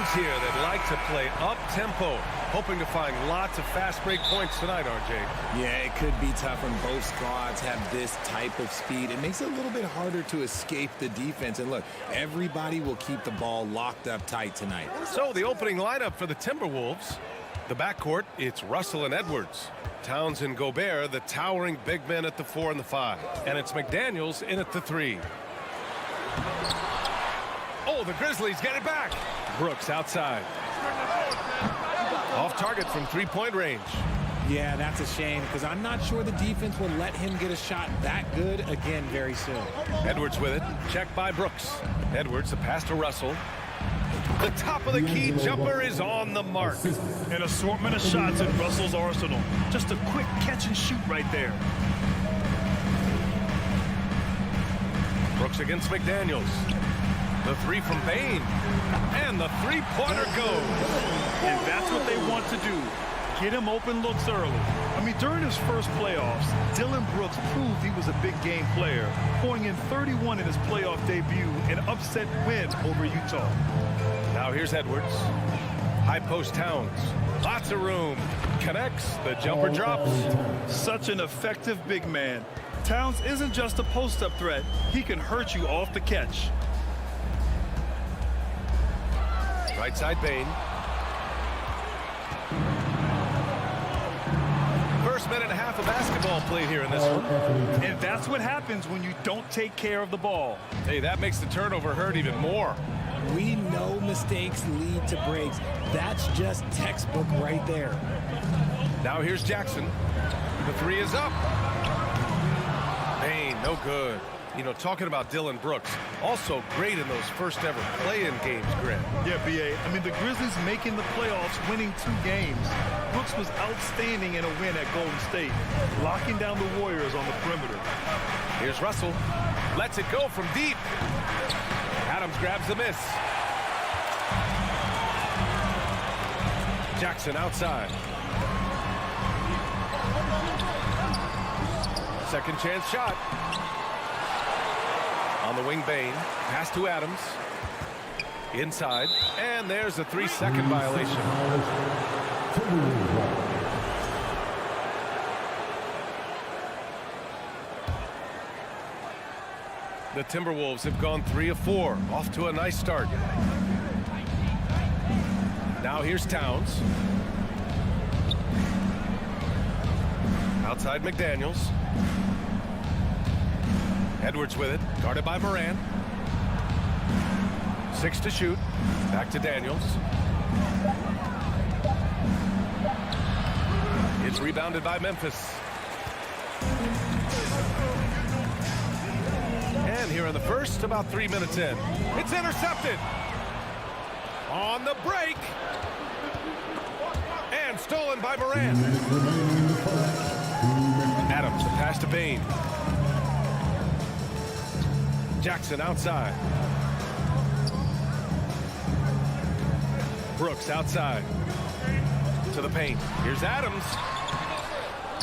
teams here that like to play up-tempo, hoping to find lots of fast break points tonight, RJ. Yeah, it could be tough when both squads have this type of speed. It makes it a little bit harder to escape the defense. And look, everybody will keep the ball locked up tight tonight. So the opening lineup for the Timberwolves. The backcourt, it's Russell and Edwards. Towns and Gobert, the towering big men at the 4 and the 5. And it's McDaniels in at the 3. Oh, the Grizzlies get it back. Brooks outside. Off target from three-point range. Yeah, that's a shame because I'm not sure the defense will let him get a shot that good again very soon. Edwards with it. Checked by Brooks. Edwards, the pass to Russell. The top of the key jumper is on the mark. An assortment of shots in Russell's arsenal. Just a quick catch and shoot right there. Brooks against McDaniels. The 3 from Bain. And the three-pointer goes. And that's what they want to do. Get him open looks early. I mean, during his first playoffs, Dillon Brooks proved he was a big game player, going in 31 in his playoff debut, an upset win over Utah. Now here's Edwards. High post Towns. Lots of room. Connects. The jumper drops. Such an effective big man. Towns isn't just a post-up threat. He can hurt you off the catch. Right side Bain. First minute and a half of basketball played here in this one. And that's what happens when you don't take care of the ball. Hey, that makes the turnover hurt even more. We know mistakes lead to breaks. That's just textbook right there. Now here's Jackson. The 3 is up. Bain, no good. You know, talking about Dillon Brooks, also great in those first ever play-in games, Grant. Yeah, B.A. I mean, the Grizzlies making the playoffs, winning 2 games. Brooks was outstanding in a win at Golden State, locking down the Warriors on the perimeter. Here's Russell. Lets it go from deep. Adams grabs the miss. Jackson outside. Second chance shot. On the wing, Bain. Pass to Adams. Inside. And there's a 3-second violation. The Timberwolves have gone 3 of 4. Off to a nice start. Now here's Towns. Outside McDaniels. Edwards with it, guarded by Moran. 6 to shoot. Back to Daniels. It's rebounded by Memphis. And here in the first, about 3 minutes in. It's intercepted. On the break. And stolen by Moran. Adams, the pass to Bain. Jackson outside. Brooks outside. To the paint. Here's Adams.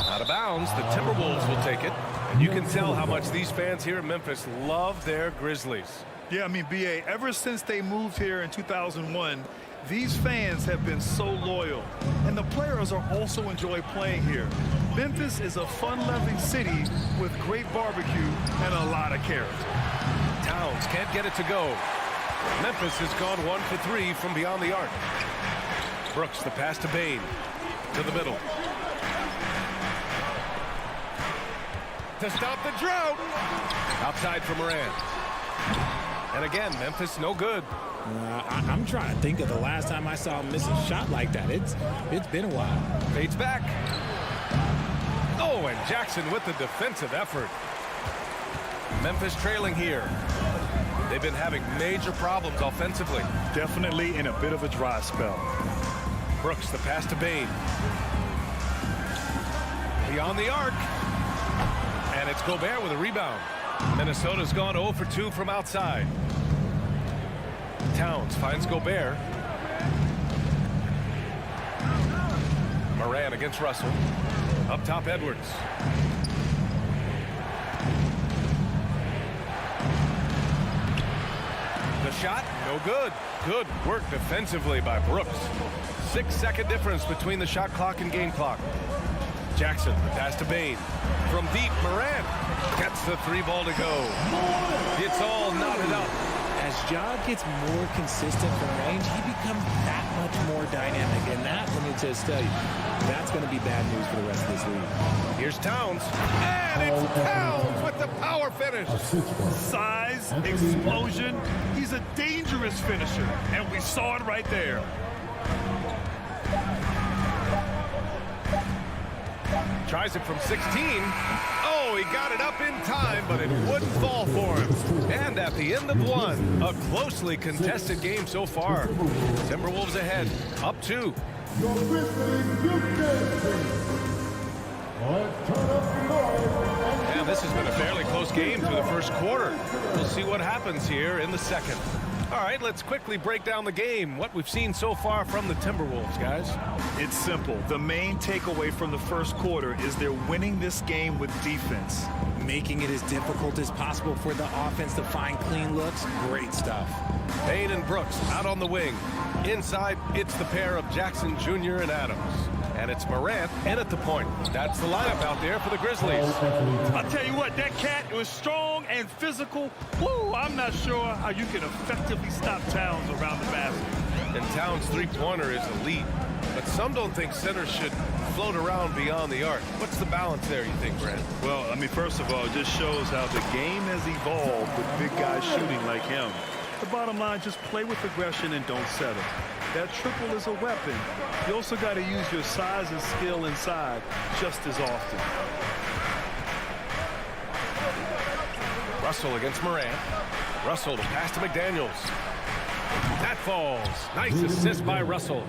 Out of bounds. The Timberwolves will take it. And you can tell how much these fans here in Memphis love their Grizzlies. Yeah, I mean, B.A., ever since they moved here in 2001, these fans have been so loyal. And the players are also enjoy playing here. Memphis is a fun-loving city with great barbecue and a lot of character. Towns can't get it to go. Memphis has gone 1 for 3 from beyond the arc. Brooks, the pass to Bain. To the middle. To stop the drought. Outside for Moran. And again, Memphis no good. I'm trying to think of the last time I saw him miss a shot like that. It's been a while. Fades back. Oh, and Jackson with the defensive effort. Memphis trailing here. They've been having major problems offensively. Definitely in a bit of a dry spell. Brooks, the pass to Bain. Beyond the arc. And it's Gobert with a rebound. Minnesota's gone 0 for 2 from outside. Towns finds Gobert. Moran against Russell. Up top, Edwards. The shot, no good. Good work defensively by Brooks. 6-second difference between the shot clock and game clock. Jackson, pass to Bain. From deep, Morant gets the 3-ball to go. It's all knotted up. As Ja gets more consistent from range, he becomes that much more dynamic. And that, let me just tell you, that's going to be bad news for the rest of this league. Here's Towns. And it's Towns with the power finish. Size, explosion. He's a dangerous finisher, and we saw it right there. Tries it from 16. Oh, he got it up in time, but it wouldn't fall for him. And at the end of one, a closely contested game so far. Timberwolves ahead, up 2. And this has been a fairly close game through the first quarter. We'll see what happens here in the second. All right, let's quickly break down the game, what we've seen so far from the Timberwolves, guys. It's simple. The main takeaway from the first quarter is they're winning this game with defense. Making it as difficult as possible for the offense to find clean looks. Great stuff. Bain and Brooks out on the wing. Inside, it's the pair of Jackson Jr. and Adams. And it's Morant in at the point. That's the lineup out there for the Grizzlies. I'll tell you what, that cat was strong and physical. Woo, I'm not sure how you can effectively stop Towns around the basket. And Towns' three-pointer is elite. But some don't think centers should float around beyond the arc. What's the balance there, you think, Brad? Well, I mean, first of all, it just shows how the game has evolved with big guys shooting like him. The bottom line, just play with aggression and don't settle. That triple is a weapon. You also got to use your size and skill inside just as often. Russell against Morant. Russell to pass to McDaniels. That falls. Nice assist by Russell.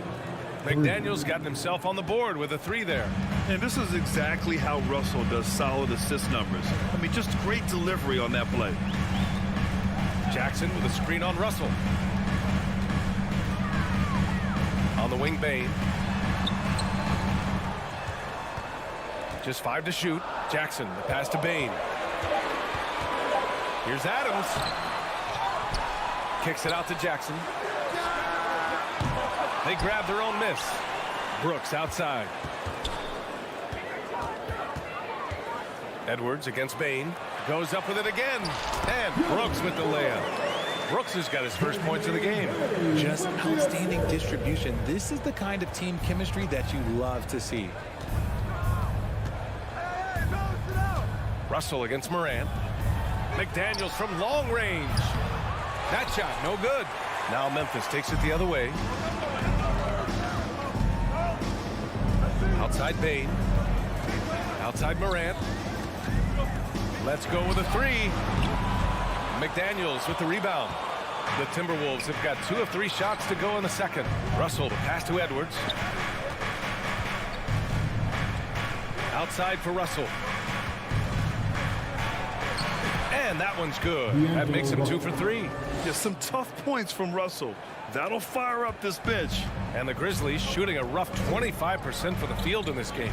McDaniels got himself on the board with a 3 there. And this is exactly how Russell does solid assist numbers. I mean, just great delivery on that play. Jackson with a screen on Russell. On the wing, Bain. Just 5 to shoot. Jackson, the pass to Bain. Here's Adams. Kicks it out to Jackson. They grab their own miss. Brooks outside. Edwards against Bain. Goes up with it again. And Brooks with the layup. Brooks has got his first points of the game. Just outstanding distribution. This is the kind of team chemistry that you love to see. Russell against Morant. McDaniels from long range. That shot, no good. Now Memphis takes it the other way. Outside Bain. Outside Morant. Let's go with a 3. McDaniels with the rebound. The Timberwolves have got 2 of 3 shots to go in the second. Russell to pass to Edwards. Outside for Russell. And that one's good. That makes him 2 for 3. Just some tough points from Russell. That'll fire up this bench. And the Grizzlies shooting a rough 25% for the field in this game.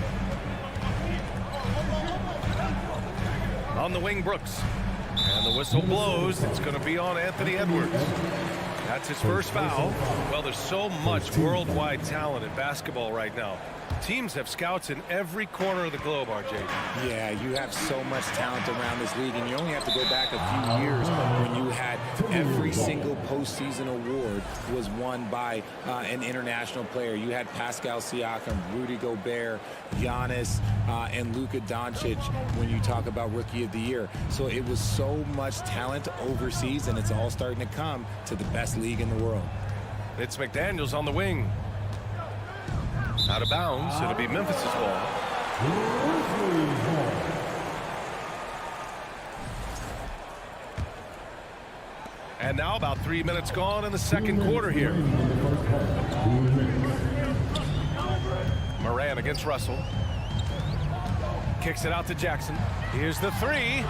On the wing, Brooks. And the whistle blows. It's going to be on Anthony Edwards. That's his first foul. Well, there's so much worldwide talent in basketball right now. Teams have scouts in every corner of the globe, RJ. Yeah, you have so much talent around this league, and you only have to go back a few years when you had every single postseason award was won by an international player. You had Pascal Siakam, Rudy Gobert, Giannis, and Luka Doncic when you talk about Rookie of the Year. So it was so much talent overseas, and it's all starting to come to the best league in the world. It's McDaniels on the wing. Out of bounds. It'll be Memphis' ball. And now about 3 minutes gone in the second quarter here. Morant against Russell. Kicks it out to Jackson. Here's the 3.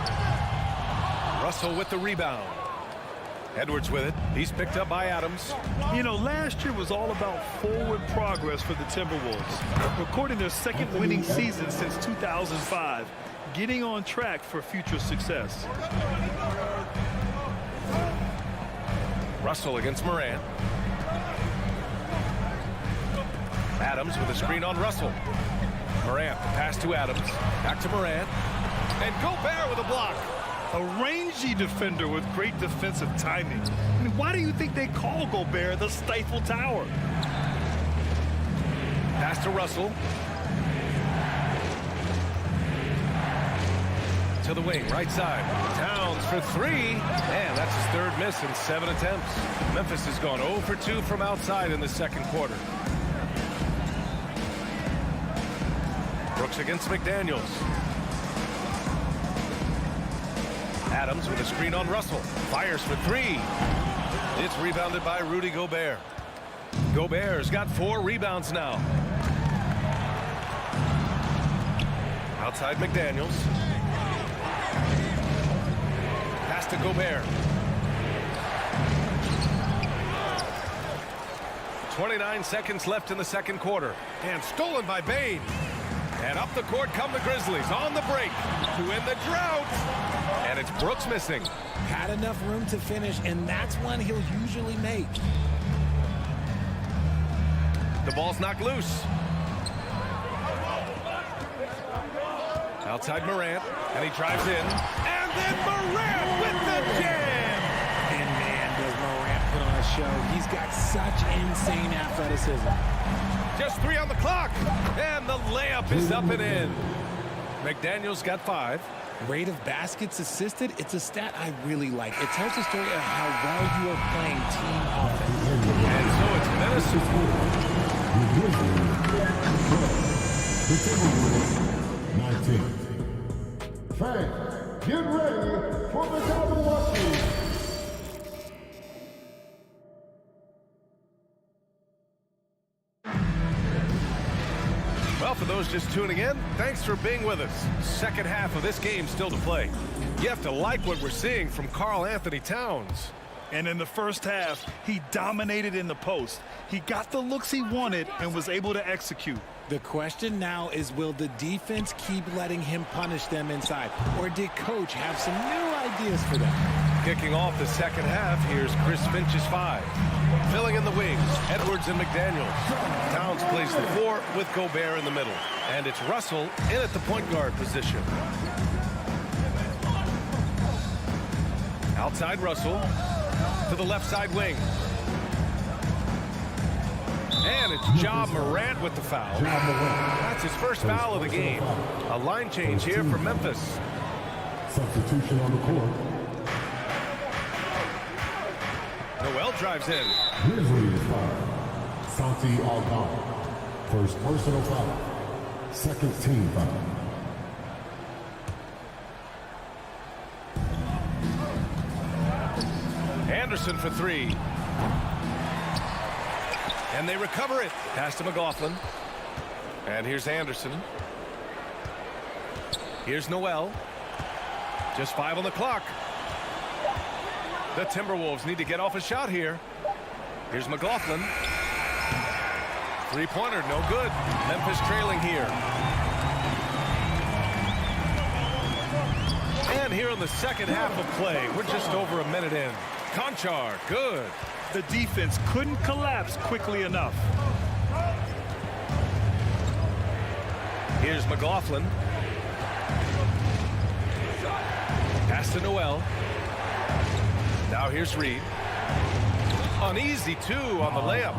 Russell with the rebound. Edwards with it. He's picked up by Adams. You know, last year was all about forward progress for the Timberwolves. Recording their second winning season since 2005. Getting on track for future success. Russell against Morant. Adams with a screen on Russell. Morant, pass to Adams. Back to Morant. And Gobert with a block. A rangy defender with great defensive timing. I mean, why do you think they call Gobert the Stifle Tower? Pass to Russell. To the wing, right side. Towns for three. And that's his third miss in 7 attempts. Memphis has gone 0 for 2 from outside in the second quarter. Brooks against McDaniels. Adams with a screen on Russell. Fires for three. It's rebounded by Rudy Gobert. Gobert's got 4 rebounds now. Outside McDaniels. Pass to Gobert. 29 seconds left in the second quarter. And stolen by Bane. And up the court come the Grizzlies on the break to end the drought. And it's Brooks missing. Had enough room to finish, and that's one he'll usually make. The ball's knocked loose. Outside Morant, and he drives in. And then Morant with the jam. And man, does Morant put on a show. He's got such insane athleticism. Just 3 on the clock. And the layup is up and in. McDaniels got 5. Rate of baskets assisted, it's a stat I really like. It tells the story of how well you are playing team offense. And so it's Minnesota. 19. Fans, get ready for the double watching. Well, for those just tuning in, thanks for being with us. Second half of this game still to play. You have to like what we're seeing from Karl Anthony Towns. And in the first half, he dominated in the post. He got the looks he wanted and was able to execute. The question now is, will the defense keep letting him punish them inside? Or did coach have some new ideas for them? Kicking off the second half, here's Chris Finch's 5. Filling in the wings, Edwards and McDaniels. Towns plays the 4 with Gobert in the middle. And it's Russell in at the point guard position. Outside Russell to the left side wing. And it's Ja Morant with the foul. That's his first foul of the game. A line change here for Memphis. Substitution on the court. Noel drives in. Grizzlies foul. Santi Aldama. First personal foul. Second team foul. Anderson for 3. And they recover it. Pass to McLaughlin. And here's Anderson. Here's Noel. Just 5 on the clock. The Timberwolves need to get off a shot here. Here's McLaughlin. Three-pointer, no good. Memphis trailing here. And here in the second half of play, we're just over a minute in. Conchar, good. The defense couldn't collapse quickly enough. Here's McLaughlin. Pass to Noel. Now here's Reed. Uneasy, too, on the layup.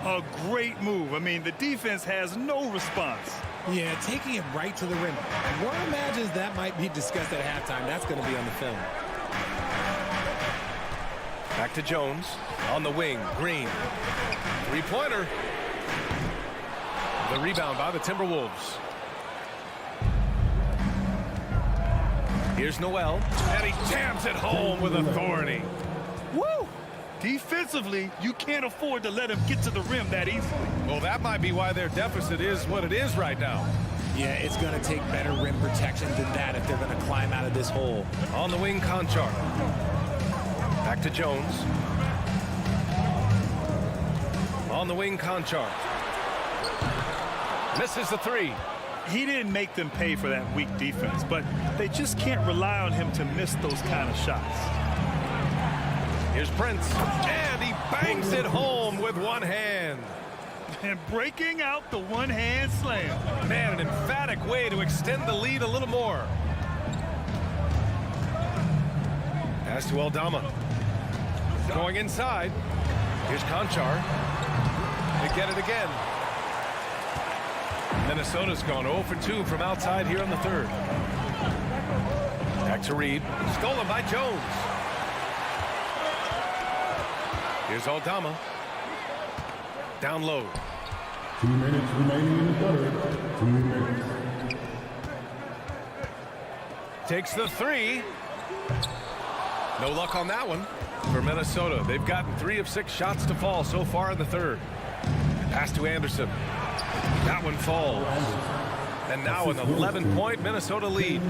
A great move. I mean, the defense has no response. Yeah, taking it right to the rim. One imagines that might be discussed at halftime. That's going to be on the film. Back to Jones. On the wing, Green. Three-pointer. The rebound by the Timberwolves. Here's Noel. And he jams it home with authority. Woo! Defensively, you can't afford to let him get to the rim that easily. Well, that might be why their deficit is what it is right now. Yeah, it's going to take better rim protection than that if they're going to climb out of this hole. On the wing, Conchar. Back to Jones. On the wing, Conchar. Misses the 3. He didn't make them pay for that weak defense, but they just can't rely on him to miss those kind of shots. Here's Prince, and he bangs it home with one hand. And breaking out the one-hand slam. Man, an emphatic way to extend the lead a little more. Pass to Aldama. Going inside. Here's Conchar. They get it again. Minnesota's gone 0 for 2 from outside here in the third. Back to Reed. Stolen by Jones. Here's Aldama. Down low. 2 minutes remaining in the third. 2 minutes. Takes the three. No luck on that one for Minnesota. They've gotten 3 of 6 shots to fall so far in the third. Pass to Anderson. That one falls. And now an 11-point Minnesota lead.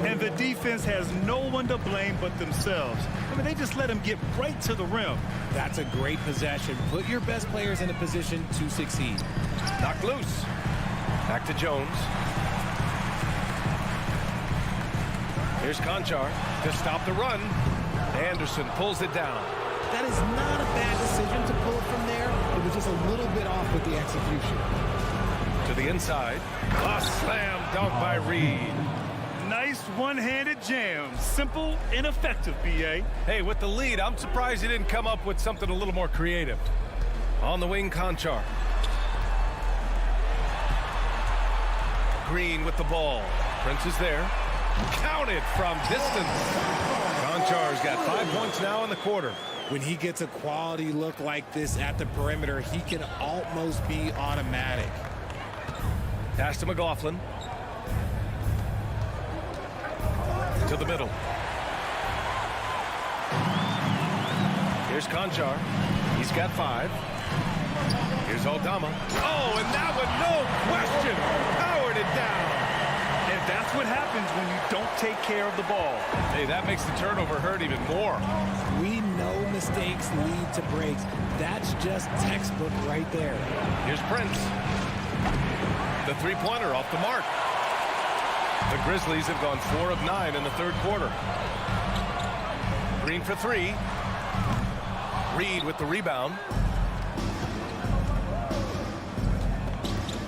And the defense has no one to blame but themselves. I mean, they just let him get right to the rim. That's a great possession. Put your best players in a position to succeed. Knocked loose. Back to Jones. Here's Conchar to stop the run. Anderson pulls it down. That is not a bad decision to pull it from there. It was just a little bit off with the execution. To the inside. A slam dunk by Reed. Nice one-handed jam. Simple and effective, B.A. Hey, with the lead, I'm surprised he didn't come up with something a little more creative. On the wing, Conchar. Green with the ball. Prince is there. Counted from distance. Conchar's got 5 points now in the quarter. When he gets a quality look like this at the perimeter, he can almost be automatic. Pass to McLaughlin. To the middle. Here's Conchar. He's got 5. Here's Aldama. Oh, and that one, no question, powered it down. And that's what happens when you don't take care of the ball. Hey, that makes the turnover hurt even more. We know mistakes lead to breaks. That's just textbook right there. Here's Prince. The three-pointer off the mark. The Grizzlies have gone 4 of 9 in the third quarter. Green for 3. Reed with the rebound.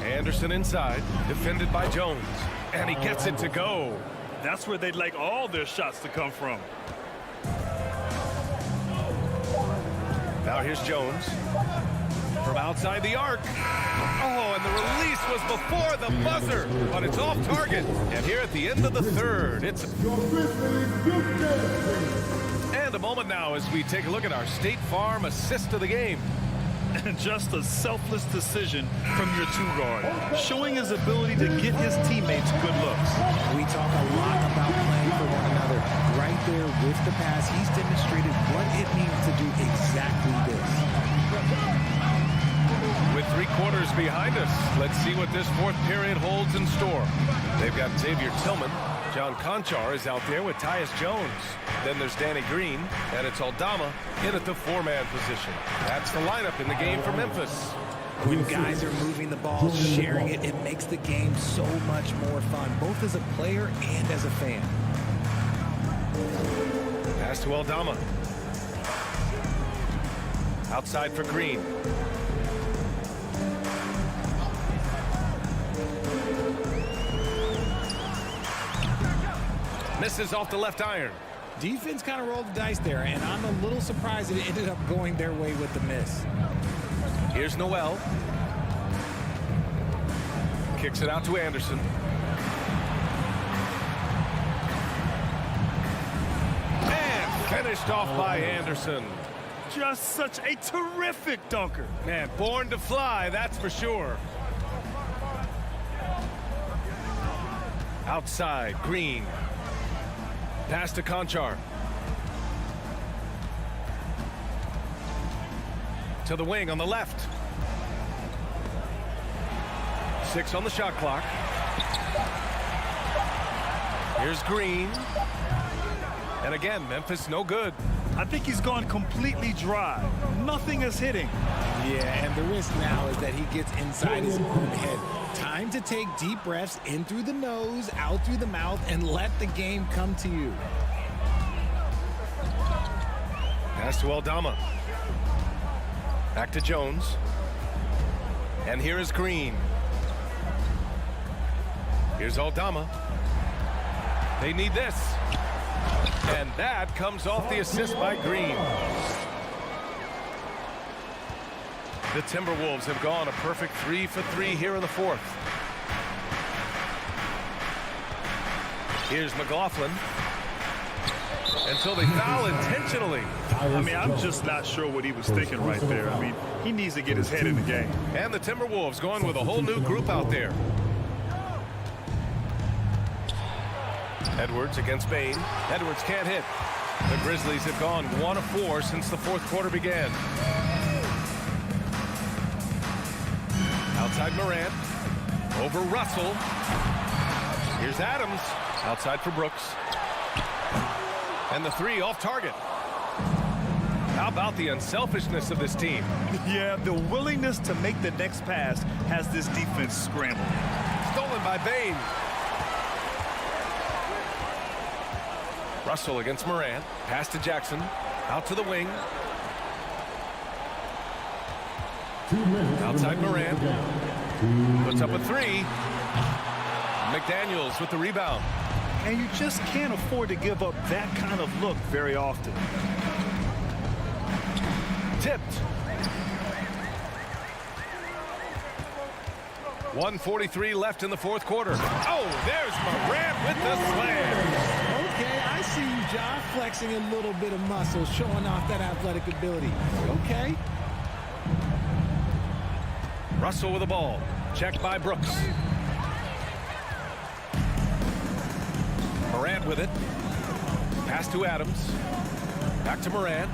Anderson inside, defended by Jones. And he gets it to go. That's where they'd like all their shots to come from. Now here's Jones. From outside the arc. Oh, and the release was before the buzzer, but it's off target. And here at the end of the third, it's... And a moment now as we take a look at our State Farm assist of the game. And just a selfless decision from your 2-guard, showing his ability to get his teammates good looks. We talk a lot about playing for one another. Right there with the pass, he's demonstrated what it means to do exactly this. With 3 quarters behind us, let's see what this fourth period holds in store. They've got Xavier Tillman. John Conchar is out there with Tyus Jones. Then there's Danny Green, and it's Aldama in at the 4-man position. That's the lineup in the game for Memphis. When guys are moving the ball, sharing it, it makes the game so much more fun, both as a player and as a fan. Pass to Aldama. Outside for Green. Misses off the left iron. Defense kind of rolled the dice there, and I'm a little surprised it ended up going their way with the miss. Here's Noel. Kicks it out to Anderson. And finished off by Anderson. Just such a terrific dunker. Man, born to fly, that's for sure. Outside, Green. Pass to Conchar. To the wing on the left. 6 on the shot clock. Here's Green. And again, Memphis no good. I think he's gone completely dry. Nothing is hitting. Yeah, and the risk now is that he gets inside his own head. Time to take deep breaths in through the nose, out through the mouth, and let the game come to you. Pass to Aldama. Back to Jones. And here is Green. Here's Aldama. They need this. And that comes off the assist by Green. The Timberwolves have gone a perfect 3 for 3 here in the fourth. Here's McLaughlin. And so they foul intentionally. I mean, I'm just not sure what he was thinking right there. I mean, he needs to get his head in the game. And the Timberwolves going with a whole new group out there. Edwards against Bain. Edwards can't hit. The Grizzlies have gone 1 of 4 since the fourth quarter began. Outside Morant. Over Russell. Here's Adams. Outside for Brooks. And the three off target. How about the unselfishness of this team? Yeah, the willingness to make the next pass has this defense scrambled. Stolen by Bain. Russell against Morant. Pass to Jackson. Out to the wing. Outside Morant. Puts up a three. McDaniels with the rebound. And you just can't afford to give up that kind of look very often. Tipped. 1:43 left in the fourth quarter. Oh, there's Morant with the slam. Okay, I see you, John, flexing a little bit of muscle, showing off that athletic ability. Okay. Russell with the ball. Checked by Brooks. Morant with it. Pass to Adams. Back to Morant.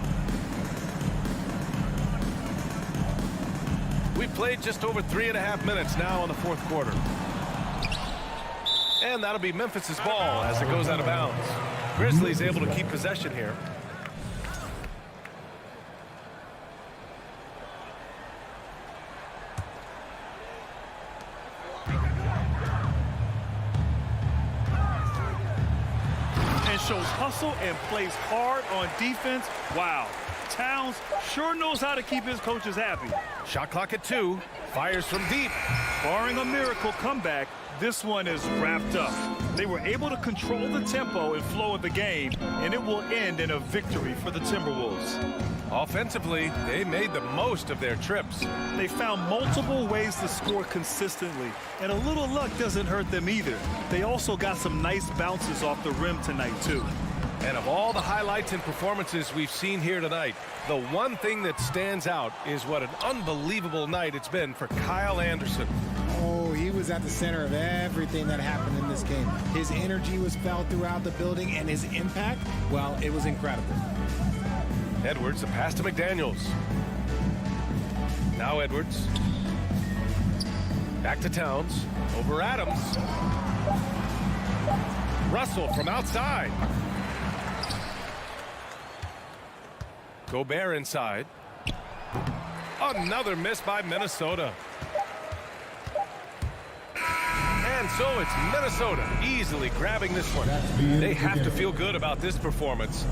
We've played just over 3.5 minutes now in the fourth quarter. And that'll be Memphis's ball as it goes out of bounds. Grizzlies able to keep possession here. And shows hustle and plays hard on defense. Wow. Towns sure knows how to keep his coaches happy. Shot clock at 2. Fires from deep. Barring a miracle comeback, this one is wrapped up. They were able to control the tempo and flow of the game, and it will end in a victory for the Timberwolves. Offensively, they made the most of their trips. They found multiple ways to score consistently, and a little luck doesn't hurt them either. They also got some nice bounces off the rim tonight, too. And of all the highlights and performances we've seen here tonight, the one thing that stands out is what an unbelievable night it's been for Kyle Anderson. Oh, he was at the center of everything that happened in this game. His energy was felt throughout the building, and his impact, well, it was incredible. Edwards, a pass to McDaniels. Now Edwards. Back to Towns. Over Adams. Russell from outside. Gobert inside. Another miss by Minnesota. And so it's Minnesota easily grabbing this one. They have to feel good about this performance.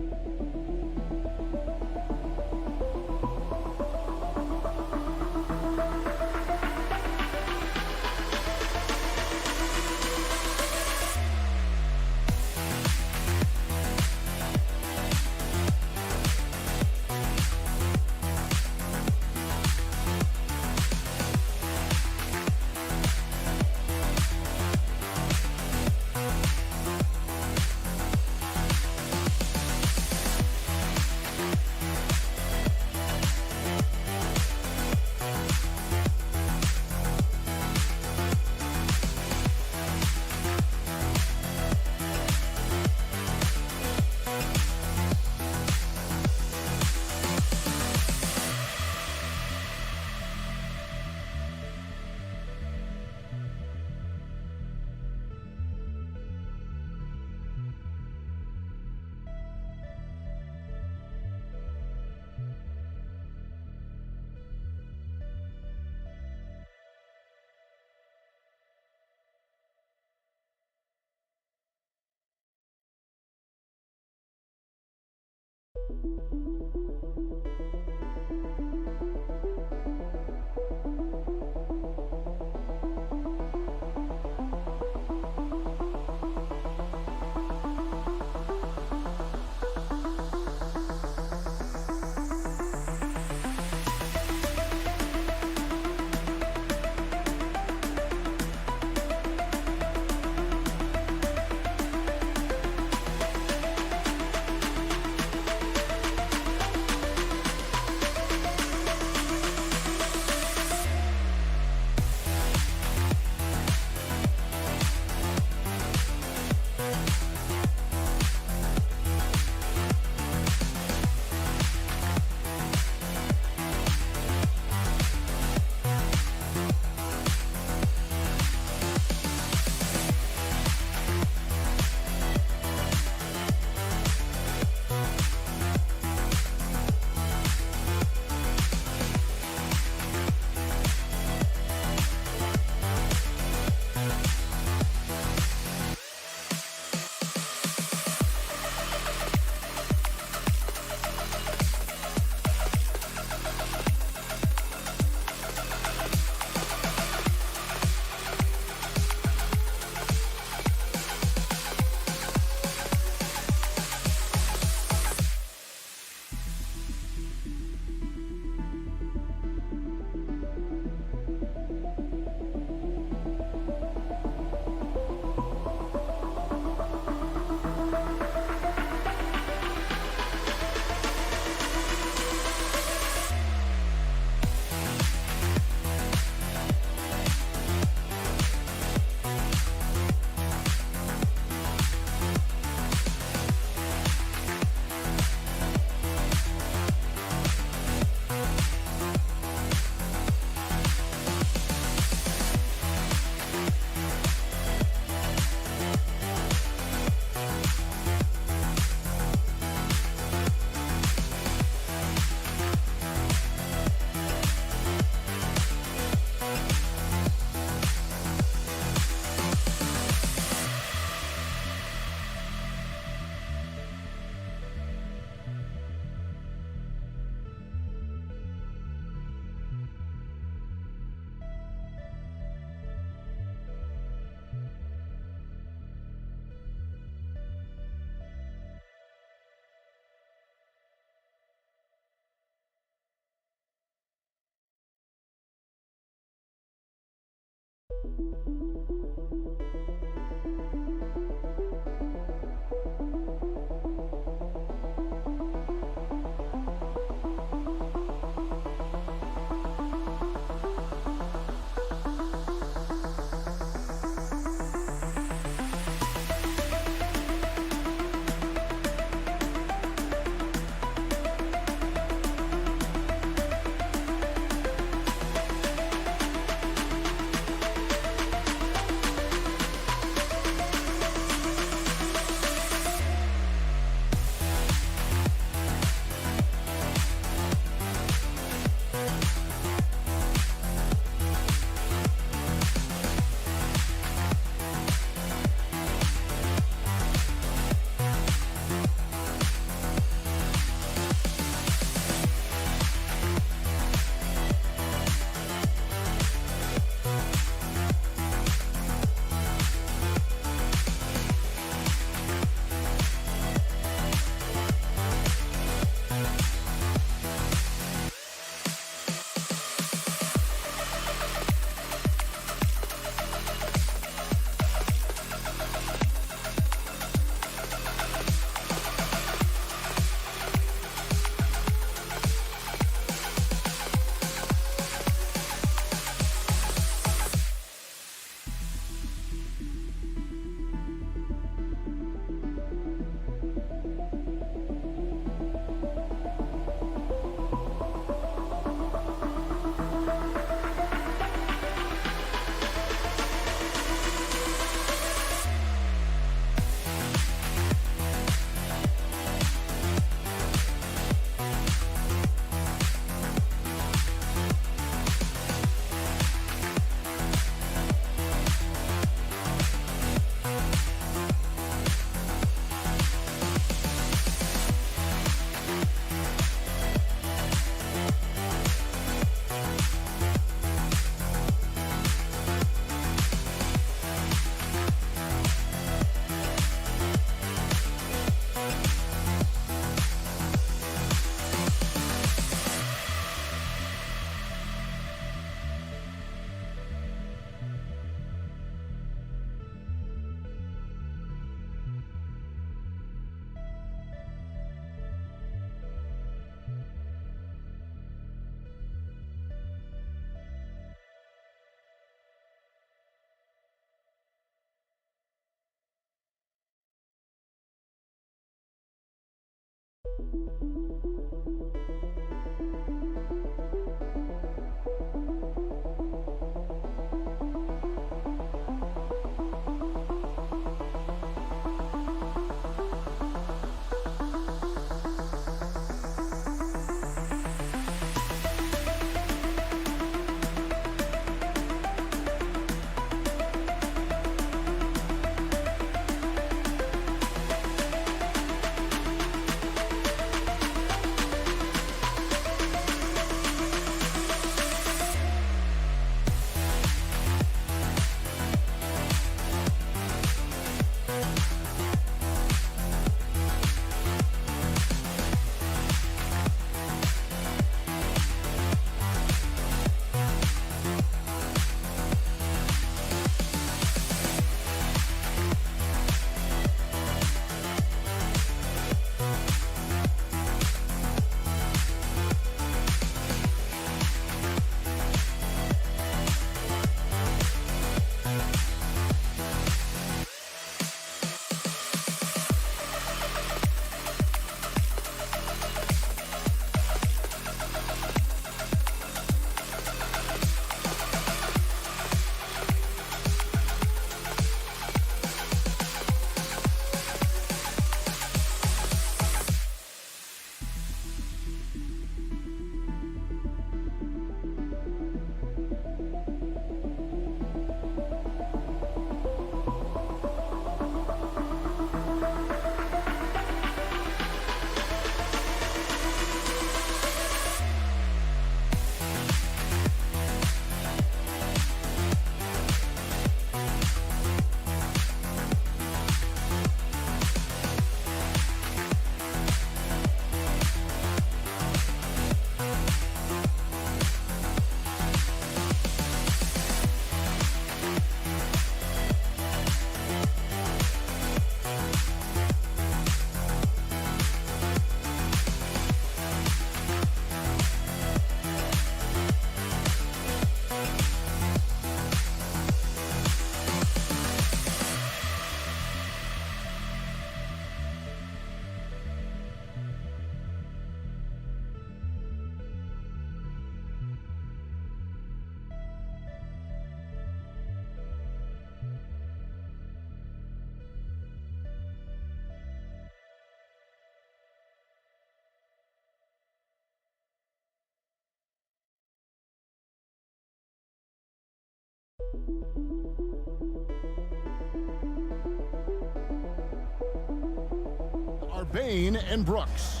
Are Bain and Brooks.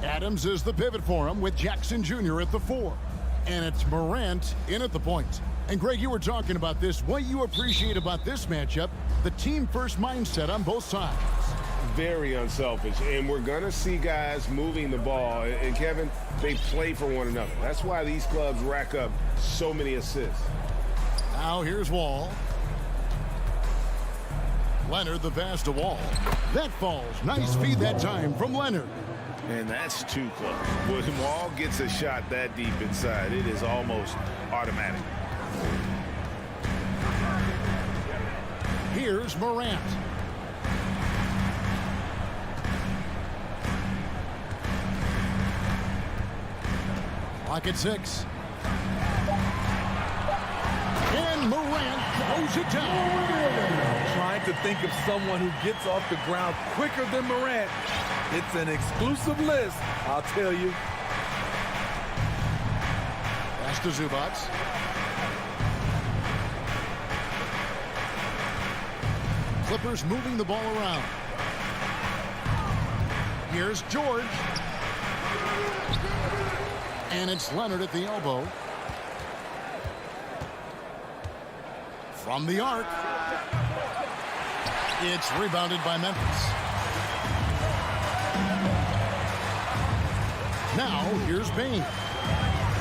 Adams is the pivot for him with Jackson Jr. at the 4. And it's Morant in at the point. And Greg, you were talking about this. What you appreciate about this matchup, the team-first mindset on both sides. Very unselfish, and we're going to see guys moving the ball. And Kevin, they play for one another. That's why these clubs rack up so many assists. Now here's Wall. Leonard the pass to Wall. That falls. Nice feed that time from Leonard. And that's too close. When Wall gets a shot that deep inside, it is almost automatic. Here's Morant. Clock at 6. And Morant throws it down. Trying to think of someone who gets off the ground quicker than Morant. It's an exclusive list, I'll tell you. Pass to Zubac. Clippers moving the ball around. Here's George. And it's Leonard at the elbow. From the arc. It's rebounded by Memphis. Now, here's Bain.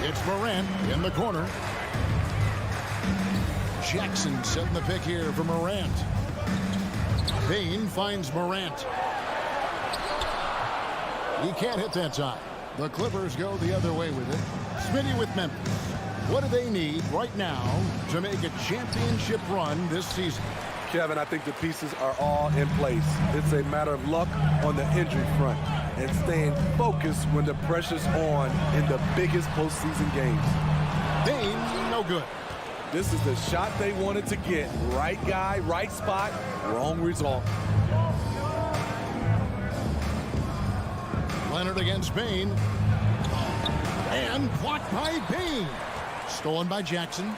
It's Morant in the corner. Jackson setting the pick here for Morant. Bain finds Morant. He can't hit that time. The Clippers go the other way with it. Smitty with Memphis. What do they need right now to make a championship run this season? Kevin, I think the pieces are all in place. It's a matter of luck on the injury front. and staying focused when the pressure's on in the biggest postseason games. Bain, no good. This is the shot they wanted to get. Right guy, right spot, wrong result. Leonard against Bain. And blocked by Bain. Stolen by Jackson.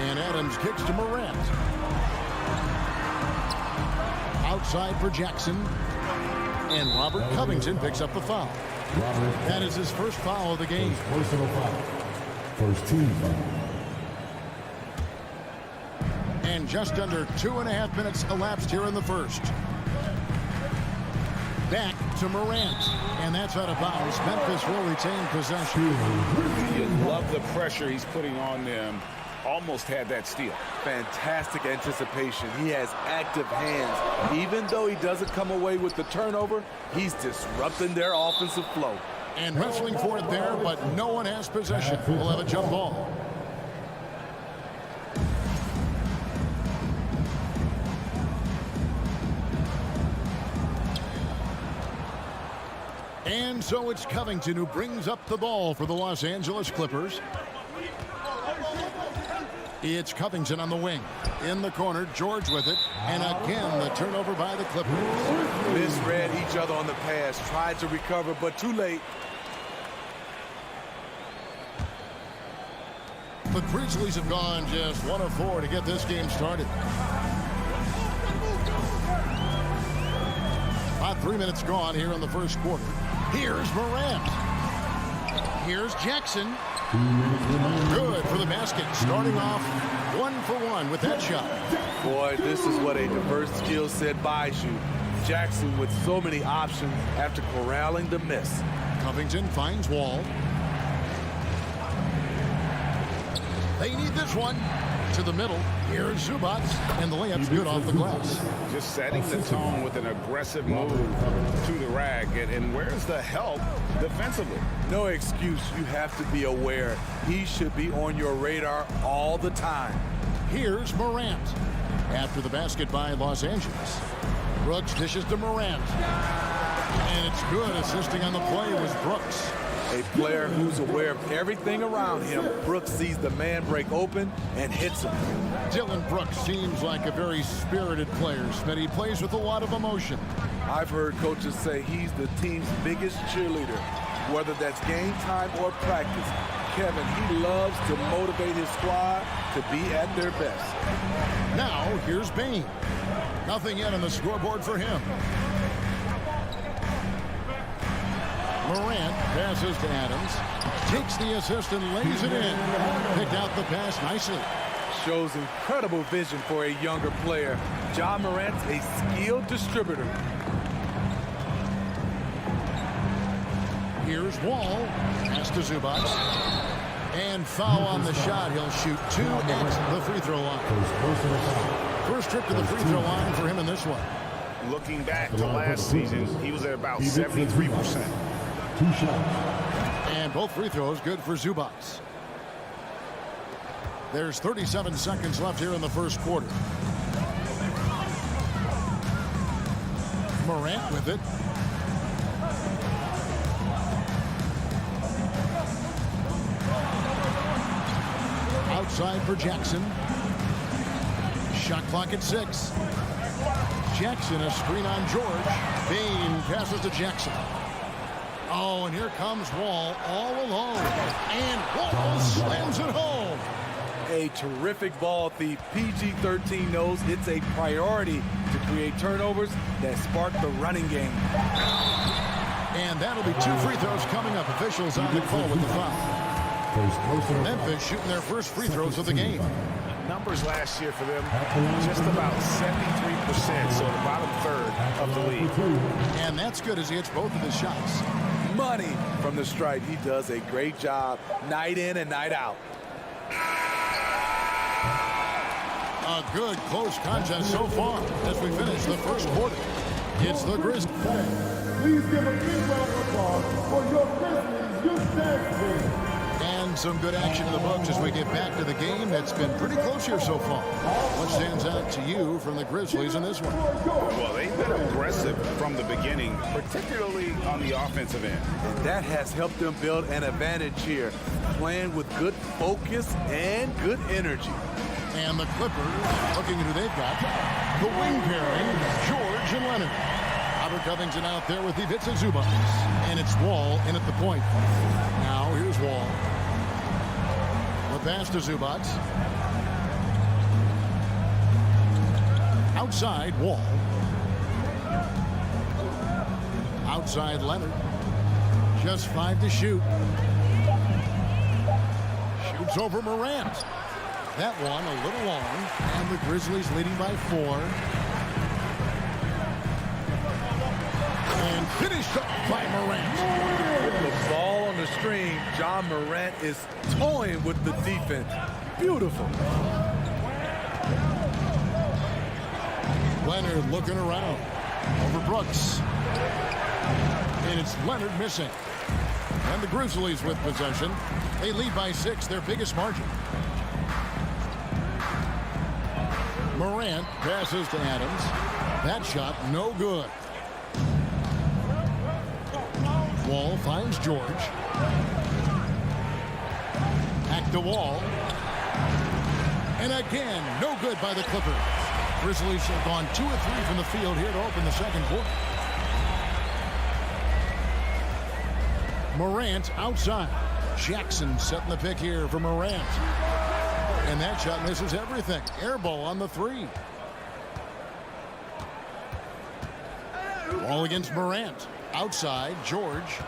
And Adams kicks to Morant. Outside for Jackson. And Robert Covington picks up the foul. That is his first foul of the game. Personal foul. First team foul. And just under 2.5 minutes elapsed here in the first. Back to Morant. And that's out of bounds. Memphis will retain possession. You love the pressure he's putting on them. Almost had that steal. Fantastic anticipation. He has active hands. Even though he doesn't come away with the turnover, he's disrupting their offensive flow. And wrestling for it there, but no one has possession. We'll have a jump ball. And so it's Covington who brings up the ball for the Los Angeles Clippers. It's Covington on the wing. In the corner, George with it. And again, the turnover by the Clippers. Misread each other on the pass. Tried to recover, but too late. The Grizzlies have gone just 1 of 4 to get this game started. About 3 minutes gone here in the first quarter. Here's Morant. Here's Jackson. Good for the basket. Starting off 1 for 1 with that shot. Boy, this is what a diverse skill set buys you. Jackson with so many options after corralling the miss. Covington finds Wall. They need this one. To the middle. Here's Zubac. And the layup's good off the glass. Just setting the tone with an aggressive move to the rack. And where's the help defensively? No excuse. You have to be aware. He should be on your radar all the time. Here's Morant. After the basket by Los Angeles. Brooks dishes to Morant. And it's good. Assisting on the play was Brooks. A player who's aware of everything around him. Brooks sees the man break open and hits him. Dillon Brooks seems like a very spirited player, but he plays with a lot of emotion. I've heard coaches say he's the team's biggest cheerleader, whether that's game time or practice. Kevin, he loves to motivate his squad to be at their best. Now, here's Bain. Nothing yet on the scoreboard for him. Morant passes to Adams. Takes the assist and lays it in. Picked out the pass nicely. Shows incredible vision for a younger player. Ja Morant's a skilled distributor. Here's Wall. Pass to Zubac. And foul on the shot. He'll shoot 2 at the free throw line. First trip to the free throw line for him in this one. Looking back to last season, he was at about 73%. 2 shots. And both free throws good for Zubac. There's 37 seconds left here in the first quarter. Morant with it. Outside for Jackson. Shot clock at 6. Jackson, a screen on George. Bain passes to Jackson. Oh, and here comes Wall all alone. And Wall slams it home. A terrific ball thief. PG-13 knows it's a priority to create turnovers that spark the running game. And that'll be 2 free throws coming up. Officials on the call with the foul. Memphis shooting their first free throws of the game. Numbers last year for them, just about 73%, so the bottom third of the league. And that's good as he hits both of his shots. Money from the stripe. He does a great job night in and night out. A good close contest so far as we finish the first quarter. It's the Grizzlies. Please give a big round of applause for your Grizzlies youth dance team. And some good action in the books as we get back to the game that's been pretty close here so far. What stands out to you from the Grizzlies in this one? Well, they've been aggressive from the beginning, particularly on the offensive end. And that has helped them build an advantage here, playing with good focus and good energy. And the Clippers, looking at who they've got, the wing pairing, George and Leonard. Robert Covington out there with Ivica Zubac. And it's Wall in at the point. Now here's Wall. The pass to Zubac. Outside Wall. Outside Leonard. Just 5 to shoot. Shoots over Morant. That one a little long. And the Grizzlies leading by 4. And finished up by Morant. With the ball on the string, John Morant is toying with the defense. Beautiful. Leonard looking around. Over Brooks. And it's Leonard missing. And the Grizzlies with possession. They lead by 6, their biggest margin. Morant passes to Adams. That shot no good. Wall finds George. Back to Wall. And again, no good by the Clippers. Grizzlies have gone 2 of 3 from the field here to open the second quarter. Morant outside. Jackson setting the pick here for Morant. And that shot misses everything. Air ball on the 3. Wall against Morant. Outside, George.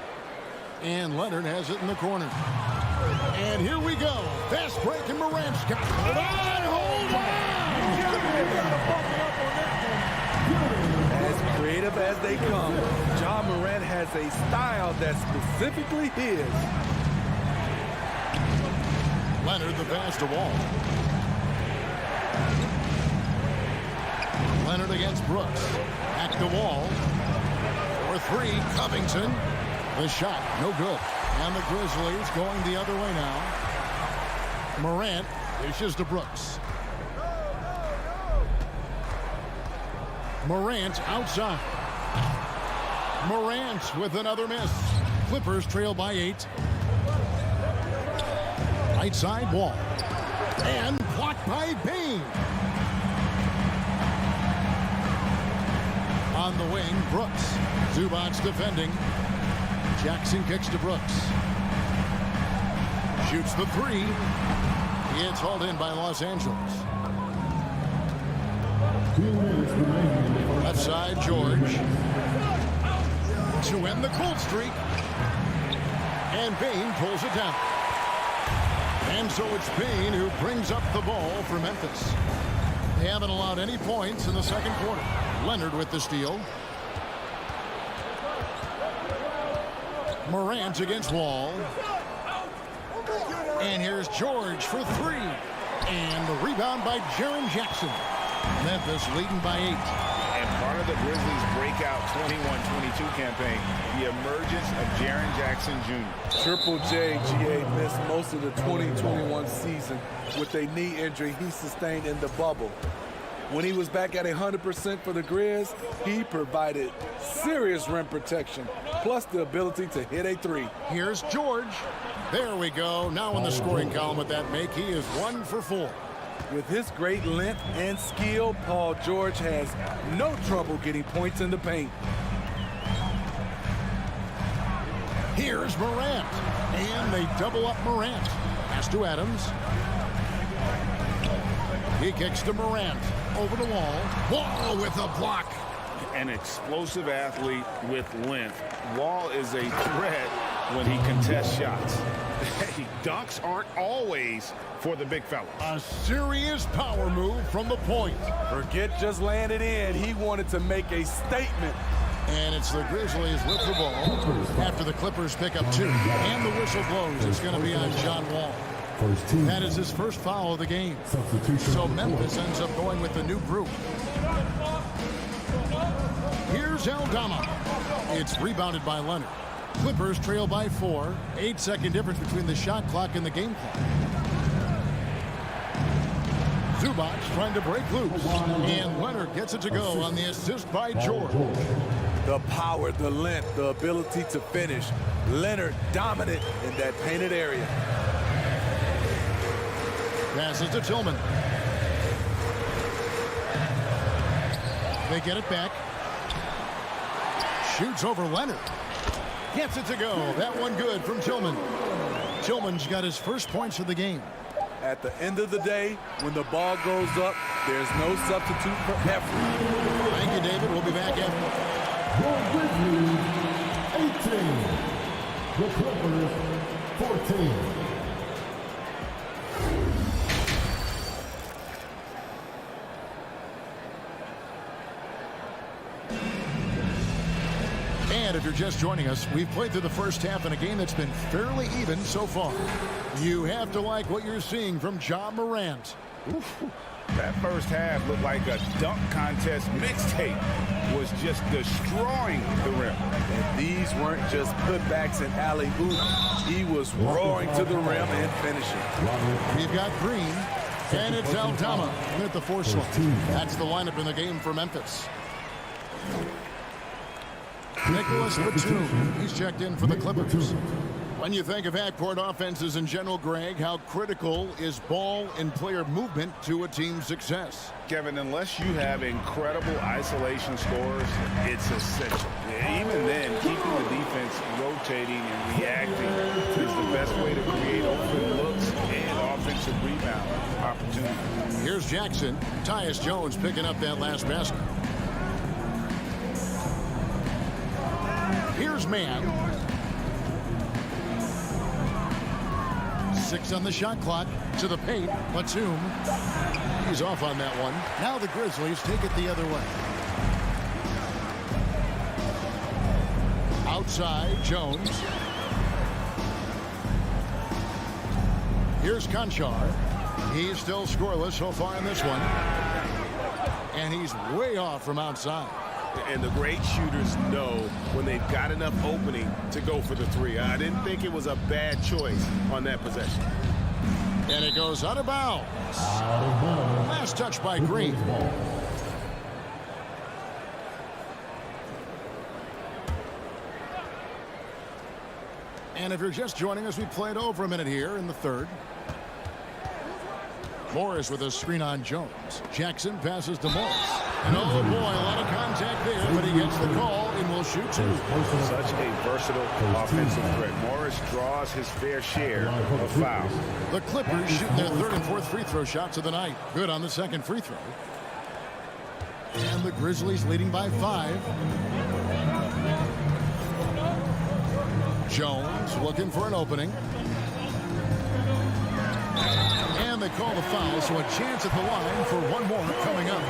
And Leonard has it in the corner. And here we go. Fast break, and Morant's got it. Hold on! As creative as they come, John Morant has a style that's specifically his. Leonard the pass to Wall. Leonard against Brooks. Back to Wall. For 3, Covington. The shot, no good. And the Grizzlies going the other way now. Morant dishes to Brooks. Morant outside. Morant with another miss. Clippers trail by 8. Right side Wall. And blocked by Bain. On the wing, Brooks. Zubac defending. Jackson kicks to Brooks. Shoots the 3. It's hauled in by Los Angeles. Left side, George. To end the cold streak. And Bain pulls it down. And so it's Bain who brings up the ball for Memphis. They haven't allowed any points in the second quarter. Leonard with the steal. Morant against Wall. And here's George for 3. And the rebound by Jaren Jackson. Memphis leading by 8. And part of the Grizzlies' breakout 21-22 campaign, the emergence of Jaren Jackson Jr. Triple J, GA, missed most of the 2021 season with a knee injury he sustained in the bubble. When he was back at 100% for the Grizz, he provided serious rim protection, plus the ability to hit a 3. Here's George. There we go. Now in the scoring column with that make, he is 1 for 4. With his great length and skill, Paul George has no trouble getting points in the paint. Here's Morant. And they double up Morant. Pass to Adams. He kicks to Morant. Over to Wall. Wall with a block. An explosive athlete with length. Wall is a threat when he contests shots. Dunks aren't always for the big fella. A serious power move from the point. Forget just laying it in. He wanted to make a statement. And it's the Grizzlies with the ball after the Clippers pick up 2. And the whistle blows. It's going to be on John Wall. That is his first foul of the game. So Memphis ends up going with the new group. Here's Aldama. It's rebounded by Leonard. Clippers trail by 4. 8-second difference between the shot clock and the game clock. Zubac trying to break loose. And Leonard gets it to go on the assist by George. The power, the length, the ability to finish. Leonard dominant in that painted area. Passes to Tillman. They get it back. Shoots over Leonard. Gets it to go. That one good from Tillman. Tillman's got his first points of the game. At the end of the day, when the ball goes up, there's no substitute for effort. Thank you, David. We'll be back after. Your Grizzlies, 18. The Clippers, 14. And if you're just joining us, we've played through the first half in a game that's been fairly even so far. You have to like what you're seeing from Ja Morant. That first half looked like a dunk contest mixtape. Was just destroying the rim. And these weren't just putbacks and alley-oops. He was roaring to the rim and finishing. We've got Green, and it's Aldama at the 4 slot. That's the lineup in the game for Memphis. Nicholas Batum, he's checked in for the Clippers. When you think of half-court offenses in general, Greg, how critical is ball and player movement to a team's success? Kevin, unless you have incredible isolation scores, it's essential. Even then, keeping the defense rotating and reacting is the best way to create open looks and offensive rebound opportunities. Here's Jackson. Tyus Jones picking up that last basket. Here's Mann. 6 on the shot clock. To the paint. Batum. He's off on that one. Now the Grizzlies take it the other way. Outside, Jones. Here's Conchar. He's still scoreless so far in this one. And he's way off from outside. And the great shooters know when they've got enough opening to go for the 3. I didn't think it was a bad choice on that possession. And it goes out of bounds. Last touch by Green. And if you're just joining us, we played over a minute here in the third. Morris with a screen on Jones. Jackson passes to Morris. And oh boy, a lot of contact there, but he gets the call and will shoot 2. Such a versatile offensive threat. Morris draws his fair share of fouls. The Clippers shooting their 3rd and 4th free throw shots of the night. Good on the 2nd free throw. And the Grizzlies leading by 5. Jones looking for an opening. And they call the foul, so a chance at the line for one more coming up.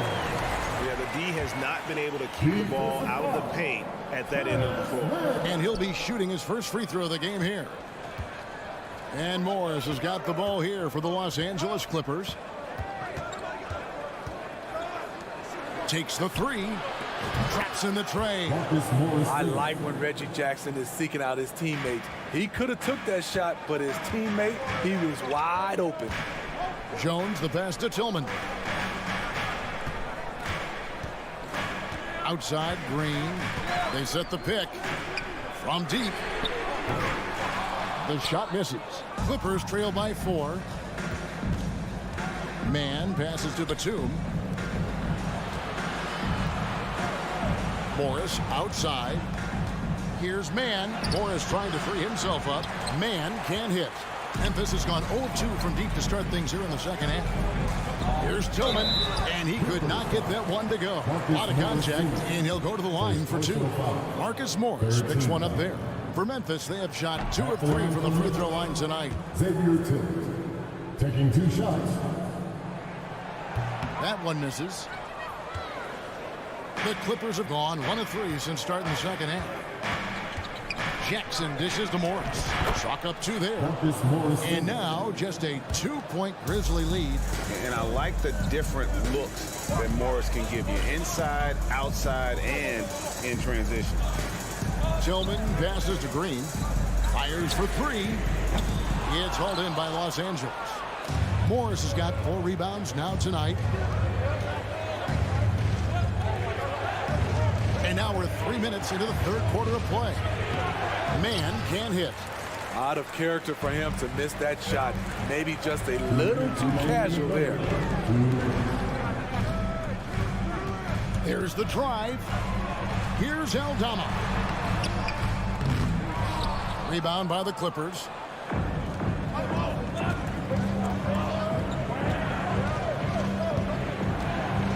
Yeah, the D has not been able to keep the ball out of the paint at that end of the floor. And he'll be shooting his first free throw of the game here. And Morris has got the ball here for the Los Angeles Clippers. Takes the 3. Traps in the tray. I like when Reggie Jackson is seeking out his teammates. He could have took that shot, but his teammate, he was wide open. Jones, the pass to Tillman. Outside, Green. They set the pick. From deep. The shot misses. Clippers trail by 4. Mann passes to Batum. Morris outside. Here's Mann. Morris trying to free himself up. Mann can't hit. Memphis has gone 0-2 from deep to start things here in the second half. Here's Tillman, and he could not get that one to go. A lot of contact, and he'll go to the line for 2. Marcus Morris picks one up there. For Memphis, they have shot 2 of 3 from the free throw line tonight. Xavier Tillman taking 2 shots. That one misses. The Clippers have gone 1 of 3 since starting the second half. Jackson dishes to Morris. Chalk up 2 there. And now just a 2-point Grizzly lead. And I like the different looks that Morris can give you. Inside, outside, and in transition. Tillman passes to Green. Fires for three. It's hauled in by Los Angeles. Morris has got 4 rebounds now tonight. And now we're 3 minutes into the third quarter of play. Man can't hit. Out of character for him to miss that shot. Maybe just a little too casual there. There's the drive. Here's Aldama. Rebound by the Clippers.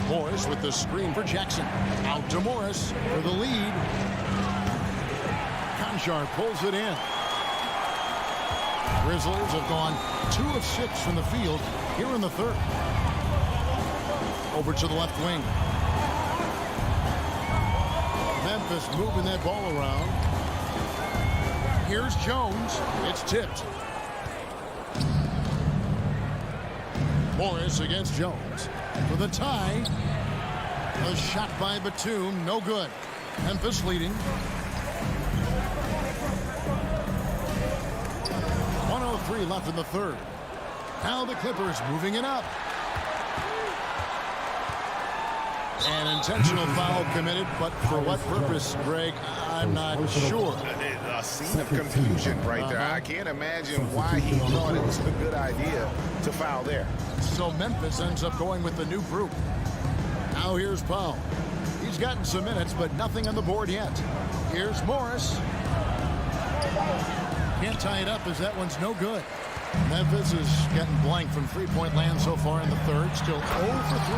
Morris with the screen for Jackson. Out to Morris for the lead. Conchar pulls it in. Grizzlies have gone 2 of 6 from the field here in the third. Over to the left wing. Memphis moving that ball around. Here's Jones. It's tipped. Morris against Jones. For the tie. A shot by Batum. No good. Memphis leading. 1:03 left in the third. Now the Clippers moving it up. An intentional foul committed, but for what purpose, Greg? I'm not sure. A scene of confusion right there. I can't imagine why he thought it was a good idea to foul there. So Memphis ends up going with the new group. Now here's Powell. He's gotten some minutes, but nothing on the board yet. Here's Morris. Can't tie it up as that one's no good. Memphis is getting blank from three-point land so far in the third. Still 0 for 3.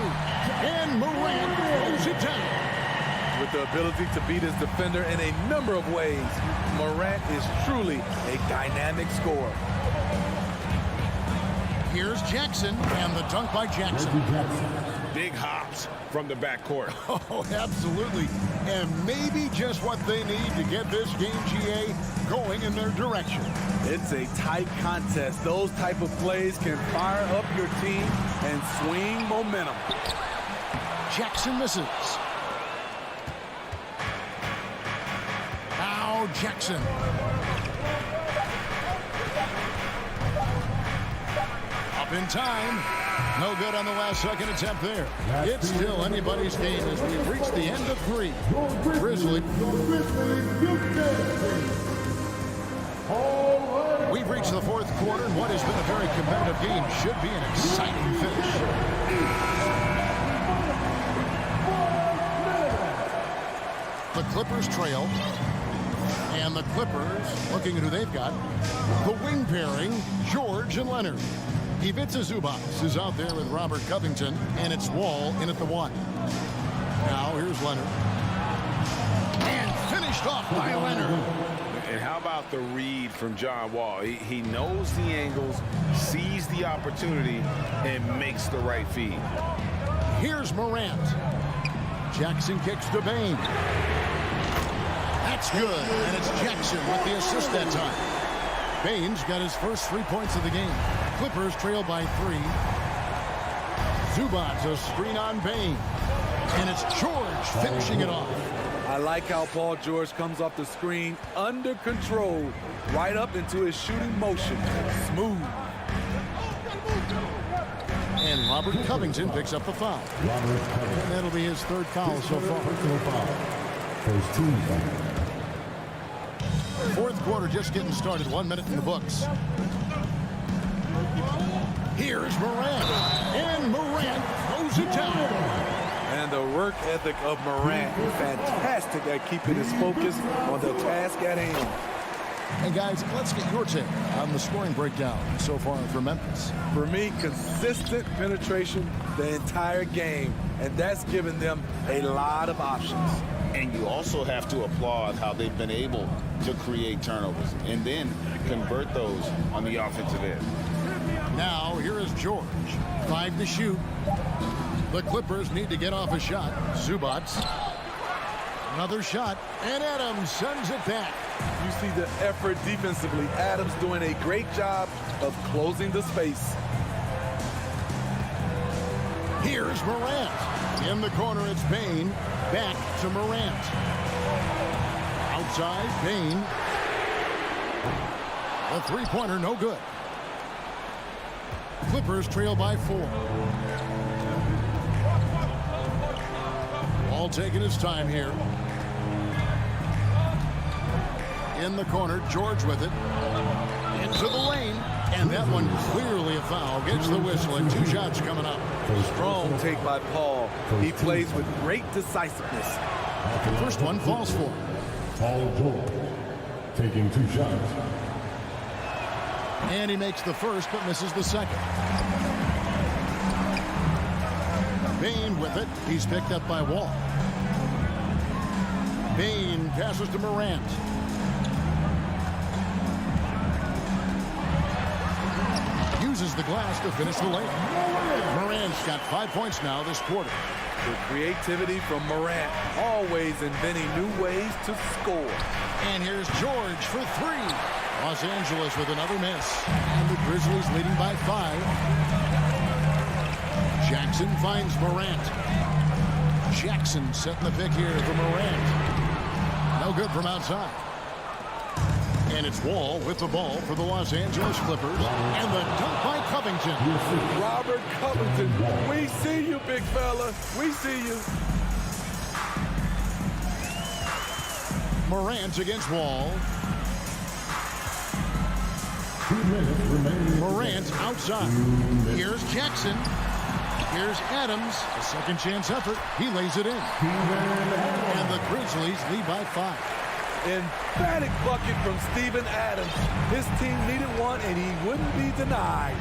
And Morant throws it down. With the ability to beat his defender in a number of ways, Morant is truly a dynamic scorer. Here's Jackson, and the dunk by Jackson. Big hops from the backcourt. Oh, absolutely. And maybe just what they need to get this game, GA, going in their direction. It's a tight contest. Those type of plays can fire up your team and swing momentum. Jackson misses. Now Jackson. Up in time. No good on the last second attempt there. It's still anybody's game as we've reached the end of 3. Grizzlies. We've reached the fourth quarter, and what has been a very competitive game should be an exciting finish. The Clippers trail. And the Clippers, looking at who they've got, the wing pairing, George and Leonard. Ivica Zubac is out there with Robert Covington, and it's Wall in at the 1. Now here's Leonard. And finished off by Leonard. And how about the read from John Wall? He knows the angles, sees the opportunity, and makes the right feed. Here's Morant. Jackson kicks to Bain. That's good, and it's Jackson with the assist that time. Bain's got his first 3 points of the game. Clippers trail by 3. Zubac a screen on Bain. And it's George finishing it off. I like how Paul George comes off the screen under control, right up into his shooting motion. Smooth. And Robert Covington picks up the foul. And that'll be his 3rd foul so far. First team foul. Fourth quarter just getting started. 1 minute in the books. Here's Morant. And Morant throws it down. And the work ethic of Morant, fantastic at keeping his focus on the task at hand. And guys, let's get your take on the scoring breakdown so far for Memphis. For me, consistent penetration the entire game, and that's given them a lot of options. And you also have to applaud how they've been able to create turnovers and then convert those on the offensive end. Now, here is George. 5 to shoot. The Clippers need to get off a shot. Zubac. Another shot. And Adams sends it back. You see the effort defensively. Adams doing a great job of closing the space. Here's Morant. In the corner, it's Bain. Back to Morant. Out outside, Bain. The three-pointer, no good. Clippers trail by 4. Ball taking his time here. In the corner, George with it. Into the lane. And that one clearly a foul. Gets the whistle and 2 shots coming up. Strong take by Paul. He plays with great decisiveness. The first one falls for him. Paul George taking 2 shots. And he makes the first but misses the second. Bain with it. He's picked up by Wall. Bain passes to Morant. Uses the glass to finish the lane. Morant's got 5 points now this quarter. The creativity from Morant, always inventing new ways to score. And here's George for 3. Los Angeles with another miss. And the Grizzlies leading by 5. Jackson finds Morant. Jackson setting the pick here for Morant. No good from outside. And it's Wall with the ball for the Los Angeles Clippers. And the dunk by Covington. Robert Covington, we see you, big fella. We see you. Morant against Wall. 2 minutes remaining. Morant outside. Here's Jackson. Here's Adams. A second chance effort. He lays it in. And the Grizzlies lead by 5. Emphatic bucket from Steven Adams. His team needed one, and he wouldn't be denied.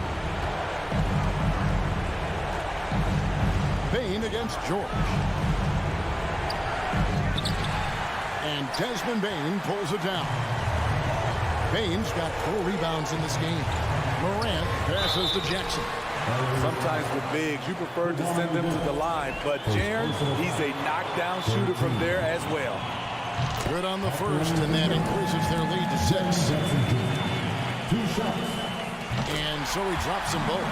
Bain against George. And Desmond Bain pulls it down. Bain's got 4 rebounds in this game. Morant passes to Jackson. Sometimes with bigs, you prefer to send them to the line, but Jaren, he's a knockdown shooter from there as well. Good on the first, and that increases their lead to 6. 2 shots. And so he drops them both.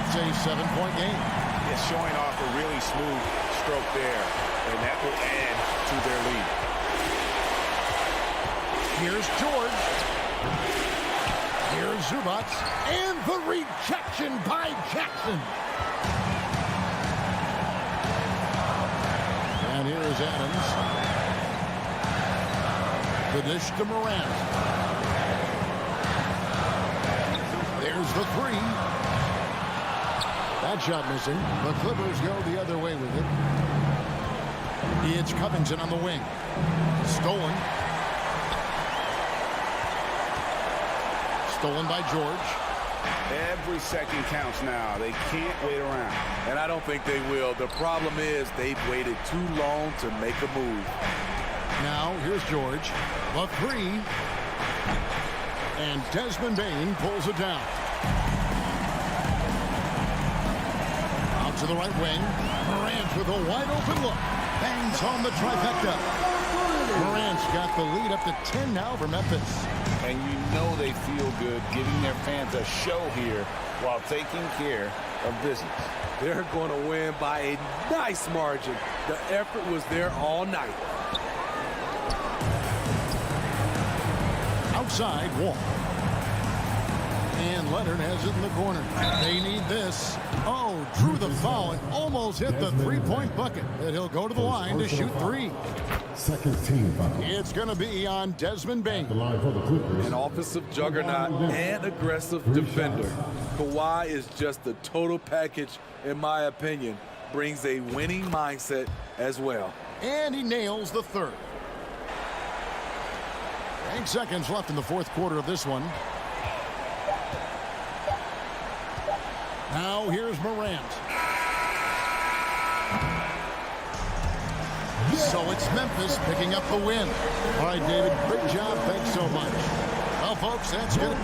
It's a 7-point game. It's showing off a really smooth stroke there, and that will add to their lead. Here's George. Here's Zubats. And the rejection by Jackson. And here is Adams. The dish to Morant. There's the 3. That shot missing. The Clippers go the other way with it. It's Covington on the wing. Stolen. Stolen by George. Every second counts now. They can't wait around. And I don't think they will. The problem is they've waited too long to make a move. Now, here's George. The 3. And Desmond Bain pulls it down. Out to the right wing. Morant with a wide open look. Bangs on the trifecta. Morant's got the lead up to 10 now for Memphis. And you know they feel good giving their fans a show here while taking care of business. They're going to win by a nice margin. The effort was there all night. Outside, Wall. And Leonard has it in the corner. They need this. Oh, drew the foul and almost hit the 3-point bucket. But he'll go to the line to shoot 3. Second team foul. It's going to be on Desmond Bain. The line for the Clippers. An offensive juggernaut and aggressive defender. Kawhi is just the total package, in my opinion. Brings a winning mindset as well. And he nails the 3rd. 8 seconds left in the 4th quarter of this one. Now here's Morant. So it's Memphis picking up the win. All right, David, great job. Thanks so much. Well, folks, that's good.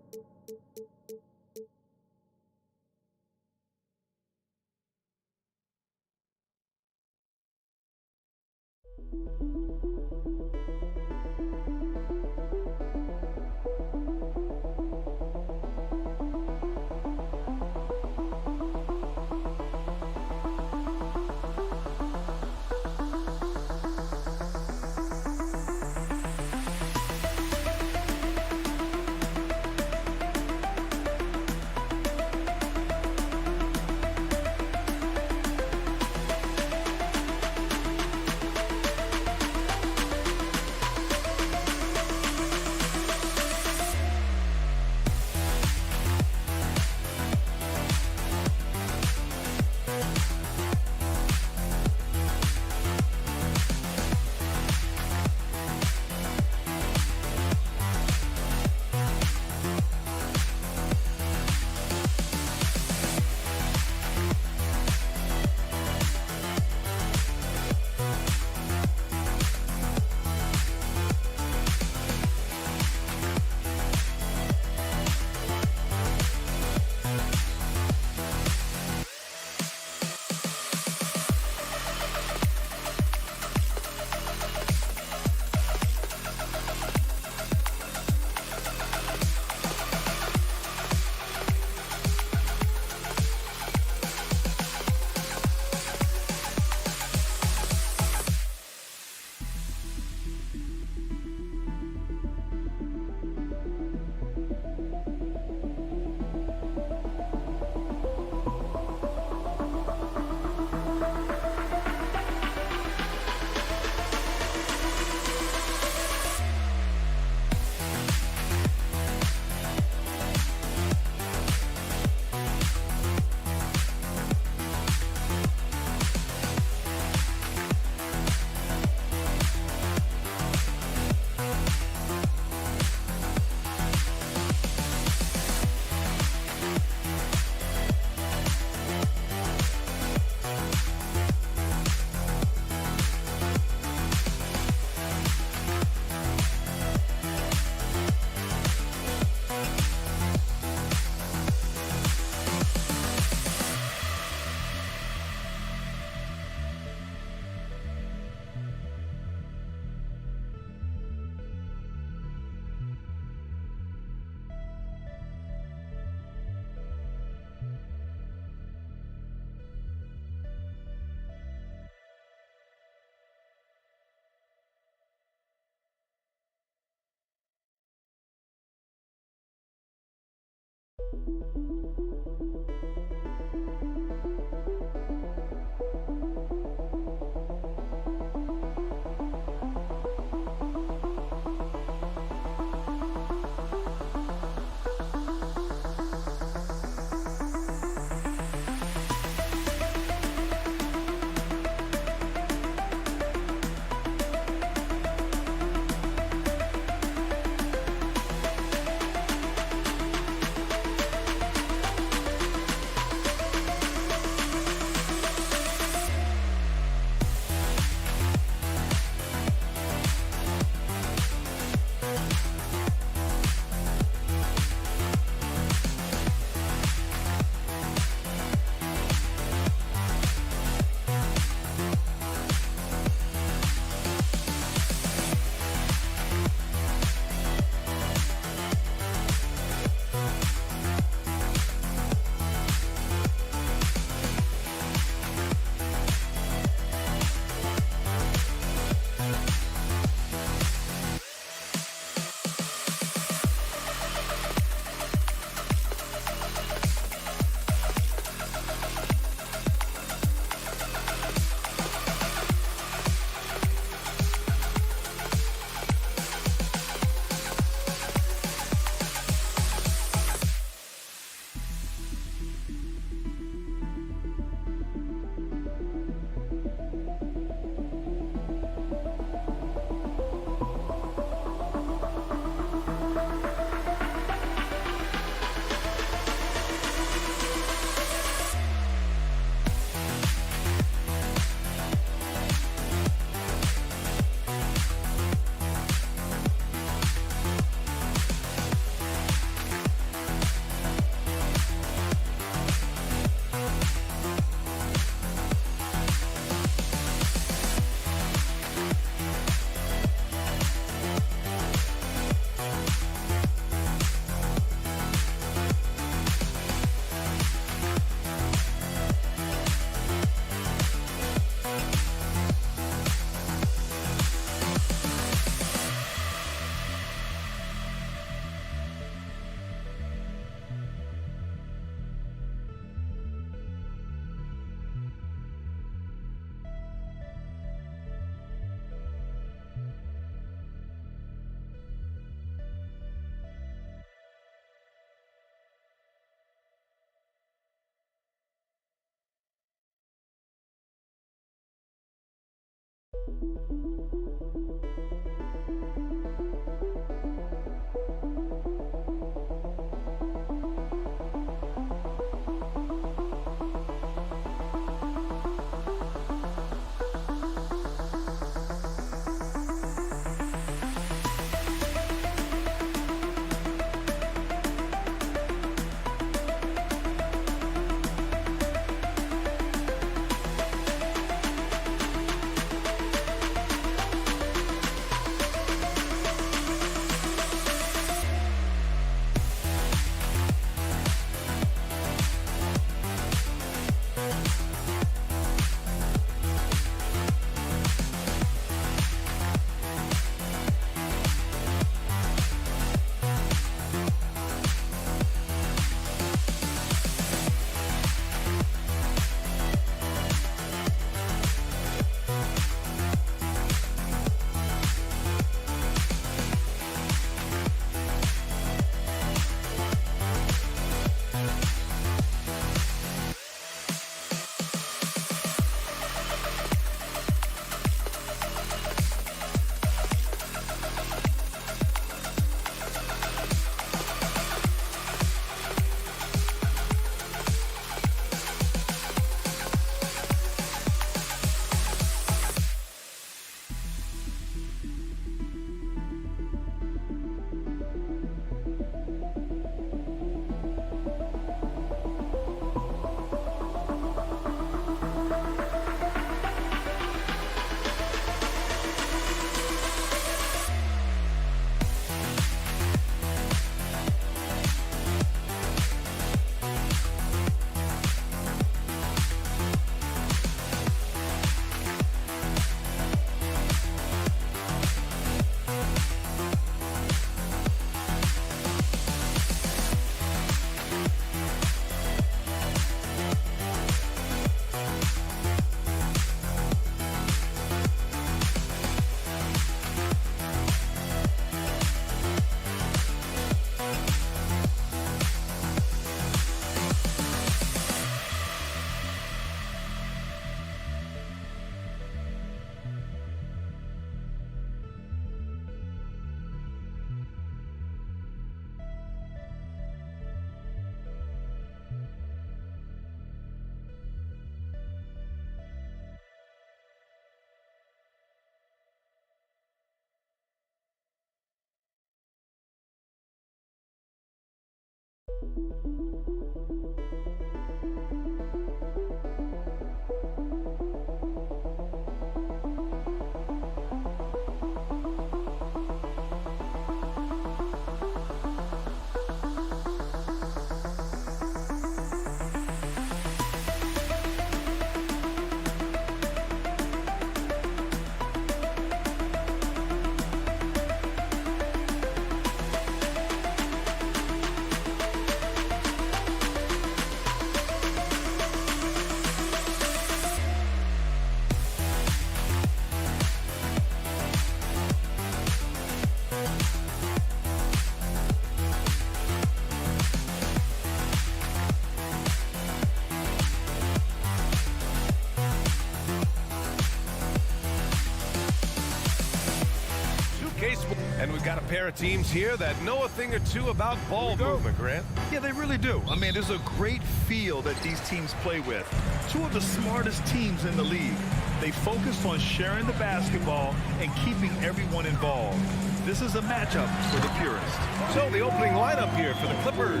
And we've got a pair of teams here that know a thing or two about ball movement, Grant. Yeah, they really do. I mean, there's a great feel that these teams play with. Two of the smartest teams in the league. They focus on sharing the basketball and keeping everyone involved. This is a matchup for the purists. So the opening lineup here for the Clippers.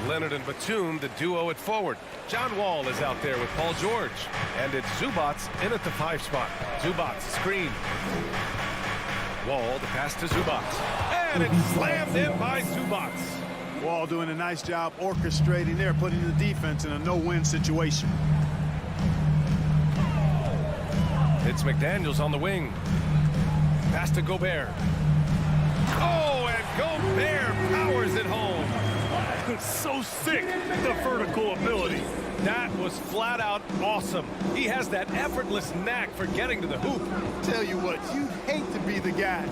Leonard and Batum, the duo at forward. John Wall is out there with Paul George. And it's Zubats in at the 5 spot. Zubats screen. Wall, the pass to Zubats. And it's slammed in by Zubats. Wall doing a nice job orchestrating there, putting the defense in a no-win situation. It's McDaniels on the wing. Pass to Gobert. Oh, and Gobert powers it home. So sick, the vertical ability. That was flat out awesome. He has that effortless knack for getting to the hoop. Tell you what, you'd hate to be the guy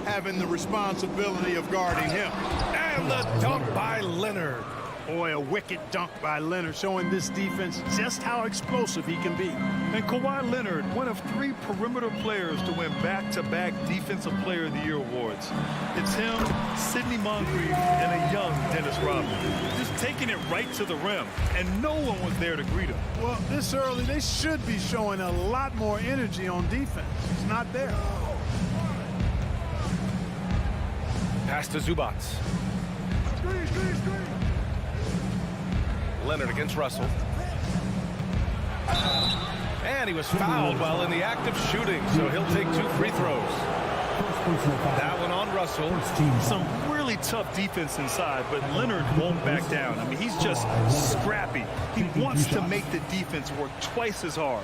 having the responsibility of guarding him. And the dunk by Leonard. Boy, a wicked dunk by Leonard, showing this defense just how explosive he can be. And Kawhi Leonard, one of 3 perimeter players to win back-to-back Defensive Player of the Year awards. It's him, Sidney Moncrief, and a young Dennis Rodman. Just taking it right to the rim, and no one was there to greet him. Well, this early, they should be showing a lot more energy on defense. It's not there. Pass to Zubats. Leonard against Russell. And he was fouled while in the act of shooting, so he'll take 2 free throws. That one on Russell. Some really tough defense inside, but Leonard won't back down. I mean, he's just scrappy. He wants to make the defense work twice as hard.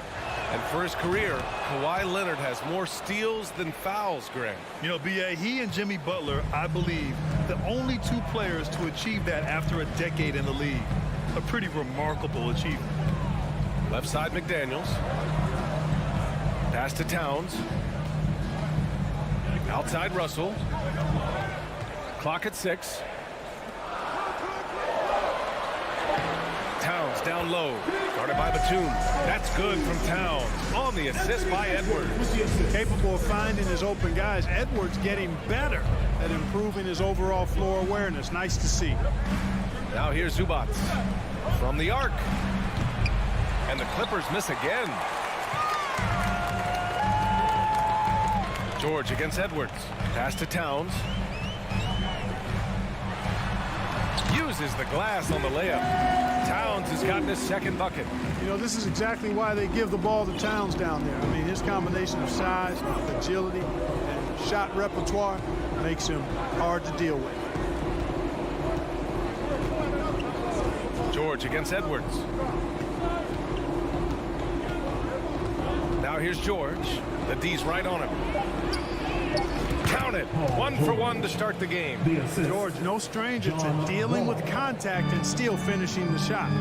And for his career, Kawhi Leonard has more steals than fouls, Grant. You know, B.A., he and Jimmy Butler, I believe, the only 2 players to achieve that after a decade in the league. A pretty remarkable achievement. Left side, McDaniels. Pass to Towns. Outside, Russell. Clock at 6. Towns down low. Guarded by Batum. That's good from Towns. On the assist by Edwards. Capable of finding his open guys. Edwards getting better at improving his overall floor awareness. Nice to see. Now here's Zubats from the arc. And the Clippers miss again. George against Edwards. Pass to Towns. Uses the glass on the layup. Towns has gotten his 2nd bucket. You know, this is exactly why they give the ball to Towns down there. I mean, his combination of size, agility, and shot repertoire makes him hard to deal with. George against Edwards. Now here's George. The D's right on him. Count it. 1 for 1 to start the game. George, no stranger to dealing with contact and still finishing the shot.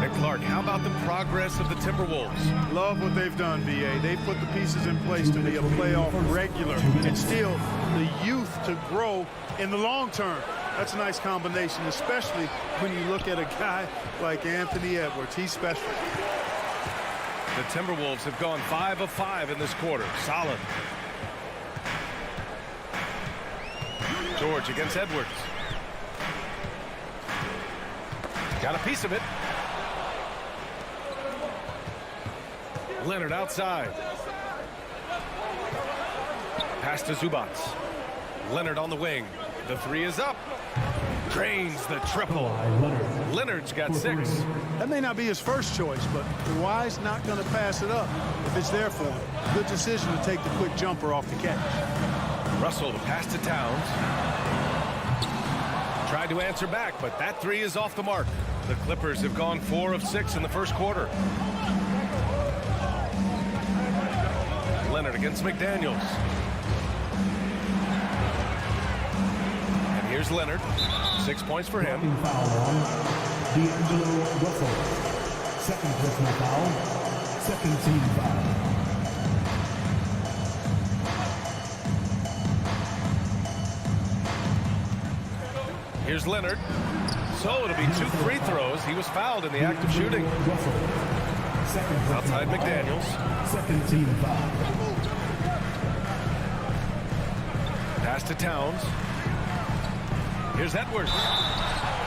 And Clark, how about the progress of the Timberwolves? Love what they've done, B.A. They've put the pieces in place to be a playoff regular and still the youth to grow in the long term. That's a nice combination, especially when you look at a guy like Anthony Edwards. He's special. The Timberwolves have gone 5 of 5 in this quarter. Solid. George against Edwards. Got a piece of it. Leonard outside. Pass to Zubats. Leonard on the wing. The 3 is up. Drains the triple. Leonard's got 6. That may not be his first choice, but Kawhi's not going to pass it up if it's there for him. Good decision to take the quick jumper off the catch. Russell, the pass to Towns. Tried to answer back, but that 3 is off the mark. The Clippers have gone 4 of 6 in the first quarter. Leonard against McDaniels. And here's Leonard. 6 points for him. Foul on D'Angelo Russell. Second personal foul. Second team foul. Here's Leonard. So it'll be 2 free throws. He was fouled in the act of shooting. Outside McDaniels. Second team foul. Pass to Towns. Here's Edwards.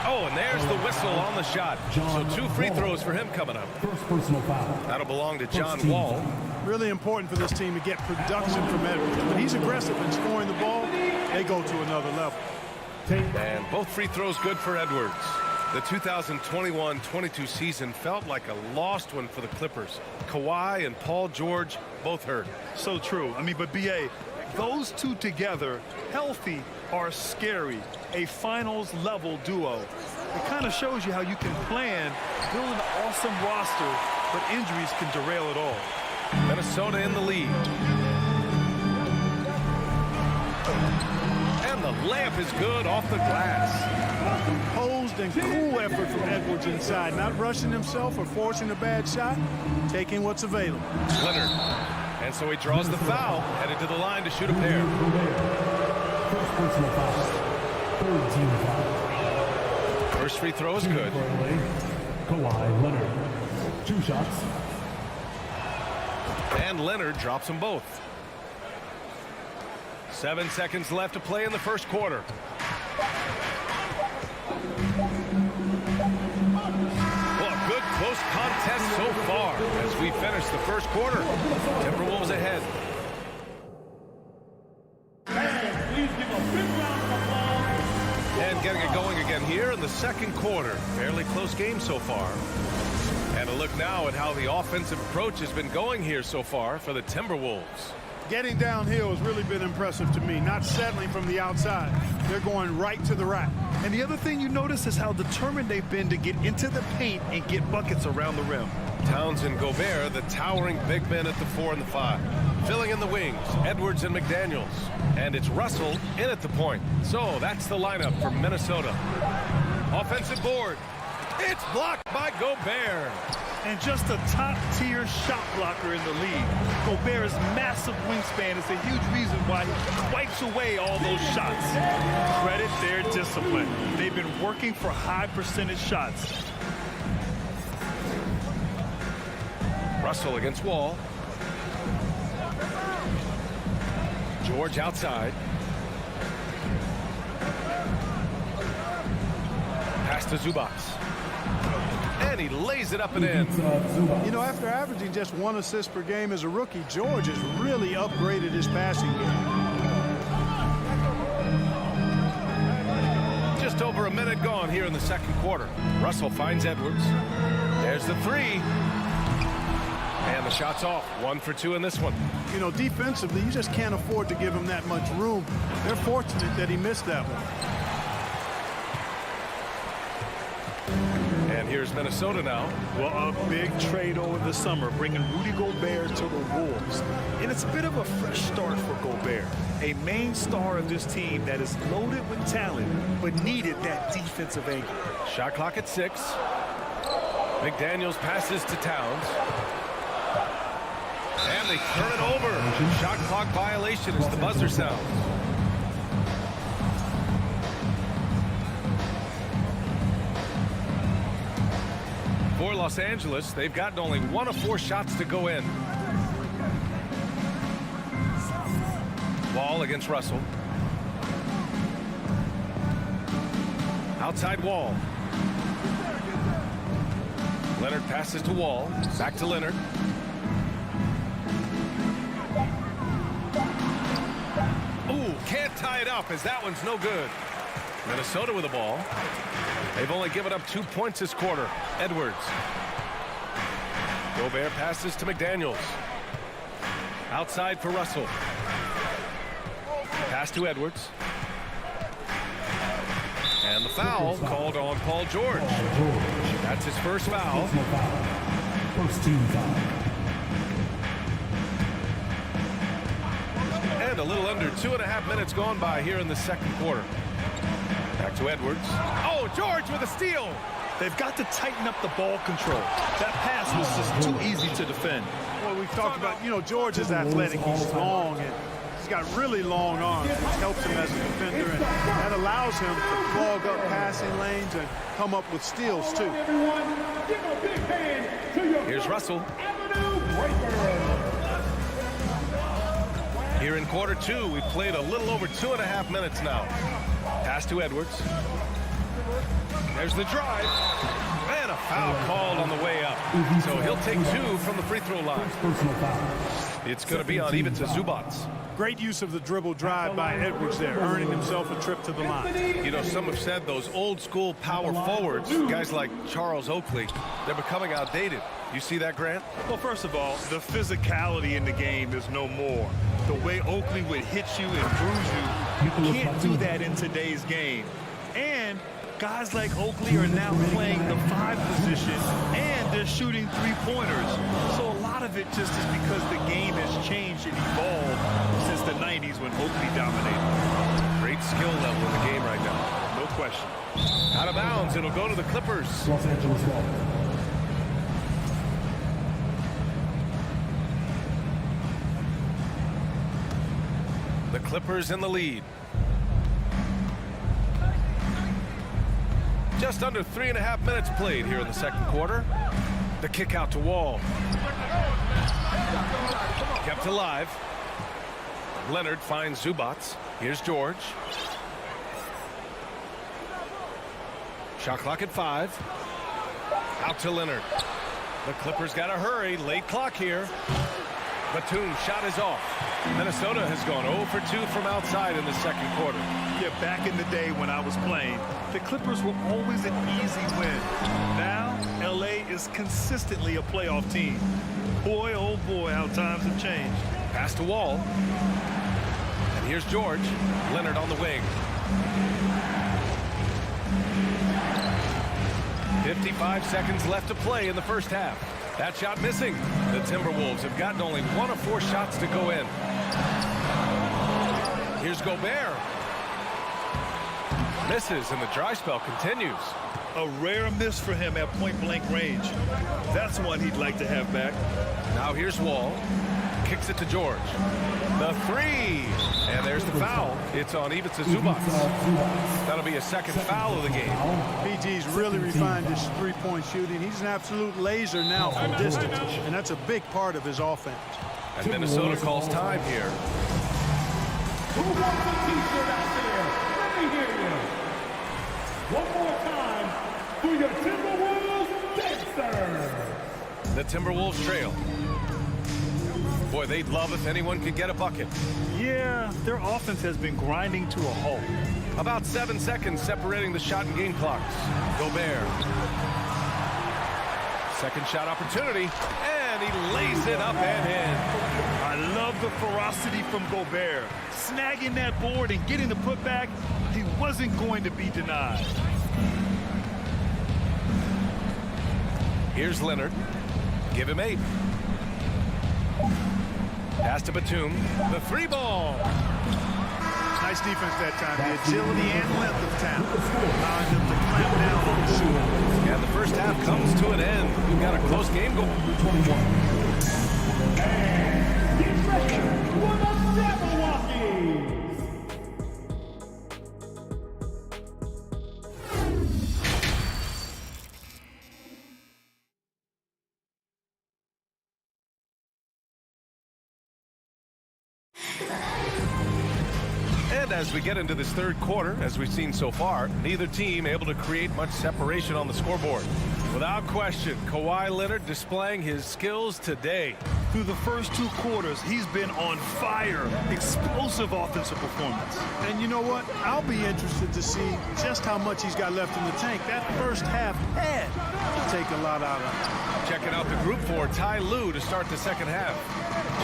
Oh, and there's the whistle on the shot. So 2 free throws for him coming up. First personal foul. That'll belong to John Wall. Really important for this team to get production from Edwards. When he's aggressive in scoring the ball, they go to another level. And both free throws good for Edwards. The 2021-22 season felt like a lost one for the Clippers. Kawhi and Paul George both hurt. So true. I mean, but B.A., those two together, healthy, are scary. A finals-level duo. It kind of shows you how you can plan, build an awesome roster, but injuries can derail it all. Minnesota in the lead. And the layup is good off the glass. Composed and cool effort from Edwards inside. Not rushing himself or forcing a bad shot. Taking what's available. Leonard. And so he draws the foul. Headed to the line to shoot a pair. First personal foul. Third team foul. First free throw is good. Kawhi Leonard. 2 shots. And Leonard drops them both. 7 seconds left to play in the first quarter. Well, a good close contest so far as we finish the first quarter. Timberwolves ahead. And getting it going again here in the second quarter. Fairly close game so far. And a look now at how the offensive approach has been going here so far for the Timberwolves. Getting downhill has really been impressive to me. Not settling from the outside. They're going right to the rack. And the other thing you notice is how determined they've been to get into the paint and get buckets around the rim. Towns and Gobert, the towering big men at the 4 and the 5. Filling in the wings, Edwards and McDaniels. And it's Russell in at the point. So that's the lineup for Minnesota. Offensive board. It's blocked by Gobert. And just a top-tier shot blocker in the league. Gobert's massive wingspan is a huge reason why he wipes away all those shots. Credit their discipline. They've been working for high-percentage shots. Russell against Wall. George outside. Pass to Zubac. And he lays it up and in. You know, after averaging just 1 assist per game as a rookie, George has really upgraded his passing game. Just over a minute gone here in the second quarter. Russell finds Edwards. There's the 3. And the shot's off. 1 for 2 in this one. You know, defensively, you just can't afford to give him that much room. They're fortunate that he missed that one. And here's Minnesota now. Well, a big trade over the summer, bringing Rudy Gobert to the Wolves. And it's a bit of a fresh start for Gobert, a main star of this team that is loaded with talent, but needed that defensive anchor. Shot clock at 6. McDaniels passes to Towns. And they turn it over. Shot clock violation as the buzzer sounds. For Los Angeles, they've gotten only 1 of 4 shots to go in. Wall against Russell. Outside Wall. Leonard passes to Wall. Back to Leonard. Ooh, can't tie it up as that one's no good. Minnesota with the ball. They've only given up 2 points this quarter. Edwards. Gobert passes to McDaniels. Outside for Russell. Pass to Edwards. And the foul called on Paul George. That's his first foul. First team foul. And a little under 2.5 minutes gone by here in the second quarter. Back to Edwards. Oh, George with a steal. They've got to tighten up the ball control. That pass was just too easy to defend. Well, we've talked about, George is athletic. He's long, and he's got really long arms, which helps him as a defender, and that allows him to clog up passing lanes and come up with steals, too. Here's Russell. Here in quarter two, we've played a little over 2.5 minutes now. Pass to Edwards. There's the drive. And a foul called on the way up. So he'll take 2 from the free throw line. Personal foul. It's going to be on Ivica Zubac. Great use of the dribble drive by Edwards there, earning himself a trip to the line. Some have said those old school power forwards, guys like Charles Oakley, they're becoming outdated. You see that, Grant? Well, first of all, the physicality in the game is no more. The way Oakley would hit you and bruise you can't do that in today's game. And guys like Oakley are now playing the 5 position, and they're shooting 3-pointers. So a lot of it just is because the game has changed and evolved since the 90s when Oakley dominated. Great skill level in the game right now. No question. Out of bounds, it'll go to the Clippers. Los Angeles ball. The Clippers in the lead. Just under 3.5 minutes played here in the second quarter. The kick out to Wall. Kept alive. Leonard finds Zubac. Here's George. Shot clock at 5. Out to Leonard. The Clippers got to hurry. Late clock here. Batum's shot is off. Minnesota has gone 0 for 2 from outside in the second quarter. Yeah, back in the day when I was playing, the Clippers were always an easy win. Now, LA is consistently a playoff team. Boy, oh boy, how times have changed. Pass to Wall. And here's George. Leonard on the wing. 55 seconds left to play in the first half. That shot missing. The Timberwolves have gotten only 1 of 4 shots to go in. Here's Gobert. Misses, and the dry spell continues. A rare miss for him at point-blank range. That's one he'd like to have back. Now here's Wall. Kicks it to George. The 3. And there's the foul. It's on Ivica Zubac. That'll be a second foul of the game. PG's really refined his three-point shooting. He's an absolute laser now from distance, and that's a big part of his offense. And Minnesota calls time here. Who wants a t-shirt out there? Let me hear you. One more time for your Timberwolves Dancers. The Timberwolves trail. Boy, they'd love if anyone could get a bucket. Yeah, their offense has been grinding to a halt. About 7 seconds separating the shot and game clocks. Gobert. Second shot opportunity, and he lays it up and in. I love the ferocity from Gobert. Snagging that board and getting the putback, he wasn't going to be denied. Here's Leonard. Give him 8. Pass to Batum. The 3 ball. Nice defense that time. The agility and length of talent allowing them to clamp down on the shooting. And the first half comes to an end. We've got a close game going. And get ready for the Jabberwockies. And as we get into this third quarter, as we've seen so far, neither team able to create much separation on the scoreboard. Without question, Kawhi Leonard displaying his skills today. Through the first 2 quarters, he's been on fire. Explosive offensive performance. And you know what? I'll be interested to see just how much he's got left in the tank. That first half had to take a lot out of him. Checking out the group for Ty Lue to start the second half.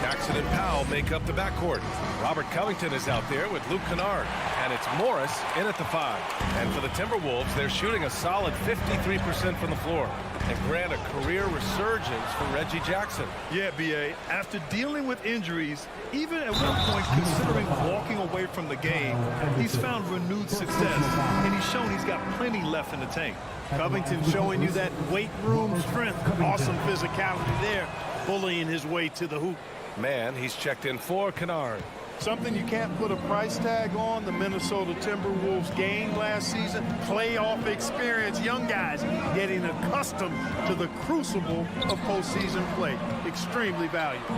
Jackson and Powell make up the backcourt. Robert Covington is out there with Luke Kennard. And it's Morris in at the 5. And for the Timberwolves, they're shooting a solid 53% from the floor. And grant a career resurgence for Reggie Jackson. Yeah, B.A. After dealing with injuries, even at one point considering walking away from the game, he's found renewed success. And he's shown he's got plenty left in the tank. Covington showing you that weight room strength. Awesome physicality there, bullying his way to the hoop. Man, he's checked in for Kennard. Something you can't put a price tag on. The Minnesota Timberwolves gained last season. Playoff experience. Young guys getting accustomed to the crucible of postseason play. Extremely valuable.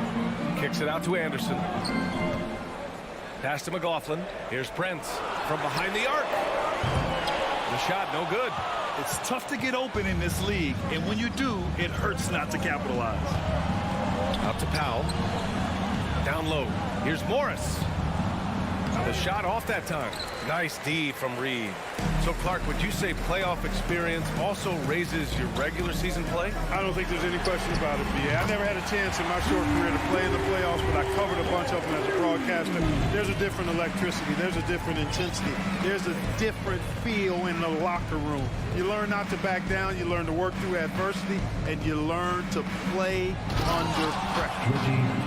Kicks it out to Anderson. Pass to McLaughlin. Here's Prince from behind the arc. The shot no good. It's tough to get open in this league, and when you do, it hurts not to capitalize. Out to Powell. Down low. Here's Morris. The shot off that time. Nice D from Reed. So, Clark, would you say playoff experience also raises your regular season play? I don't think there's any question about it, B.A. I never had a chance in my short career to play in the playoffs, but I covered a bunch of them as a broadcaster. There's a different electricity. There's a different intensity. There's a different feel in the locker room. You learn not to back down. You learn to work through adversity, and you learn to play under pressure.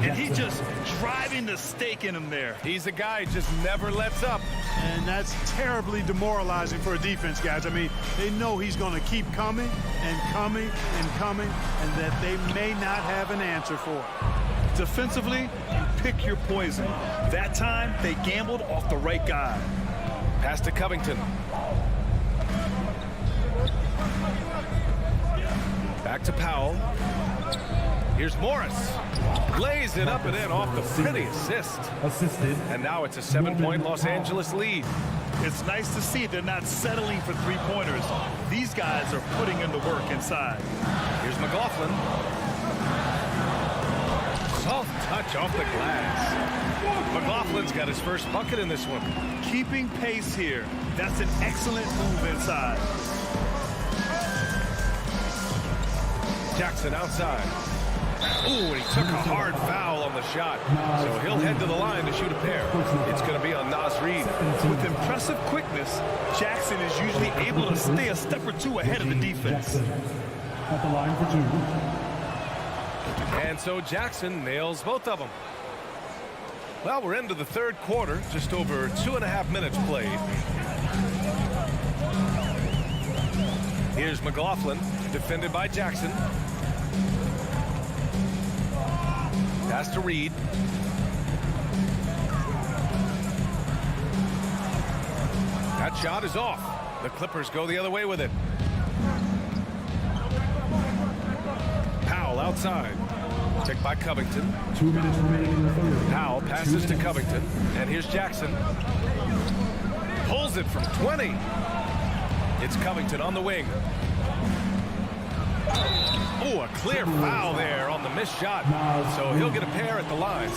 And he's just driving the stake in him there. He's a guy who just never lets up. And that's terribly demoralizing for a defense, guys. I mean, they know he's going to keep coming and coming and coming, and that they may not have an answer for it. Defensively, you pick your poison. That time, they gambled off the right guy. Pass to Covington. Back to Powell. Here's Morris. Lays it up and in off the pretty assist. And now it's a 7-point Los Angeles lead. It's nice to see they're not settling for three-pointers. These guys are putting in the work inside. Here's McLaughlin. Soft touch off the glass. McLaughlin's got his first bucket in this one. Keeping pace here. That's an excellent move inside. Jackson outside. Ooh, and he took a hard foul on the shot. So he'll head to the line to shoot a pair. It's going to be on Nas Reed. With impressive quickness, Jackson is usually able to stay a step or two ahead of the defense. At the line for 2. And so Jackson nails both of them. Well, we're into the third quarter. Just over 2.5 minutes played. Here's McLaughlin, defended by Jackson. Pass to Reed. That shot is off. The Clippers go the other way with it. Powell outside. Picked by Covington. 2 minutes remaining in the third. Powell passes to Covington. And here's Jackson. Pulls it from 20. It's Covington on the wing. Oh, a clear foul there on the missed shot. So he'll get a pair at the line.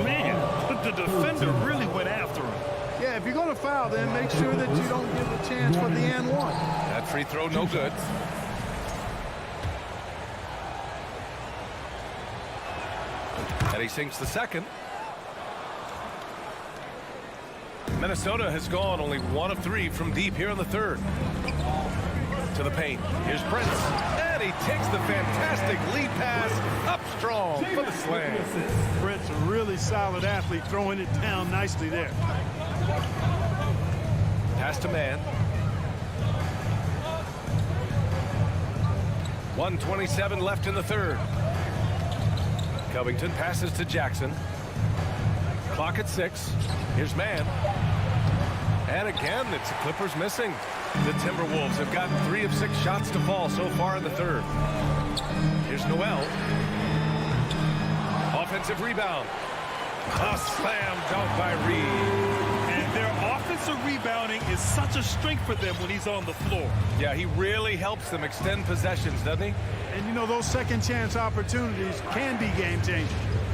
Man, the defender really went after him. Yeah, if you're going to foul, then make sure that you don't give a chance for the and one. That free throw no good. And he sinks the second. Minnesota has gone only 1 of 3 from deep here in the third. To the paint. Here's Prince. And he takes the fantastic lead pass up strong for the slam. Prince, a really solid athlete, throwing it down nicely there. Pass to Man. 1:27 left in the third. Covington passes to Jackson. Clock at 6. Here's Man. And again, it's the Clippers missing. The Timberwolves have gotten 3 of 6 shots to fall so far in the third. Here's Noel. Offensive rebound. A slam dunk by Reed. And Their offensive rebounding is such a strength for them when he's on the floor. Yeah, he really helps them extend possessions, doesn't he? And, you know, those second chance opportunities can be game changers.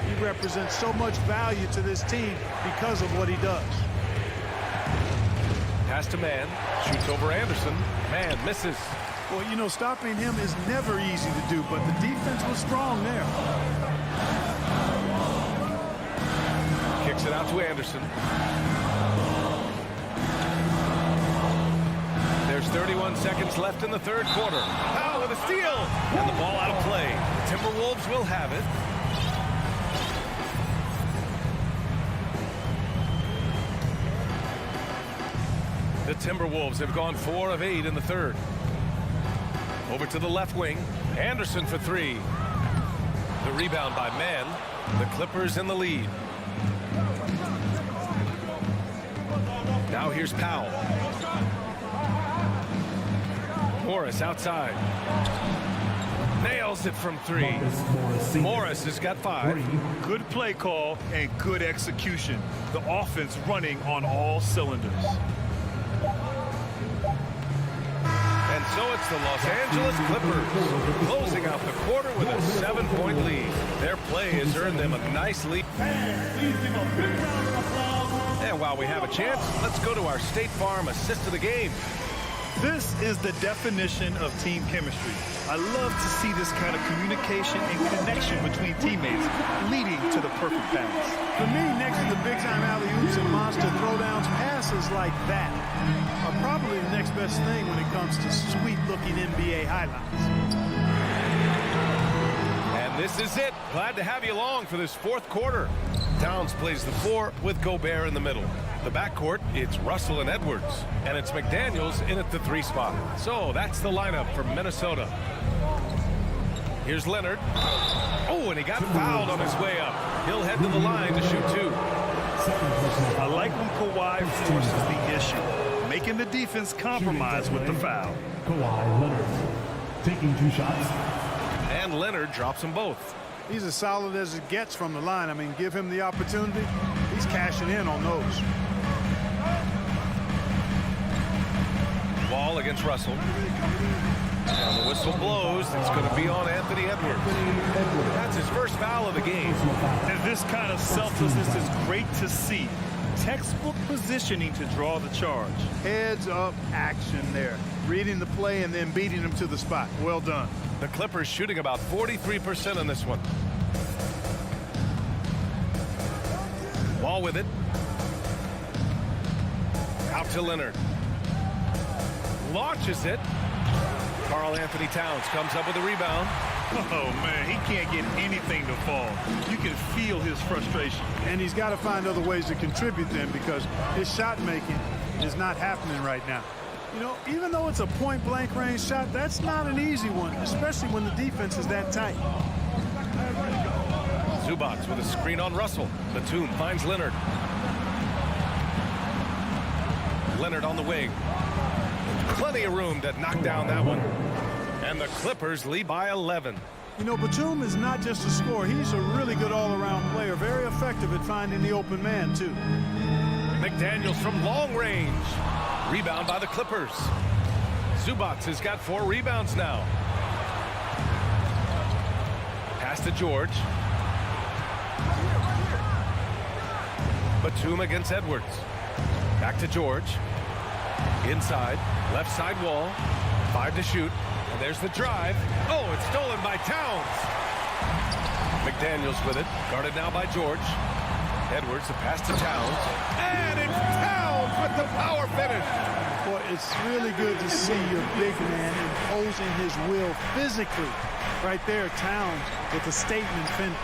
He represents so much value to this team because of what he does. Pass to Mann. Shoots over Anderson. Mann misses. Well, you know, stopping him is never easy to do, but the defense was strong there. Kicks it out to Anderson. There's 31 seconds left in the third quarter. Powell with a steal. And the ball out of play. Timberwolves will have it. The Timberwolves have gone 4 of 8 in the third. Over to the left wing. Anderson for 3. The rebound by Mann. The Clippers in the lead. Now here's Powell. Morris outside. Nails it from 3. Morris has got 5. Good play call and good execution. The offense running on all cylinders. And so it's the Los Angeles Clippers closing out the quarter with a 7-point lead. Their play has earned them a nice lead. And while we have a chance, let's go to our State Farm assist of the game. This is the definition of team chemistry. I love to see this kind of communication and connection between teammates leading to the perfect pass. For me, next to the big-time alley-oops and monster throwdowns, passes like that are probably the next best thing when it comes to sweet-looking NBA highlights. And this is it. Glad to have you along for this fourth quarter. Towns plays the 4 with Gobert in the middle. The backcourt, it's Russell and Edwards. And it's McDaniels in at the 3 spot. So that's the lineup for Minnesota. Here's Leonard. Oh, and he got fouled on his way up. He'll head to the line to shoot 2. I like when Kawhi forces the issue, making the defense compromise with the foul. Kawhi Leonard taking 2 shots. And Leonard drops them both. He's as solid as it gets from the line. I mean, give him the opportunity. He's cashing in on those. Wall against Russell. And the whistle blows. It's going to be on Anthony Edwards. That's his first foul of the game. And this kind of selflessness is great to see. Textbook positioning to draw the charge. Heads up action there. Reading the play and then beating him to the spot. Well done. The Clippers shooting about 43% on this one. Wall with it. Out to Leonard. Launches it. Karl Anthony Towns comes up with a rebound. Oh, man, he can't get anything to fall. You can feel his frustration. And he's got to find other ways to contribute then because his shot making is not happening right now. You know, even though it's a point-blank range shot, that's not an easy one, especially when the defense is that tight. Zubac with a screen on Russell. Batum finds Leonard. Leonard on the wing. Plenty of room to knock down that one. And the Clippers lead by 11. You know, Batum is not just a scorer. He's a really good all-around player. Very effective at finding the open man, too. McDaniels from long range. Rebound by the Clippers. Zubac has got 4 rebounds now. Pass to George. Batum against Edwards. Back to George. Inside. Left side wall. 5 to shoot. And there's the drive. Oh, it's stolen by Towns. McDaniels with it. Guarded now by George. Edwards, the pass to Towns. And it's Towns with the power finish. Boy, it's really good to see your big man imposing his will physically. Right there, Towns with a statement finish.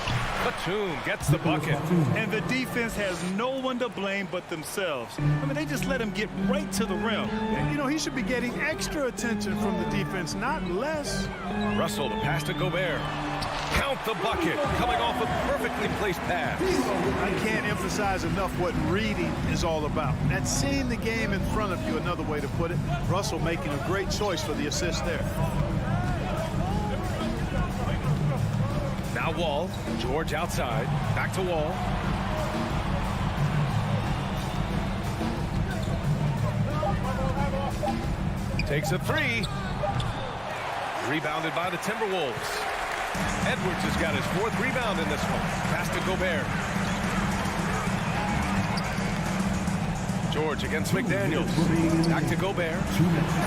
Batum gets the bucket. And the defense has no one to blame but themselves. I mean, they just let him get right to the rim. And, you know, he should be getting extra attention from the defense, not less. Russell, the pass to Gobert. Count the bucket. Coming off a perfectly placed pass. I can't emphasize enough what reading is all about. That's seeing the game in front of you, another way to put it. Russell making a great choice for the assist there. Now Wall. George outside. Back to Wall. Takes a three. Rebounded by the Timberwolves. Edwards has got his 4th rebound in this one. Pass to Gobert. George against McDaniels. Back to Gobert.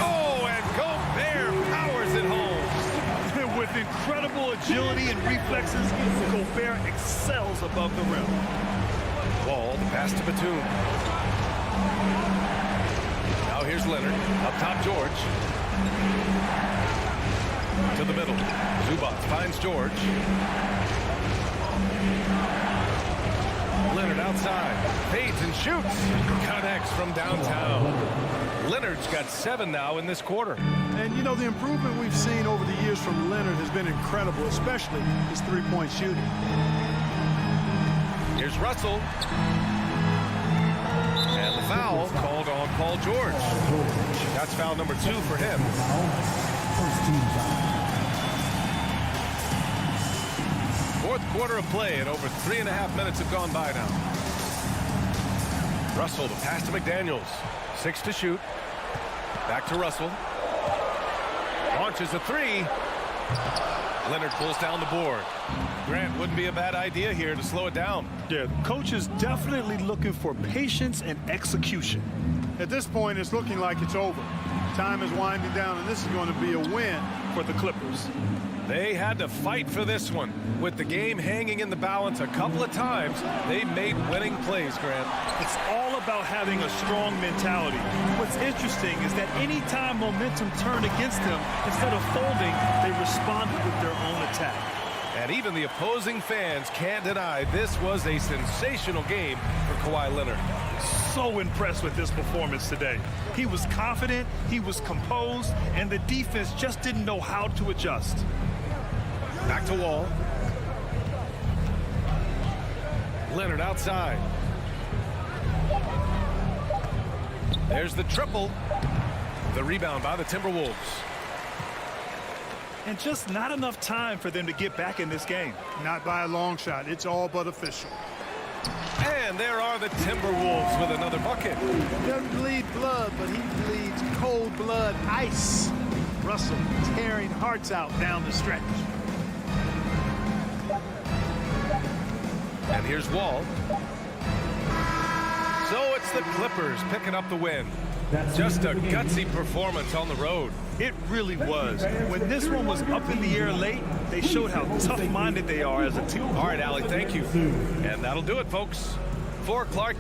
Oh, and Gobert powers it home. With incredible agility and reflexes, Gobert excels above the rim. Wall, the pass to Batum. Now here's Leonard. Up top, George. To the middle. Zubac finds George. Leonard outside. Fades and shoots. Connects from downtown. Leonard's got 7 now in this quarter. And, you know, the improvement we've seen over the years from Leonard has been incredible, especially his three-point shooting. Here's Russell. And the foul called on Paul George. That's foul number 2 for him. First team foul. 4th quarter of play, and over 3.5 minutes have gone by now. Russell, the pass to McDaniels. 6 to shoot. Back to Russell. Launches a 3. Leonard pulls down the board. Grant, wouldn't be a bad idea here to slow it down. Yeah, the coach is definitely looking for patience and execution. At this point, it's looking like it's over. Time is winding down, and this is going to be a win for the Clippers. They had to fight for this one. With the game hanging in the balance a couple of times, they made winning plays, Grant. It's all about having a strong mentality. What's interesting is that any time momentum turned against them, instead of folding, they responded with their own attack. And even the opposing fans can't deny this was a sensational game for Kawhi Leonard. So impressed with this performance today. He was confident, he was composed, and the defense just didn't know how to adjust. Back to Wall. Leonard outside. There's the triple. The rebound by the Timberwolves. And just not enough time for them to get back in this game. Not by a long shot. It's all but official. And there are the Timberwolves with another bucket. He doesn't bleed blood, but he bleeds cold blood ice. Russell tearing hearts out down the stretch. And here's Wall. So it's the Clippers picking up the win. Just a gutsy performance on the road. It really was. When this one was up in the air late, they showed how tough-minded they are as a team. All right, Allie, thank you. And that'll do it, folks. For Clark.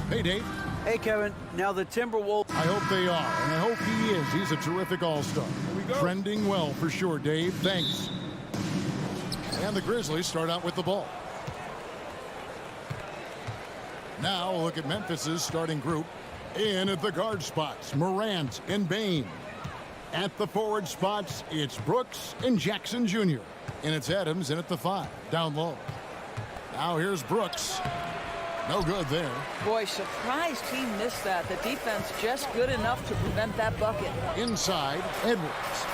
Hey, Dave. Hey, Kevin. Now the Timberwolves. I hope they are, and I hope he is. He's a terrific all-star. Trending well for sure, Dave. Thanks. And the Grizzlies start out with the ball. Now we'll look at Memphis's starting group. In at the guard spots, Morant and Bane. At the forward spots, it's Brooks and Jackson Jr. And it's Adams in at the 5, down low. Now here's Brooks. No good there. Boy, surprised he missed that. The defense just good enough to prevent that bucket. Inside, Edwards.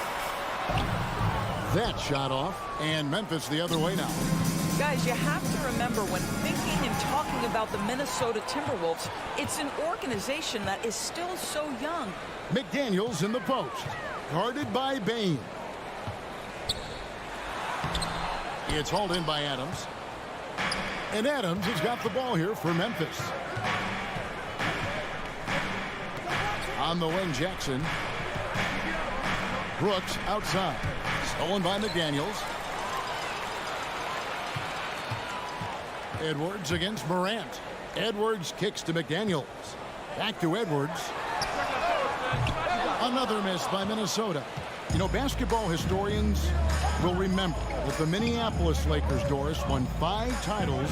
That shot off, and Memphis the other way now. Guys, you have to remember when thinking and talking about the Minnesota Timberwolves, it's an organization that is still so young. McDaniels in the post, guarded by Bane. It's hauled in by Adams. And Adams has got the ball here for Memphis. On the wing, Jackson. Brooks outside. Stolen by McDaniels. Edwards against Morant. Edwards kicks to McDaniels. Back to Edwards. Another miss by Minnesota. You know, basketball historians will remember that the Minneapolis Lakers, Doris, won 5 titles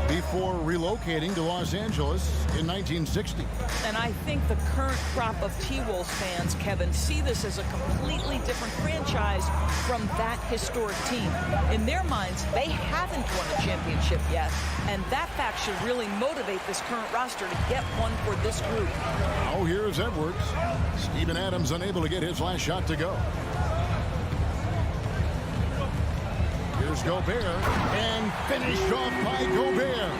before relocating to Los Angeles in 1960. And I think the current crop of T-Wolves fans, Kevin, see this as a completely different franchise from that historic team. In their minds, they haven't won a championship yet, and that fact should really motivate this current roster to get one for this group. Oh, here's Edwards. Steven Adams unable to get his last shot to go. Here's Gobert, and finished off by Gobert.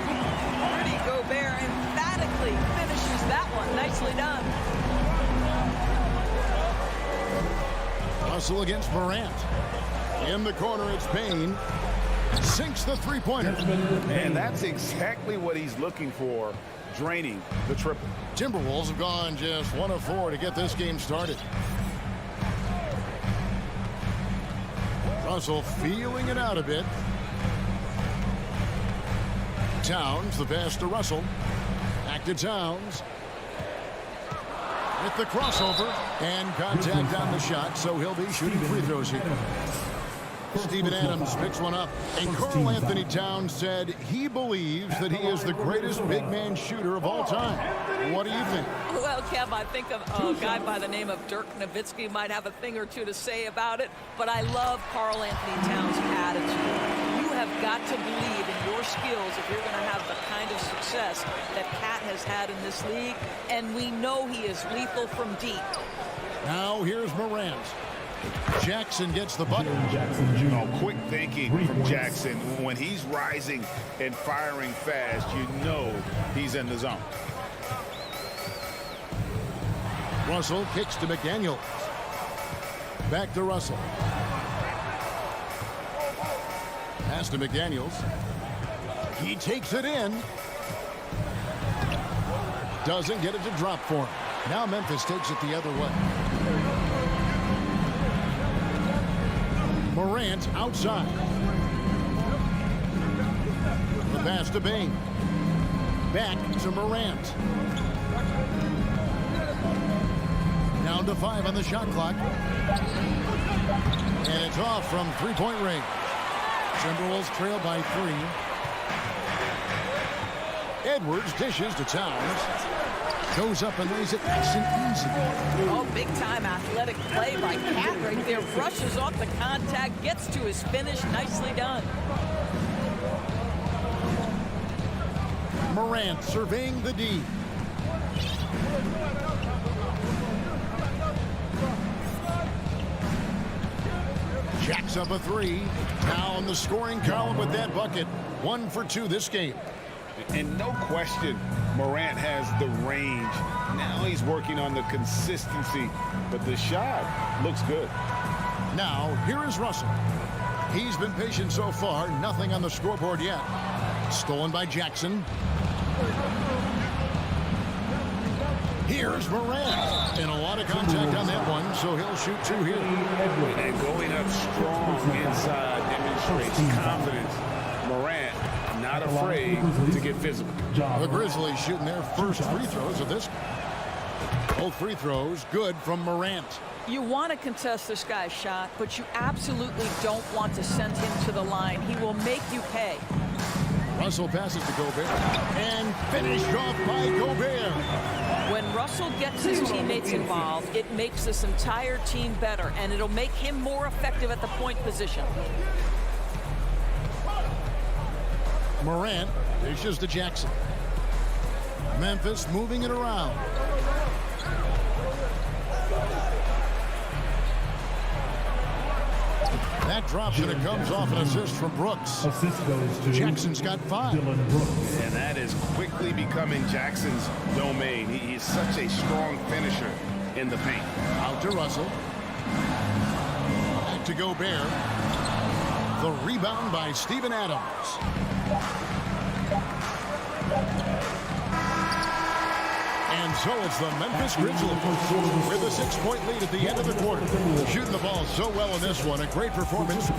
Rudy Gobert emphatically finishes that one. Nicely done. Hustle against Morant. In the corner, it's Bane. Sinks the three-pointer. And that's exactly what he's looking for, draining the triple. Timberwolves have gone just 1 of 4 to get this game started. Russell feeling it out a bit. Towns, the pass to Russell. Back to Towns. With the crossover and contact on the shot, so he'll be shooting free throws here. Steven Adams picks one up, and Karl Anthony Towns said he believes that he is the greatest big man shooter of all time. What do you think? Well, Kev, I think a guy by the name of Dirk Nowitzki might have a thing or two to say about it, but I love Karl Anthony Towns' attitude. You have got to believe in your skills if you're going to have the kind of success that Cat has had in this league, and we know he is lethal from deep. Now here's Morant. Jackson gets the bucket. Oh, quick thinking from Jackson. When he's rising and firing fast, you know he's in the zone. Russell kicks to McDaniels. Back to Russell. Pass to McDaniels. He takes it in. Doesn't get it to drop for him. Now Memphis takes it the other way. Morant outside. The pass to Bane. Back to Morant. Down to 5 on the shot clock. And it's off from three-point range. Timberwolves trail by 3. Edwards dishes to Towns. Goes up and lays it nice and easy. Oh, big-time athletic play by Cat right there. Brushes off the contact, gets to his finish. Nicely done. Morant surveying the D. Jacks up a 3. Now in the scoring column with that bucket. 1 for 2 this game. And no question, Morant has the range. Now he's working on the consistency, but the shot looks good. Now, here is Russell. He's been patient so far. Nothing on the scoreboard yet. Stolen by Jackson. Here's Morant. And a lot of contact on that one, so he'll shoot two here. And going up strong inside demonstrates confidence. Morant not afraid to get physical. The Grizzlies shooting their first free throws of this. Both free throws good from Morant. You want to contest this guy's shot, but you absolutely don't want to send him to the line. He will make you pay. Russell passes to Gobert and finished off by Gobert. When Russell gets his teammates involved, it makes this entire team better, and it'll make him more effective at the point position. Morant dishes to Jackson. Memphis moving it around. That drops and it comes off an assist from Brooks. Assist goes to Jackson's got 5. Dylan Brooks. And that is quickly becoming Jackson's domain. He's such a strong finisher in the paint. Out to Russell. Back to Gobert. The rebound by Steven Adams. And so it's the Memphis Grizzlies with a 6-point lead at the end of the quarter. Shooting the ball so well in this one. A great performance.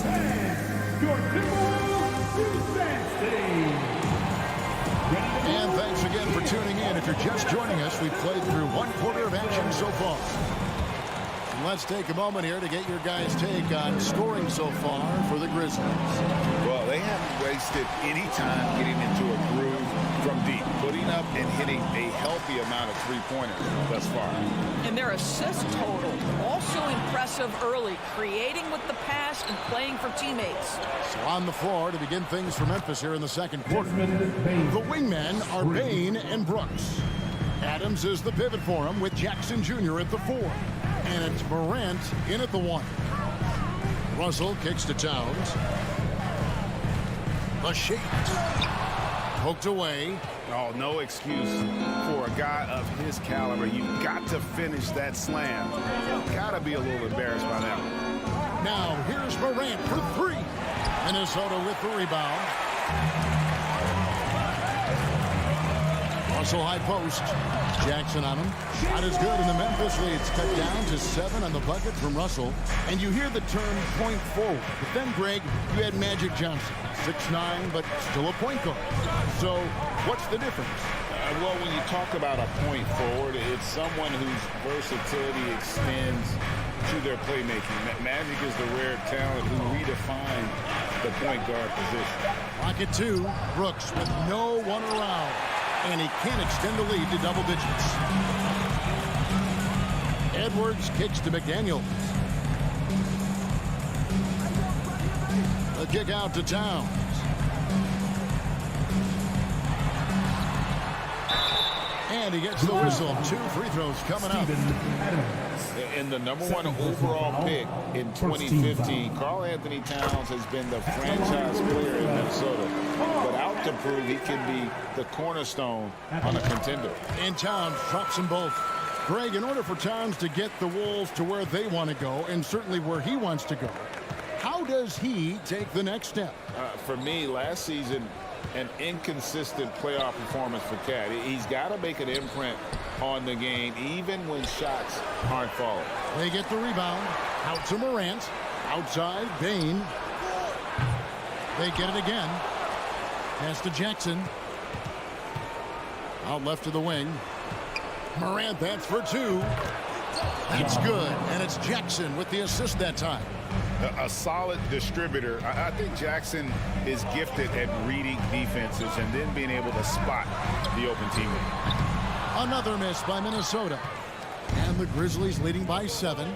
Your Timberwolves defense team. And thanks again for tuning in. If you're just joining us, we've played through 1 quarter of action so far. And let's take a moment here to get your guys' take on scoring so far for the Grizzlies. Well, they haven't wasted any time getting into a groove from deep, putting up and hitting a healthy amount of three-pointers thus far. And their assist total, also impressive early, creating with the pass and playing for teammates. So on the floor to begin things for Memphis here in the second quarter. The wingmen are Bain and Brooks. Adams is the pivot for him with Jackson Jr. at the 4. And it's Morant in at the 1. Russell kicks to Towns. The shake. Poked away. Oh, no excuse for a guy of his caliber. You've got to finish that slam. Got to be a little embarrassed by that one. Now here's Morant for 3. Minnesota with the rebound. Russell high post. Jackson on him. Shot is good, and the Memphis lead's cut down to 7 on the bucket from Russell. And you hear the term point forward. But then, Greg, you had Magic Johnson. 6'9", but still a point guard. So what's the difference? Well, when you talk about a point forward, it's someone whose versatility extends to their playmaking. Magic is the rare talent who redefined the point guard position. Pocket 2, Brooks with no one around. And he can extend the lead to double digits. Edwards kicks to McDaniels. The kick out to Towns. And he gets the whistle. 2 free throws coming up. And the #1 overall pick in 2015, Karl Anthony Towns has been the franchise player in Minnesota, but out to prove he can be the cornerstone on a contender. And Towns drops them both. Greg, in order for Towns to get the Wolves to where they want to go, and certainly where he wants to go, how does he take the next step? For me, last season, an inconsistent playoff performance for Cat. He's got to make an imprint on the game, even when shots aren't falling. They get the rebound. Out to Morant. Outside, Bain. They get it again. Pass to Jackson. Out left to the wing. Morant, that's for 2. That's good. And it's Jackson with the assist that time. A solid distributor. I think Jackson is gifted at reading defenses and then being able to spot the open teammate. Another miss by Minnesota. And the Grizzlies leading by 7.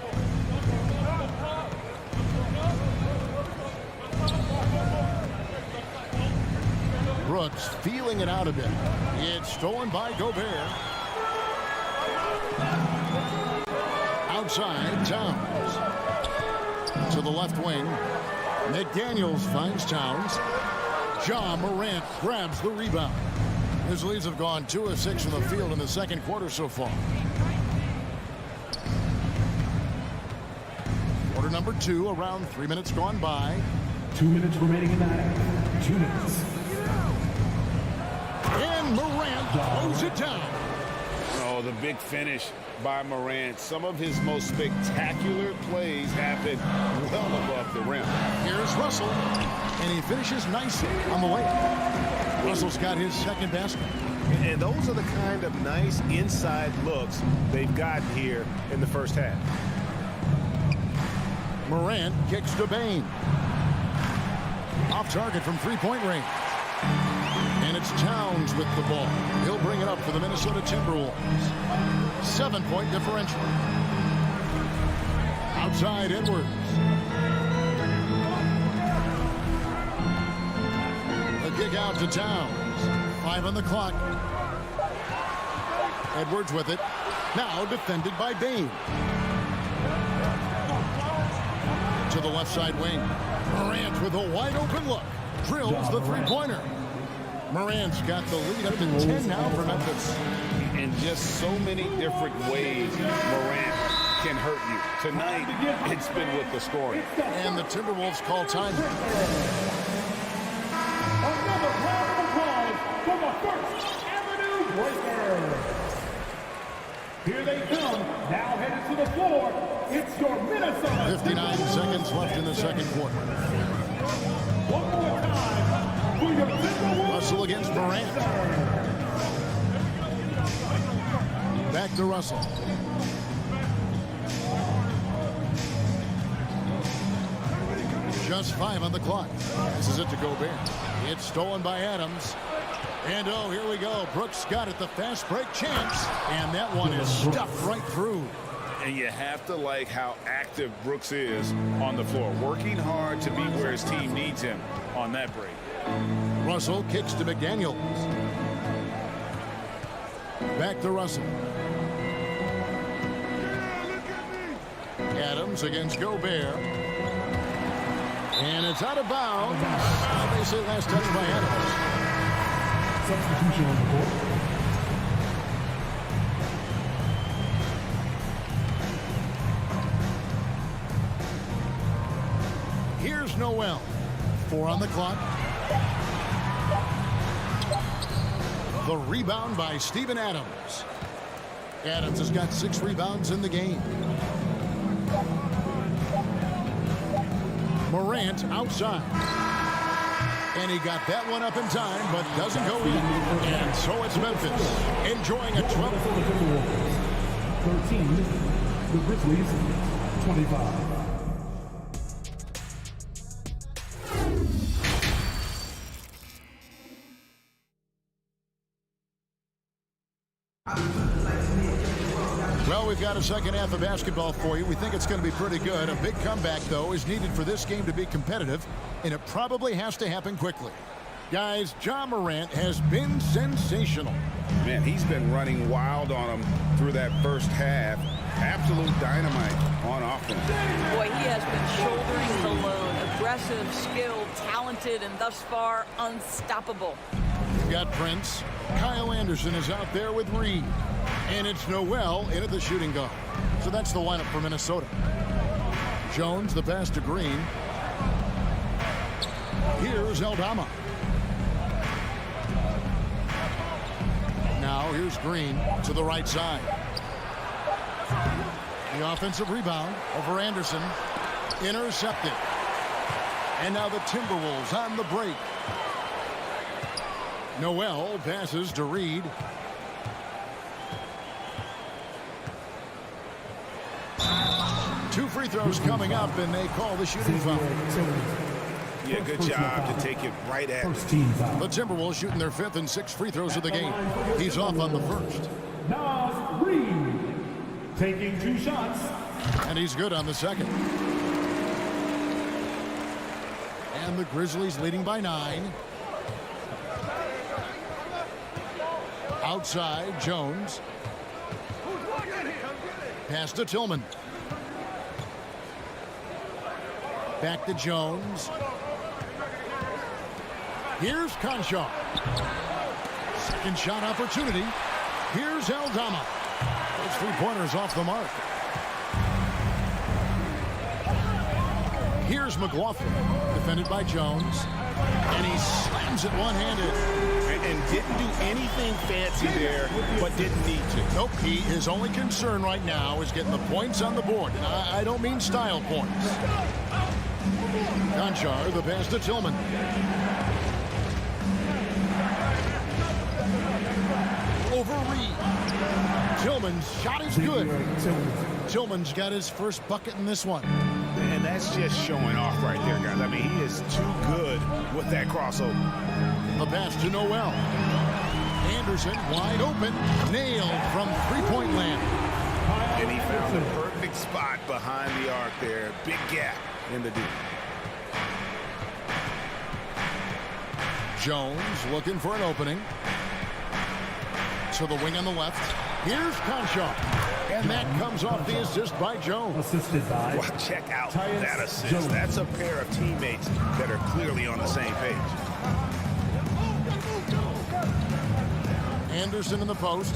Brooks feeling it out a bit. It's stolen by Gobert. Outside, Towns. To the left wing. McDaniels finds Towns. Ja Morant grabs the rebound. Grizzlies have gone 2 of 6 from the field in the second quarter so far. Quarter number 2, around 3 minutes gone by. 2 minutes remaining in that. 2 minutes. And Morant blows it down. Oh, the big finish by Morant. Some of his most spectacular plays happen well above the rim. Here's Russell, and he finishes nicely on the layup. Russell's got his second basket. And those are the kind of nice inside looks they've gotten here in the first half. Morant kicks to Bane. Off target from three-point range. And it's Towns with the ball. He'll bring it up for the Minnesota Timberwolves. 7-point differential. Outside Edwards. The kick out to Towns. 5 on the clock. Edwards with it. Now defended by Bane. To the left side wing. Morant with a wide open look. Drills the three-pointer. Morant's got the lead up to 10 now for Memphis. In just so many different ways, Morant can hurt you. Tonight, it's been with the scoring. And the Timberwolves call time. Another round of applause for the First Avenue Breakers. Here they come, now headed to the floor. It's your Minnesota. 59 seconds left in the second quarter. One more time for your Timberwolves. Russell against Morant. Back to Russell. Just 5 on the clock. This is it to Gobert. It's stolen by Adams. And oh, here we go. Brooks got it, the fast break chance. And that one is stuffed right through. And you have to like how active Brooks is on the floor. Working hard to be where his team needs him on that break. Russell kicks to McDaniels. Back to Russell. Adams against Gobert. And it's out of bounds. They say last touch by Adams. Substitution on the court. Here's Noel. 4 on the clock. The rebound by Steven Adams. Adams has got 6 rebounds in the game. Morant outside. And he got that one up in time, but doesn't go in. And so it's Memphis enjoying a 12. 13, the Grizzlies, 25. Well, we've got a second half of basketball for you. We think it's going to be pretty good. A big comeback, though, is needed for this game to be competitive, and it probably has to happen quickly. Guys, Ja Morant has been sensational. Man, he's been running wild on him through that first half. Absolute dynamite on offense. Boy, he has been shouldering the load. Aggressive, skilled, talented, and thus far unstoppable. We've got Prince. Kyle Anderson is out there with Reed. And it's Noel in at the shooting guard. So that's the lineup for Minnesota. Jones, the pass to Green. Here's Aldama. Now here's Green to the right side. The offensive rebound over Anderson. Intercepted. And now the Timberwolves on the break. Noel passes to Reed. Two free throws coming up, and they call the shooting foul. Yeah, good job to take it right at him. The Timberwolves shooting their 5th and 6th free throws of the game. He's off on the first. Nas Reed taking 2 shots. And he's good on the second. And the Grizzlies leading by 9. Outside, Jones. Pass to Tillman. Back to Jones. Here's Conchar. Second shot opportunity. Here's Eldama. Those three-pointers off the mark. Here's McLaughlin, defended by Jones. And he slams it one-handed. And didn't do anything fancy there, but didn't need to. Nope, his only concern right now is getting the points on the board. And I don't mean style points. Conchar, the pass to Tillman. Over Reed. Tillman's shot is good. Tillman's got his first bucket in this one. And that's just showing off right there, guys. I mean, he is too good with that crossover. The pass to Noel. Anderson wide open. Nailed from three-point land. And he found the perfect spot behind the arc there. Big gap in the deep. Jones looking for an opening. To the wing on the left. Here's Conchar. And that comes off the assist by Jones. Assisted by. Well, check out that assist. That's a pair of teammates that are clearly on the same page. Anderson in the post.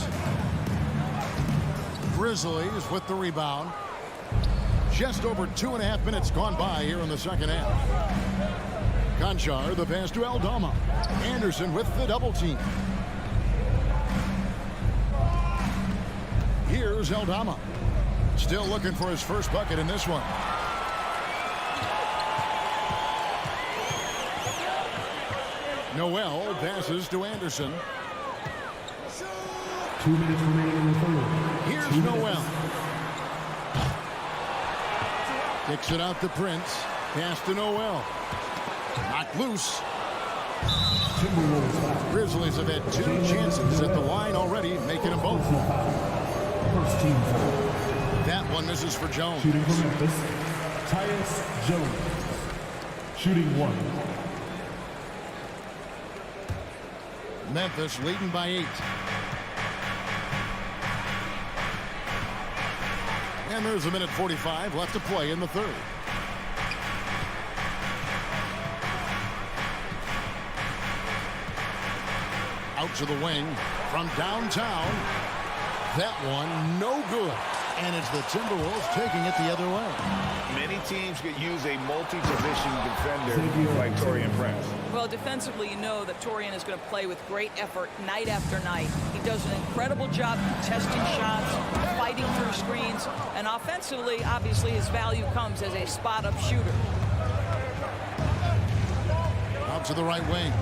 Grizzlies with the rebound. Just over 2.5 minutes gone by here in the second half. Conchar, the pass to Eldama. Anderson with the double team. Here's Eldama. Still looking for his first bucket in this one. Noel passes to Anderson. 2 minutes remaining in the third. Here's Noel. Kicks it out to Prince. Pass to Noel. Knocked loose. Grizzlies have had 2 chances at the line already, making them both. First team foul. That one misses for Jones. Shooting for Memphis, Tyus Jones. Shooting 1. Memphis leading by 8. And there's 1:45 left to play in the third. Out to the wing from downtown. That one no good. And it's the Timberwolves taking it the other way. Many teams could use a multi-position defender like Taurean Prince. Well, defensively, you know that Taurean is going to play with great effort night after night. He does an incredible job contesting shots, fighting through screens, and offensively, obviously, his value comes as a spot-up shooter. Out to the right wing.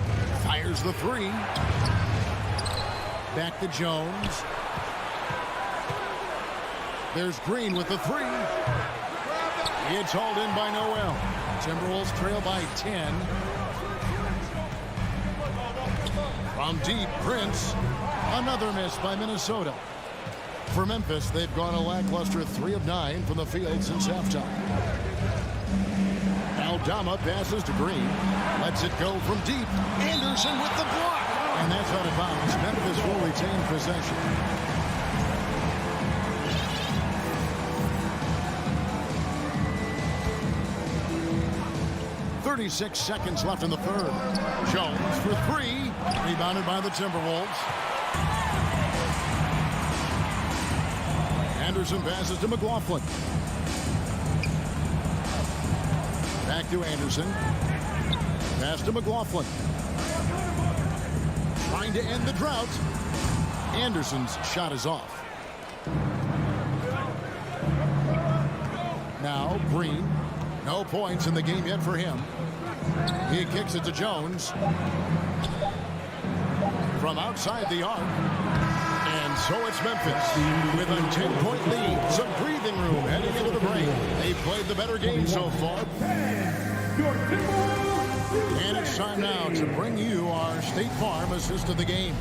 Fires the three. Back to Jones. There's Green with the three. It's hauled in by Noel. Timberwolves trail by 10. From deep, Prince. Another miss by Minnesota. For Memphis, they've gone a lackluster 3 of 9 from the field since halftime. Eldama passes to Green. Lets it go from deep. Anderson with the block. And that's out of bounds. Memphis will retain possession. 36 seconds left in the third. Jones for 3. Rebounded by the Timberwolves. Anderson passes to McLaughlin. Back to Anderson. Pass to McLaughlin. Trying to end the drought. Anderson's shot is off. Now Green. No points in the game yet for him. He kicks it to Jones. From outside the arc. And so it's Memphis with a 10-point lead. Some breathing room heading into the break. They've played the better game so far. And it's time now to bring you our State Farm assist of the game.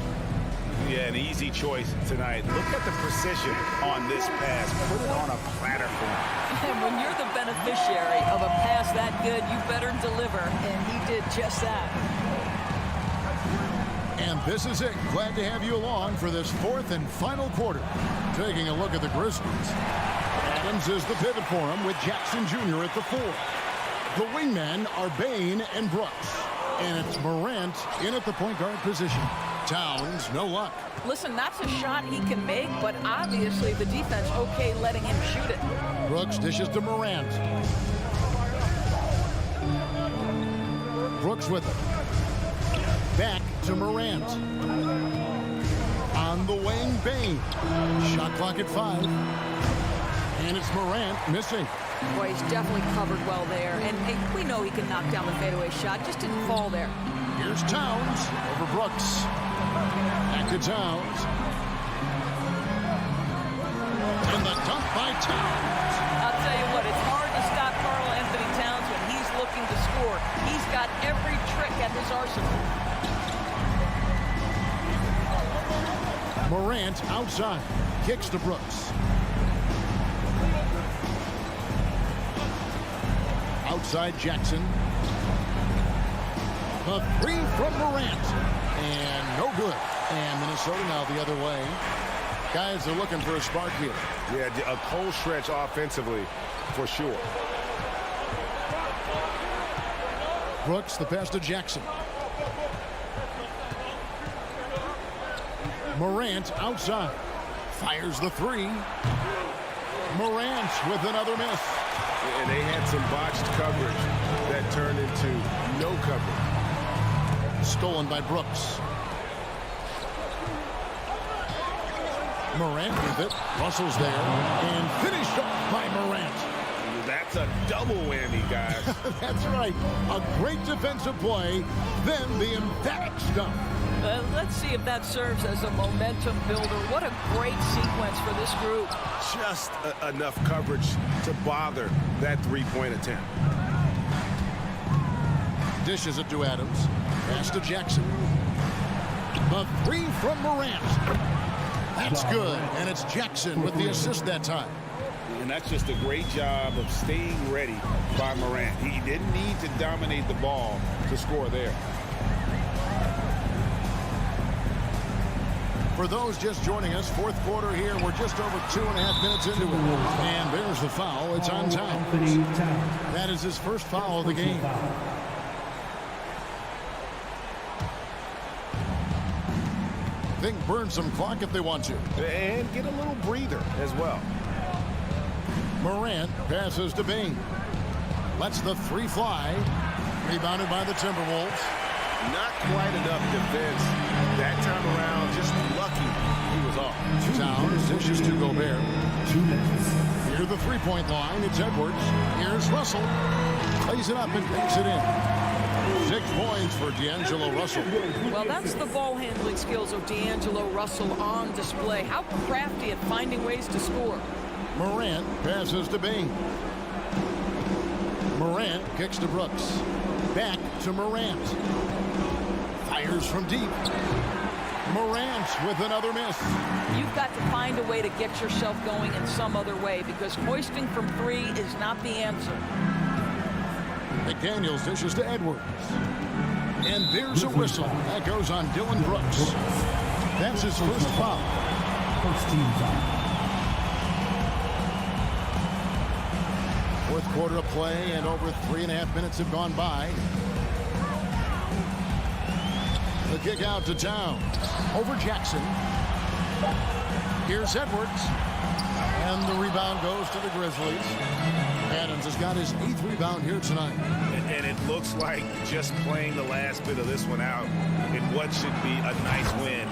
Yeah, an easy choice tonight. Look at the precision on this pass. Put it on a platter for him. And when you're the beneficiary of a pass that good, you better deliver. And he did just that. And this is it. Glad to have you along for this 4th and final quarter. Taking a look at the Grizzlies. Adams is the pivot for him with Jackson Jr. at the 4. The wingmen are Bain and Brooks. And it's Morant in at the point guard position. Towns, no luck. Listen, that's a shot he can make, but obviously the defense okay letting him shoot it. Brooks dishes to Morant. Brooks with it. Back to Morant. On the wing, Bane. Shot clock at 5. And it's Morant missing. Boy, he's definitely covered well there. And hey, we know he can knock down the fadeaway shot. Just didn't fall there. Here's Towns over Brooks. Back to Towns. And the dunk by Towns. I'll tell you what, it's hard to stop Karl Anthony Towns when he's looking to score. He's got every trick at his arsenal. Morant outside. Kicks to Brooks. Outside Jackson. The 3 from Morant. And no good. And Minnesota now the other way. Guys are looking for a spark here. Yeah, a cold stretch offensively for sure. Brooks, the pass to Jackson. Morant outside. Fires the 3. Morant with another miss. And they had some botched coverage that turned into no coverage. Stolen by Brooks. Morant with it. Russell's there. And finished off by Morant. That's a double whammy, guys. That's right. A great defensive play, then the emphatic stuff. Let's see if that serves as a momentum builder. What a great sequence for this group. Just enough coverage to bother that three-point attempt. Dishes it to Adams. Pass to Jackson. The 3 from Morant. That's good. And it's Jackson with the assist that time. And that's just a great job of staying ready by Morant. He didn't need to dominate the ball to score there. For those just joining us, fourth quarter here. We're just over 2.5 minutes into it. And there's the foul. It's on Towns. That is his first foul of the game. They can burn some clock if they want to. And get a little breather as well. Morant passes to Bane. Lets the 3 fly. Rebounded by the Timberwolves. Not quite enough defense that time around. Just lucky he was off. Towns dishes to Gobert. Near the 3-point line, it's Edwards. Here's Russell. Plays it up and takes it in. 6 points for D'Angelo Russell. Well, that's the ball handling skills of D'Angelo Russell on display. How crafty at finding ways to score. Morant passes to Bane. Morant kicks to Brooks. Back to Morant. Fires from deep. Morant with another miss. You've got to find a way to get yourself going in some other way because hoisting from 3 is not the answer. McDaniels dishes to Edwards. And there's a whistle. That goes on Dylan Brooks. That's his first foul. First team foul. Fourth quarter of play, and over 3.5 minutes have gone by. The kick out to Towns. Over Jackson. Here's Edwards. And the rebound goes to the Grizzlies. Adams has got his 8th rebound here tonight. And it looks like just playing the last bit of this one out in what should be a nice win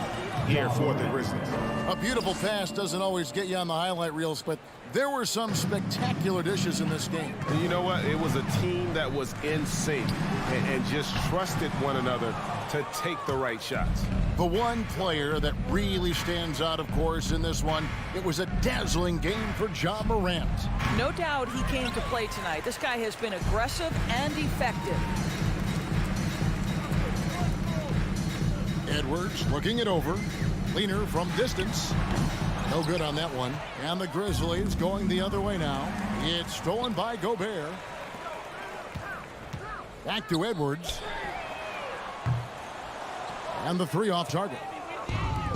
here for the Grizzlies. A beautiful pass doesn't always get you on the highlight reels, but there were some spectacular dishes in this game. And you know what? It was a team that was in sync and just trusted one another to take the right shots. The one player that really stands out, of course, in this one, it was a dazzling game for Ja Morant. No doubt he came to play tonight. This guy has been aggressive and effective. Edwards looking it over. Leaner from distance. No good on that one. And the Grizzlies going the other way now. It's stolen by Gobert. Back to Edwards. And the 3 off target.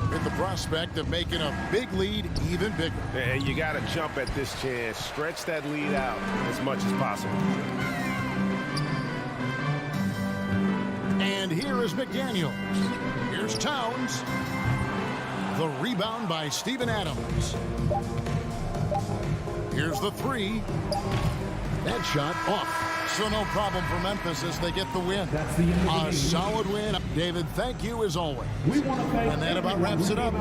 With the prospect of making a big lead even bigger. And you got to jump at this chance. Stretch that lead out as much as possible. And here here is McDaniel. Here's Towns. The rebound by Steven Adams. Here's the three. That shot off. So no problem for Memphis as they get the win. A solid win. David, thank you as always. And that about wraps it up.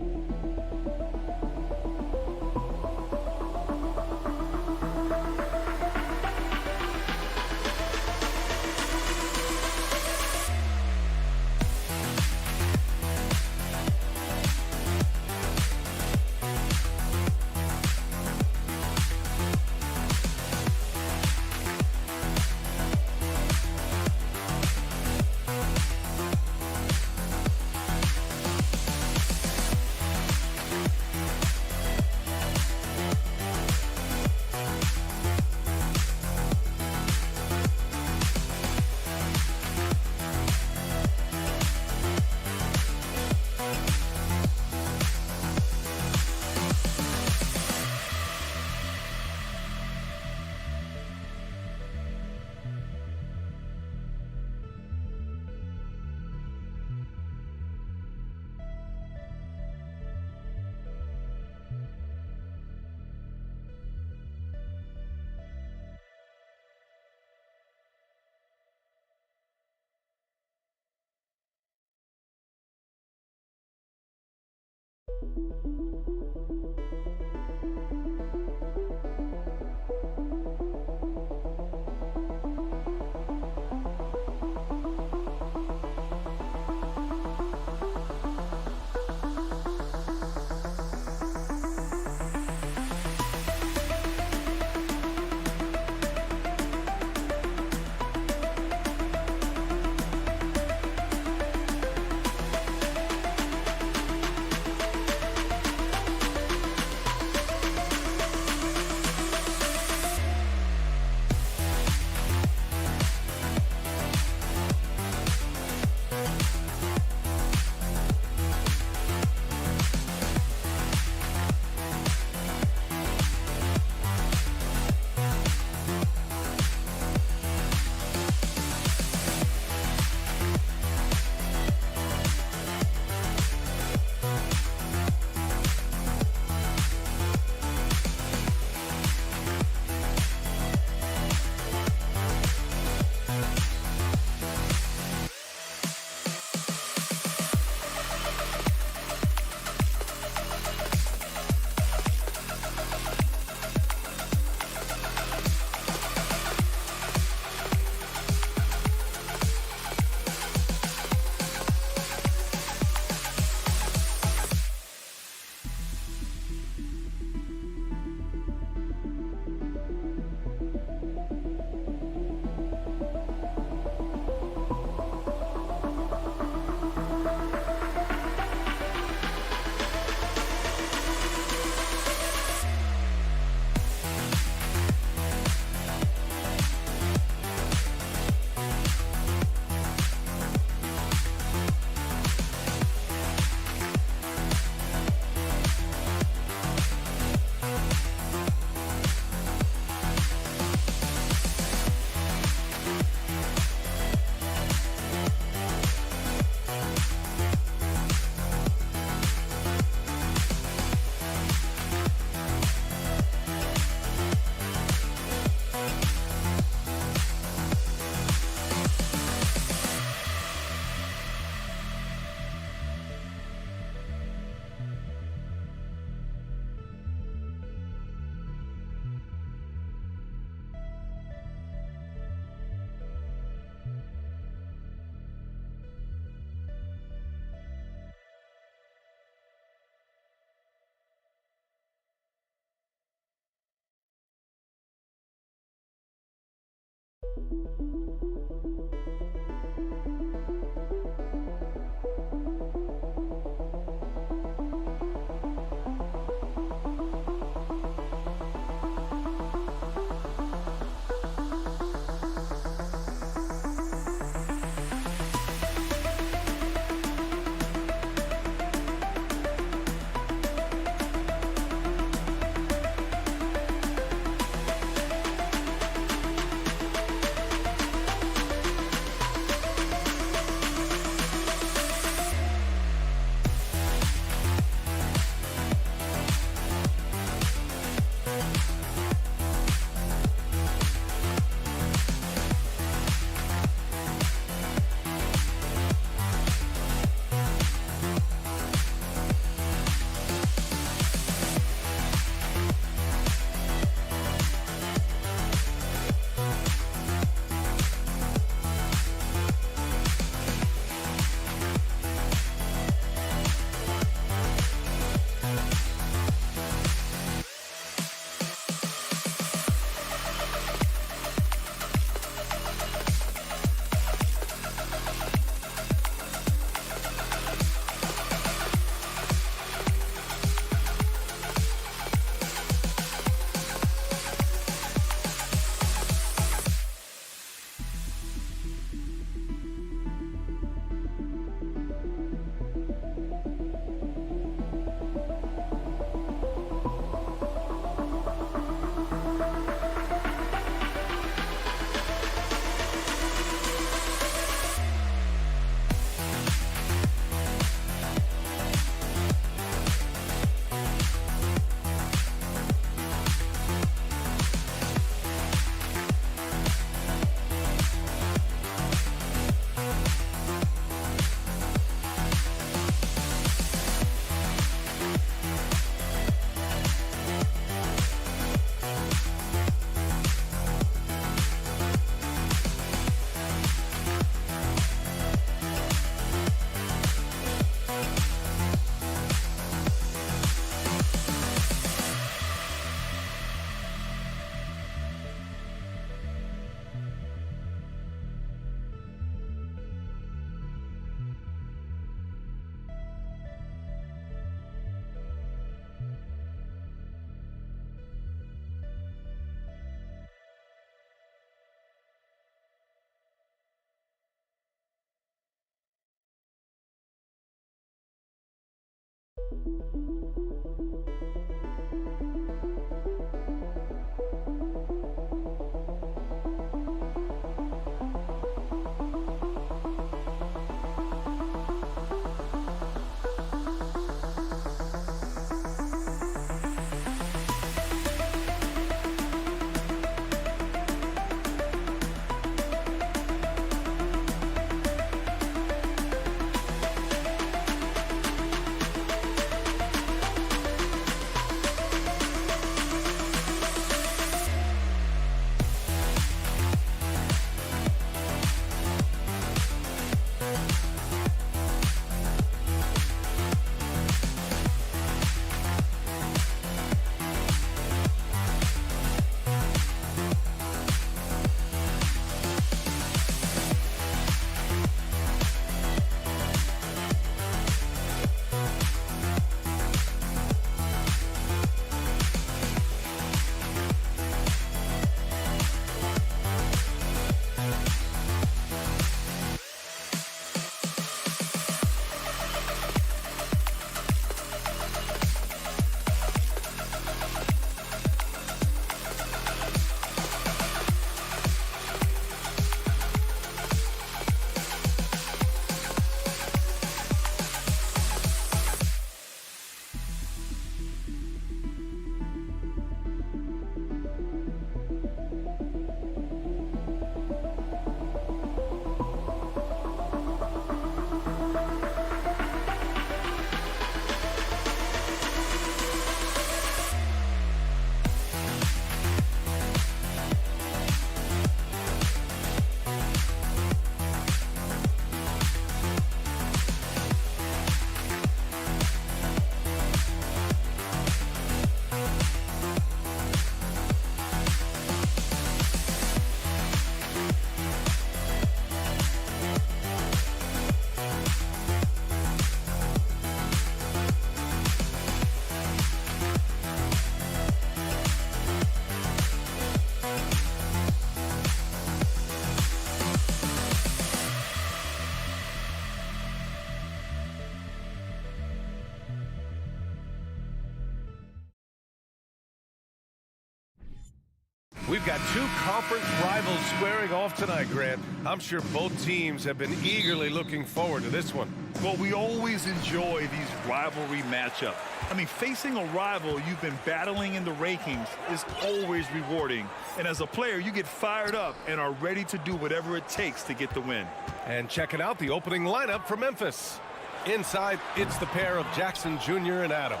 We've got two conference rivals squaring off tonight, Grant. I'm sure both teams have been eagerly looking forward to this one. Well, we always enjoy these rivalry matchups. I mean, facing a rival you've been battling in the rankings is always rewarding. And as a player, you get fired up and are ready to do whatever it takes to get the win. And checking out the opening lineup for Memphis. Inside, it's the pair of Jackson Jr. and Adams.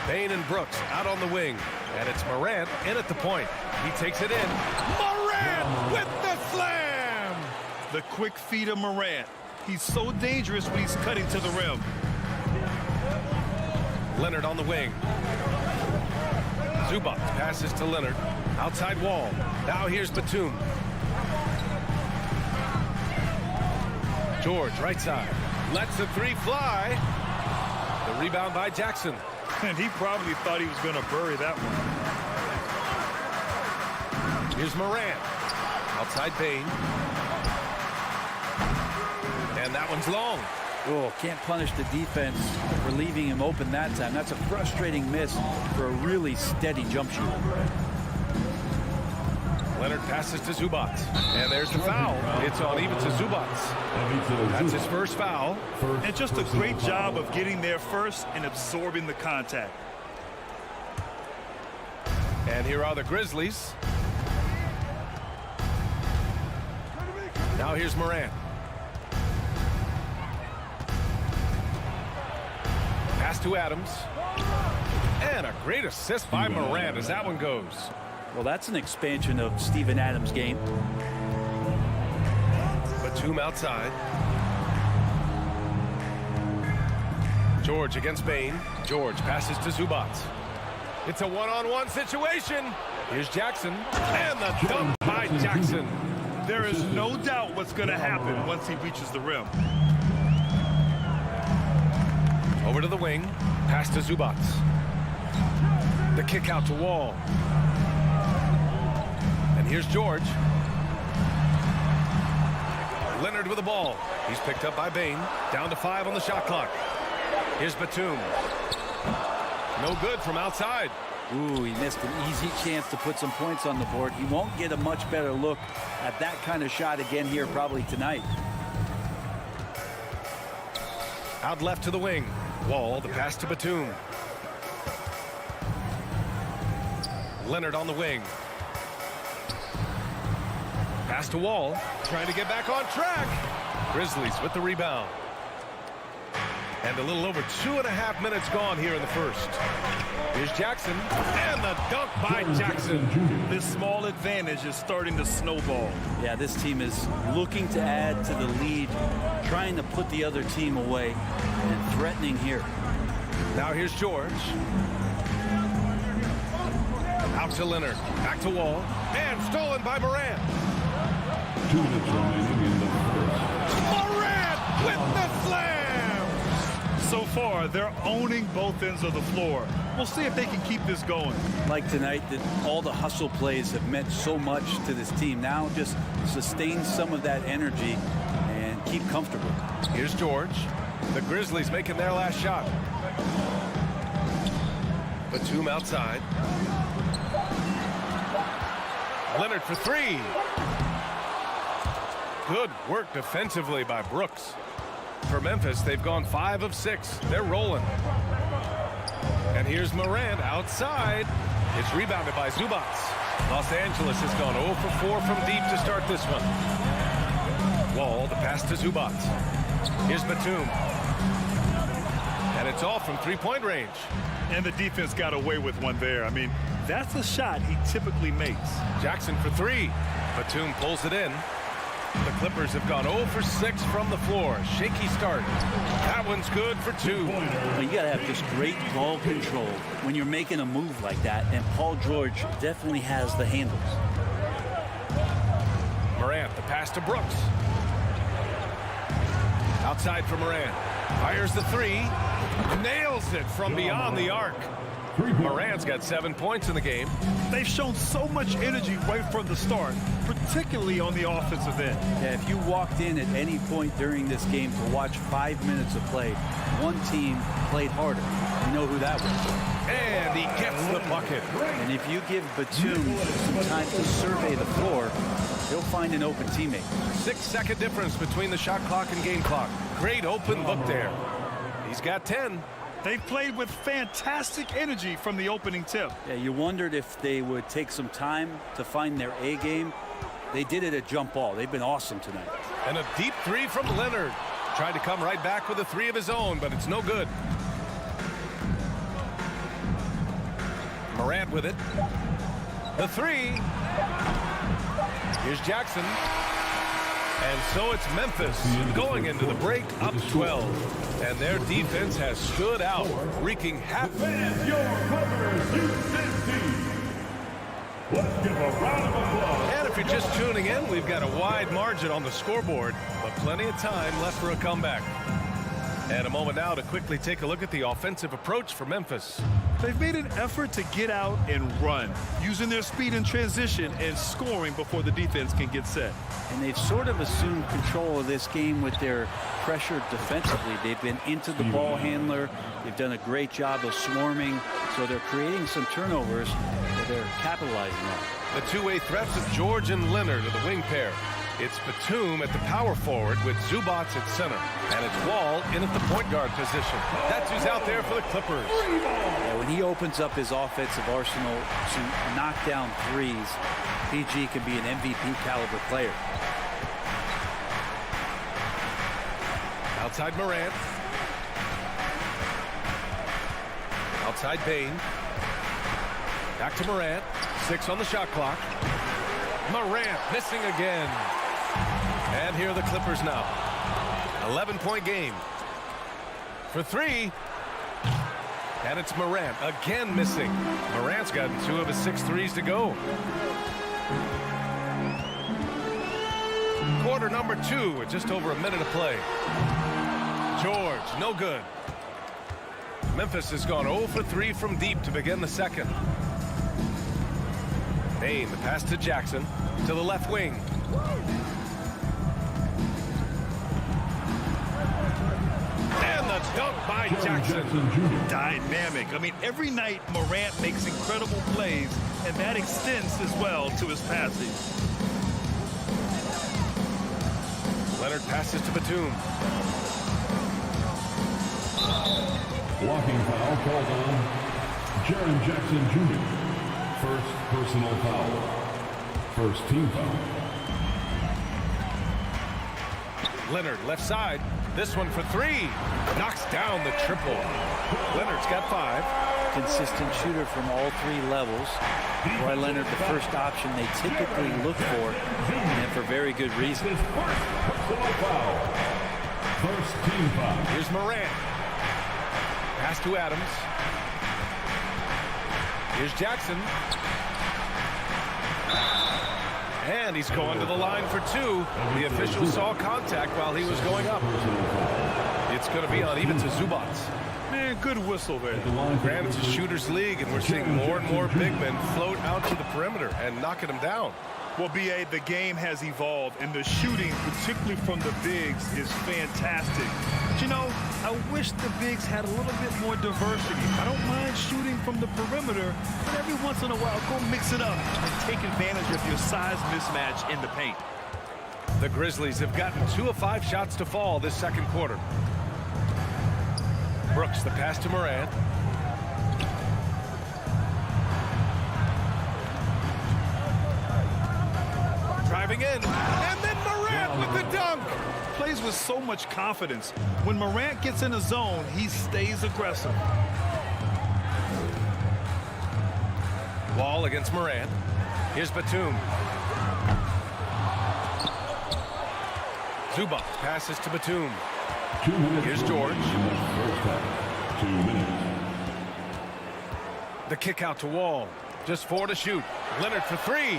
Bain and Brooks out on the wing. And it's Morant in at the point. He takes it in. Morant with the slam! The quick feet of Morant. He's so dangerous when he's cutting to the rim. Leonard on the wing. Zubac passes to Leonard. Outside wall. Now here's Batum. George, right side. Lets the three fly. The rebound by Jackson. And he probably thought he was going to bury that one. Here's Morant. Outside Bain. And that one's long. Oh, can't punish the defense for leaving him open that time. That's a frustrating miss for a really steady jump shooter. Leonard passes to Zubac. And there's the foul. It's on even to Zubac. That's his first foul. And just a great job of getting there first and absorbing the contact. And here are the Grizzlies. Now here's Morant. Pass to Adams. And a great assist by Morant as that one goes. Well, that's an expansion of Steven Adams' game. Batum outside. George against Bain. George passes to Zubac. It's a one-on-one situation. Here's Jackson. And the dunk by Jackson. There is no doubt what's going to happen once he reaches the rim. Over to the wing. Pass to Zubac. The kick out to Wall. And here's George. Leonard with the ball. He's picked up by Bain. Down to 5 on the shot clock. Here's Batum. No good from outside. Ooh, he missed an easy chance to put some points on the board. He won't get a much better look at that kind of shot again here probably tonight. Out left to the wing. Wall, the pass to Batum. Leonard on the wing. Pass to Wall. Trying to get back on track. Grizzlies with the rebound. And a little over 2.5 minutes gone here in the first. Here's Jackson. And the dunk by Jackson. This small advantage is starting to snowball. Yeah, this team is looking to add to the lead, trying to put the other team away, and threatening here. Now here's George. Out to Leonard. Back to Wall. And stolen by Morant. 2 minutes remaining in the first. Morant with the slam! So far, they're owning both ends of the floor. We'll see if they can keep this going. Like tonight, that all the hustle plays have meant so much to this team. Now just sustain some of that energy and keep comfortable. Here's George. The Grizzlies making their last shot. Batum outside. Leonard for 3. Good work defensively by Brooks. For Memphis, they've gone 5 of 6. They're rolling. And here's Morant outside. It's rebounded by Zubac. Los Angeles has gone 0 for 4 from deep to start this one. Wall, the pass to Zubac. Here's Batum. And it's off from 3-point range. And the defense got away with one there. I mean, that's a shot he typically makes. Jackson for 3. Batum pulls it in. The Clippers have gone 0 for 6 from the floor. Shaky start. That one's good for 2. Well, you got to have just great ball control when you're making a move like that, and Paul George definitely has the handles. Morant, the pass to Brooks. Outside for Morant. Fires the 3. Nails it from beyond the arc. Morant's got 7 points in the game. They've shown so much energy right from the start, particularly on the offensive end. Yeah, if you walked in at any point during this game to watch 5 minutes of play, one team played harder. You know who that was. And he gets the bucket. And if you give Batum some time to survey the floor, he'll find an open teammate. 6-second difference between the shot clock and game clock. Great open look there. He's got 10. They've played with fantastic energy from the opening tip. Yeah, you wondered if they would take some time to find their A game. They did it at jump ball. They've been awesome tonight. And a deep three from Leonard. Tried to come right back with a three of his own, but it's no good. Morant with it. The three. Here's Jackson. And so it's Memphis going into the break up 12. And their defense has stood out, wreaking havoc. Let's give a round of applause. And if you're just tuning in, we've got a wide margin on the scoreboard, but plenty of time left for a comeback. And a moment now to quickly take a look at the offensive approach for Memphis. They've made an effort to get out and run, using their speed in transition and scoring before the defense can get set. And they've sort of assumed control of this game with their pressure defensively. They've been into the ball handler. They've done a great job of swarming. So they're creating some turnovers that they're capitalizing on. The two-way threats of George and Leonard are the wing pair. It's Batum at the power forward with Zubac at center. And it's Wall in at the point guard position. That's who's out there for the Clippers. Yeah, when he opens up his offensive arsenal to knock down threes, PG can be an MVP caliber player. Outside Morant. Outside Bain. Back to Morant. 6 on the shot clock. Morant missing again. And here are the Clippers now. 11-point game. For three. And it's Morant again missing. Morant's gotten 2 of his 6 threes to go. Quarter number 2 with just over a minute of play. George, no good. Memphis has gone 0 for 3 from deep to begin the second. Bain, the pass to Jackson, to the left wing. And the dunk by Jackson. Dynamic. I mean, every night Morant makes incredible plays, and that extends as well to his passing. Leonard passes to Batum. Blocking foul called on Jaren Jackson Jr. First personal foul. First team foul. Leonard left side. This one for 3. Knocks down the triple. Leonard's got 5. Consistent shooter from all 3 levels. Roy Leonard, the first option they typically look for, and for very good reason. First team foul. Here's Morant. Pass to Adams. Here's Jackson. And he's going to the line for 2. The official saw contact while he was going up. It's going to be uneven to Zubac. Man, good whistle there. Granted, it's a shooter's league, and we're seeing more and more big men float out to the perimeter and knocking them down. Well, B.A., the game has evolved, and the shooting, particularly from the bigs, is fantastic. But, you know, I wish the bigs had a little bit more diversity. I don't mind shooting from the perimeter, but every once in a while, go mix it up and take advantage of your size mismatch in the paint. The Grizzlies have gotten 2 of 5 shots to fall this second quarter. Brooks, the pass to Morant. Driving in, and then Morant with the dunk. Plays with so much confidence. When Morant gets in a zone, he stays aggressive. Wall against Morant. Here's Batum. Zubac passes to Batum. 2 minutes. Here's George. First half. 2 minutes. The kick out to Wall. Just 4 to shoot. Leonard for 3.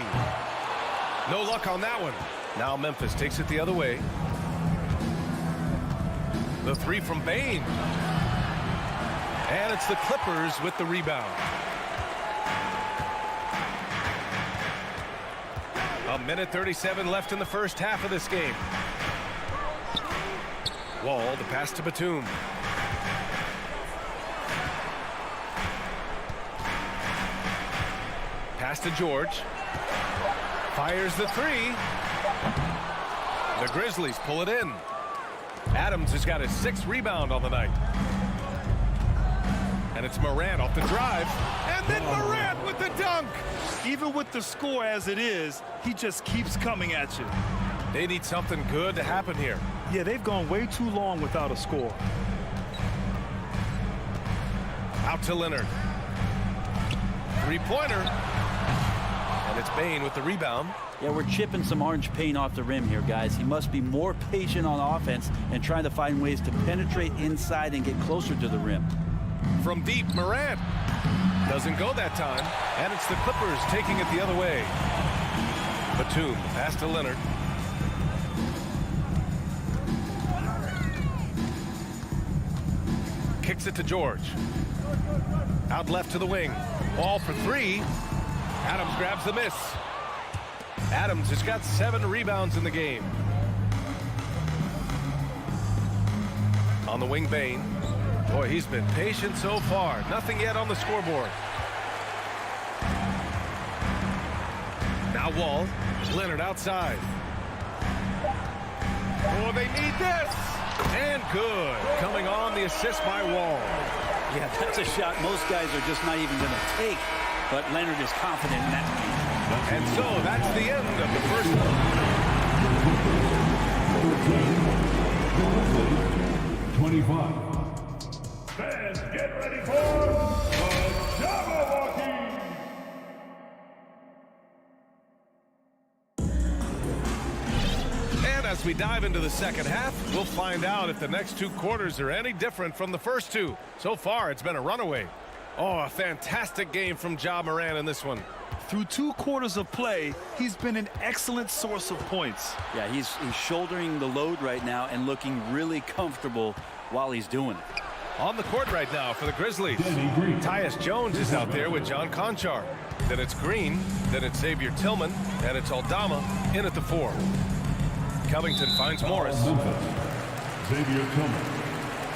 No luck on that one. Now Memphis takes it the other way. The 3 from Bain. And it's the Clippers with the rebound. A minute 37 left in the first half of this game. Wall, the pass to Batum. Pass to George. Fires the three. The Grizzlies pull it in. Adams has got his 6th rebound on the night. And it's Morant off the drive. And then Morant with the dunk. Even with the score as it is, he just keeps coming at you. They need something good to happen here. Yeah, they've gone way too long without a score. Out to Leonard. Three-pointer. And it's Bane with the rebound. Yeah, we're chipping some orange paint off the rim here, guys. He must be more patient on offense and trying to find ways to penetrate inside and get closer to the rim. From deep, Morant. Doesn't go that time. And it's the Clippers taking it the other way. Batum, pass to Leonard. Kicks it to George. Out left to the wing. Ball for three. Adams grabs the miss. Adams has got 7 rebounds in the game. On the wing, Bane. Boy, he's been patient so far. Nothing yet on the scoreboard. Now Wall. Leonard outside. Oh, they need this. And good. Coming on, the assist by Wall. Yeah, that's a shot most guys are just not even going to take. But Leonard is confident in that. And so that's the end of the first one. 25. Fans, get ready for the Jabberwocky. And as we dive into the second half, we'll find out if the next 2 quarters are any different from the first 2. So far, it's been a runaway. Oh, a fantastic game from Ja Morant in this one. Through 2 quarters of play, he's been an excellent source of points. Yeah, he's shouldering the load right now and looking really comfortable while he's doing it. On the court right now for the Grizzlies, Tyus Jones is out there with John Conchar. Then it's Green, then it's Xavier Tillman, and it's Aldama in at the 4. Covington finds Morris. Memphis. Xavier Tillman.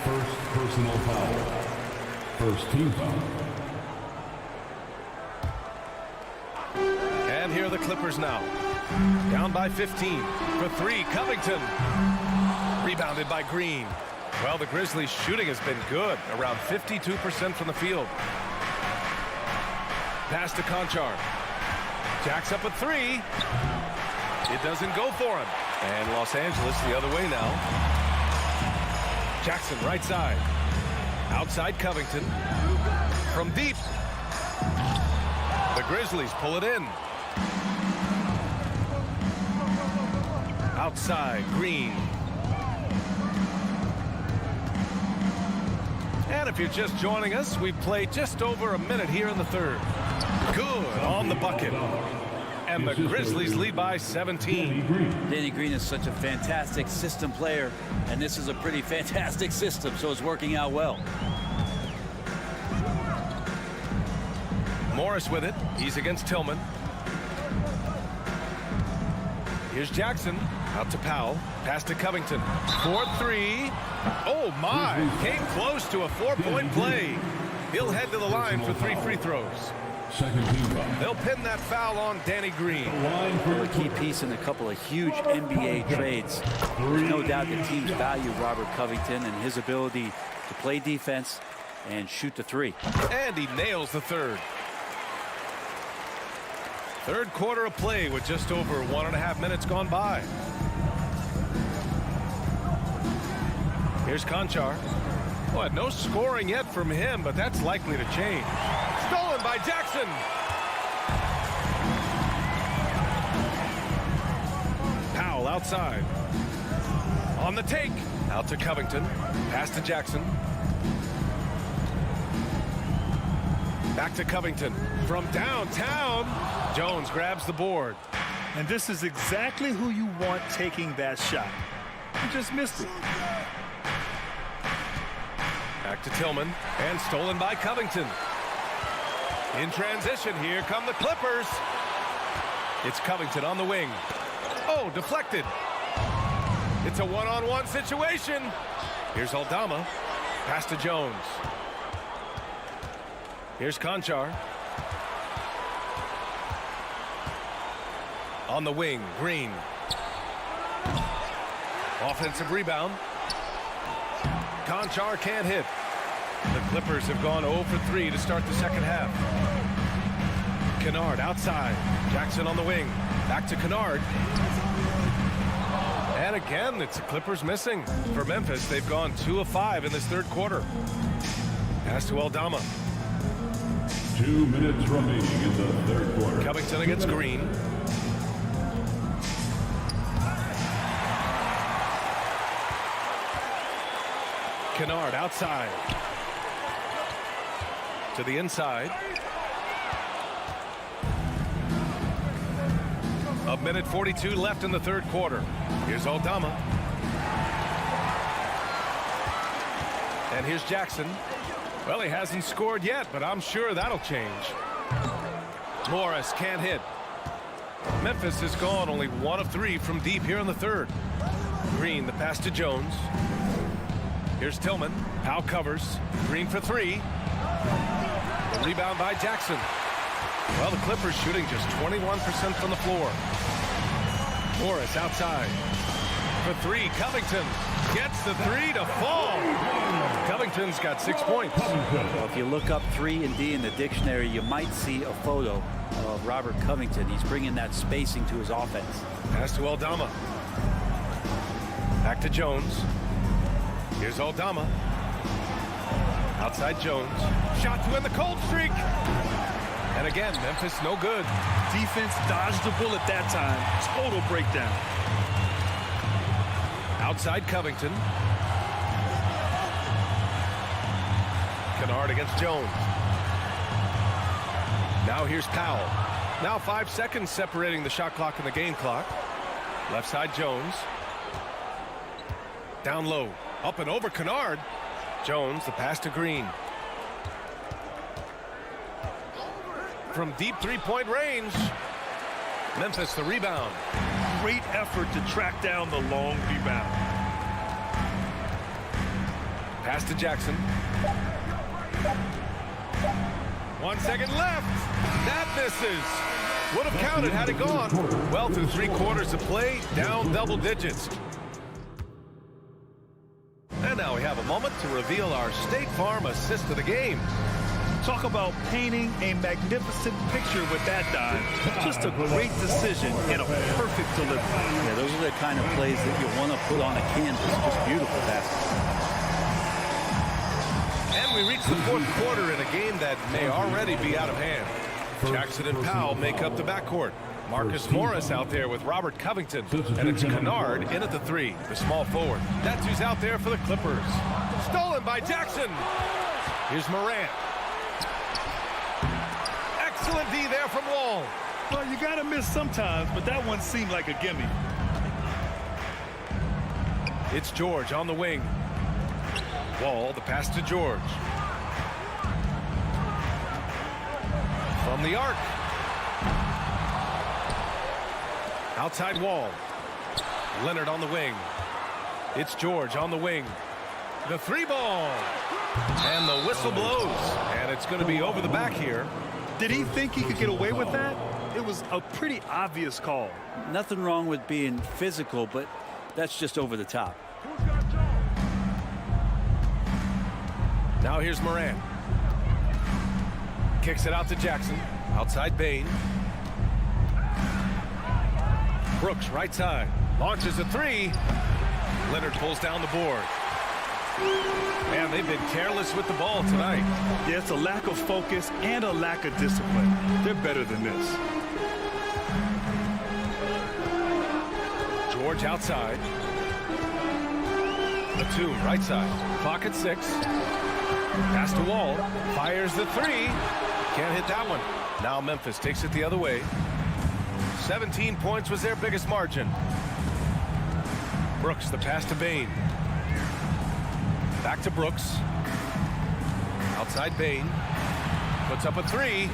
First personal foul. First team foul. And here are the Clippers now. Down by 15. For 3, Covington. Rebounded by Green. Well, the Grizzlies' shooting has been good. Around 52% from the field. Pass to Conchar. Jacks up a 3. It doesn't go for him. And Los Angeles the other way now. Jackson right side. Outside Covington. From deep. The Grizzlies pull it in. Outside Green. And if you're just joining us, we've played just over a minute here in the third. Good on the bucket. And the Grizzlies lead by 17. Danny Green is such a fantastic system player, and this is a pretty fantastic system, so it's working out well. Morris with it. He's against Tillman. Here's Jackson. Out to Powell. Pass to Covington. 4-3. Oh, my. Came close to a 4-point play. He'll head to the line for 3 free throws. Second team foul. They'll pin that foul on Danny Green. A key piece in a couple of huge NBA trades. There's no doubt that teams value Robert Covington and his ability to play defense and shoot the 3. And he nails the third. Third quarter of play with just over 1.5 minutes gone by. Here's Conchar. Boy, no scoring yet from him, but that's likely to change. Stolen by Jackson. Powell outside. On the take. Out to Covington. Pass to Jackson. Back to Covington. From downtown, Jones grabs the board. And this is exactly who you want taking that shot. He just missed it. Back to Tillman, and stolen by Covington. In transition, here come the Clippers. It's Covington on the wing. Oh, deflected. It's a one-on-one situation. Here's Aldama. Pass to Jones. Here's Conchar. On the wing, Green. Offensive rebound. Conchar can't hit. The Clippers have gone 0 for 3 to start the second half. Kennard outside. Jackson on the wing. Back to Kennard. And again, it's the Clippers missing. For Memphis, they've gone 2 of 5 in this third quarter. Pass to Aldama. 2 minutes remaining in the third quarter. Covington against Green. Kennard outside. To the inside. A minute 42 left in the third quarter. Here's Aldama. And here's Jackson. Well, he hasn't scored yet, but I'm sure that'll change. Morris can't hit. Memphis has gone only 1 of 3 from deep here in the third. Green, the pass to Jones. Here's Tillman. Powell covers. Green for 3. The rebound by Jackson. Well, the Clippers shooting just 21% from the floor. Morris outside. For 3, Covington gets the 3 to fall. Covington's got 6 points. Well, if you look up 3 and D in the dictionary, you might see a photo of Robert Covington. He's bringing that spacing to his offense. Pass to Aldama. Back to Jones. Here's Aldama. Outside Jones. Shot to end the cold streak. And again, Memphis no good. Defense dodged the bullet that time. Total breakdown. Outside Covington. Kennard against Jones. Now here's Powell. Now 5 seconds separating the shot clock and the game clock. Left side Jones. Down low. Up and over Kennard. Jones, the pass to Green. From deep three-point range. Memphis the rebound. Great effort to track down the long rebound. Pass to Jackson. 1 second left. That misses. Would have counted had it gone. Well, through 3 quarters of play, down double digits. And now we have a moment to reveal our State Farm assist of the game. Talk about painting a magnificent picture with that dive. Just a great decision and a perfect delivery. Yeah, those are the kind of plays that you want to put on a canvas. Just beautiful basketball. And we reach the fourth quarter in a game that may already be out of hand. Jackson and Powell make up the backcourt. Marcus Morris out there with Robert Covington. And it's Kennard in at the 3, the small forward. That's who's out there for the Clippers. Stolen by Jackson. Here's Morant. Excellent D there from Wall. Well, you got to miss sometimes, but that one seemed like a gimme. It's George on the wing. Wall, the pass to George. From the arc. Outside Wall. Leonard on the wing. It's George on the wing. The 3-ball. And the whistle blows. And it's going to be over the back here. Did he think he could get away with that? It was a pretty obvious call. Nothing wrong with being physical, but that's just over the top. Now here's Morant. Kicks it out to Jackson. Outside Bain. Brooks right side. Launches a 3. Leonard pulls down the board. Man, they've been careless with the ball tonight. Yeah, it's a lack of focus and a lack of discipline. They're better than this. George outside. Batum right side. Clock at 6. Pass to Wall. Fires the 3. Can't hit that one. Now Memphis takes it the other way. 17 points was their biggest margin. Brooks, the pass to Bain. Back to Brooks. Outside Bain. Puts up a 3.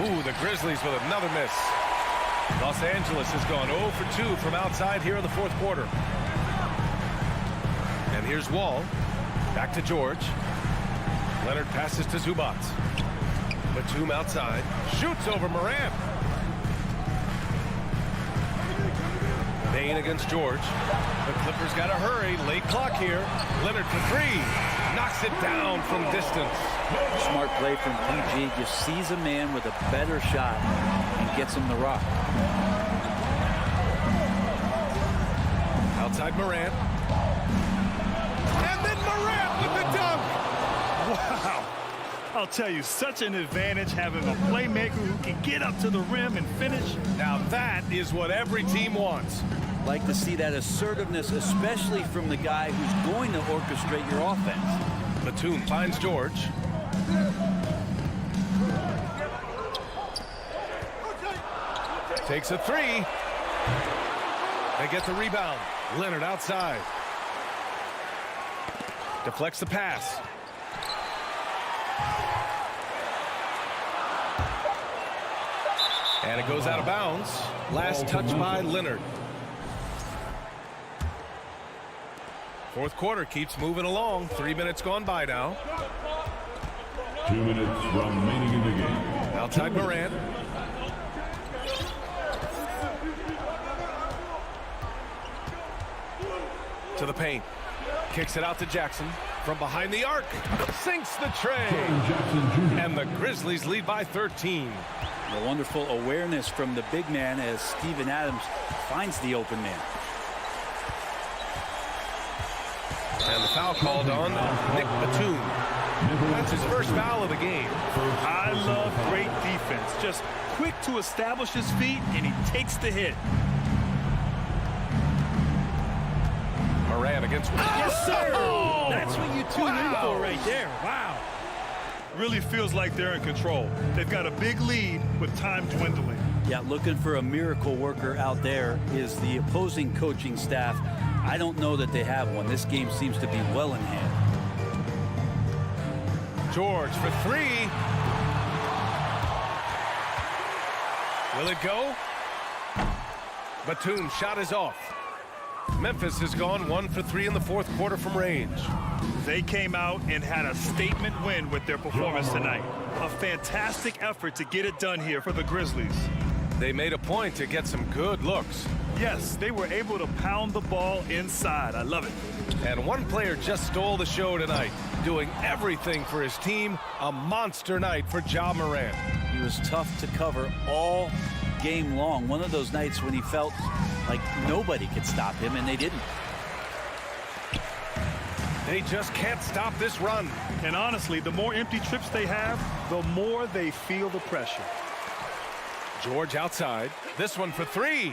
Ooh, the Grizzlies with another miss. Los Angeles has gone 0 for 2 from outside here in the fourth quarter. And here's Wall. Back to George. Leonard passes to Zubac. Batum outside. Shoots over Morant. Bain against George. The Clippers got to hurry. Late clock here. Leonard for three. Knocks it down from distance. Smart play from PG. Just sees a man with a better shot and gets him the rock. Outside Morant. And then Morant with the dunk. Wow. I'll tell you, such an advantage having a playmaker who can get up to the rim and finish. Now that is what every team wants. Like to see that assertiveness, especially from the guy who's going to orchestrate your offense. Batum finds George. Takes a three. They get the rebound. Leonard outside. Deflects the pass. And it goes out of bounds. Last touch by Leonard. Fourth quarter keeps moving along. 3 minutes gone by now. 2 minutes remaining in the game. Outside Morant. To the paint. Kicks it out to Jackson. From behind the arc. Sinks the tray. And the Grizzlies lead by 13. A wonderful awareness from the big man as Steven Adams finds the open man. And the foul called on Nick Batum. That's his first foul of the game. I love great defense. Just quick to establish his feet, and he takes the hit. Morant against... Yes, sir! Oh! That's what you tune in for right there. Wow. Really feels like they're in control. They've got a big lead with time dwindling. Yeah, looking for a miracle worker out there is the opposing coaching staff. I don't know that they have one. This game seems to be well in hand. George for three. Will it go? Batum shot is off. Memphis has gone 1 for 3 in the fourth quarter from range. They came out and had a statement win with their performance tonight. A fantastic effort to get it done here for the Grizzlies. They made a point to get some good looks. Yes, they were able to pound the ball inside. I love it. And one player just stole the show tonight, doing everything for his team. A monster night for Ja Morant. He was tough to cover all game long. One of those nights when he felt like nobody could stop him, and they didn't. They just can't stop this run. And honestly, the more empty trips they have, the more they feel the pressure. George outside. This one for three.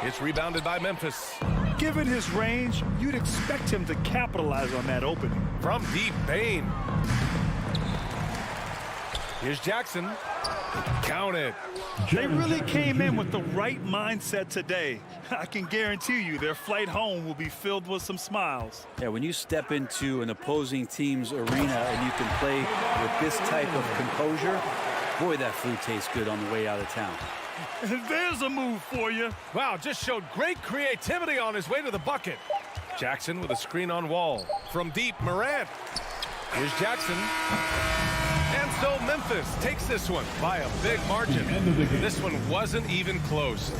It's rebounded by Memphis. Given his range, you'd expect him to capitalize on that opening. From deep, Bain. Here's Jackson. Count it. They really came in with the right mindset today. I can guarantee you their flight home will be filled with some smiles. Yeah, when you step into an opposing team's arena and you can play with this type of composure, boy, that food tastes good on the way out of town. There's a move for you. Wow, just showed great creativity on his way to the bucket. Jackson with a screen on Wall. From deep, Morant. Here's Jackson. And so Memphis takes this one by a big margin. This one wasn't even close.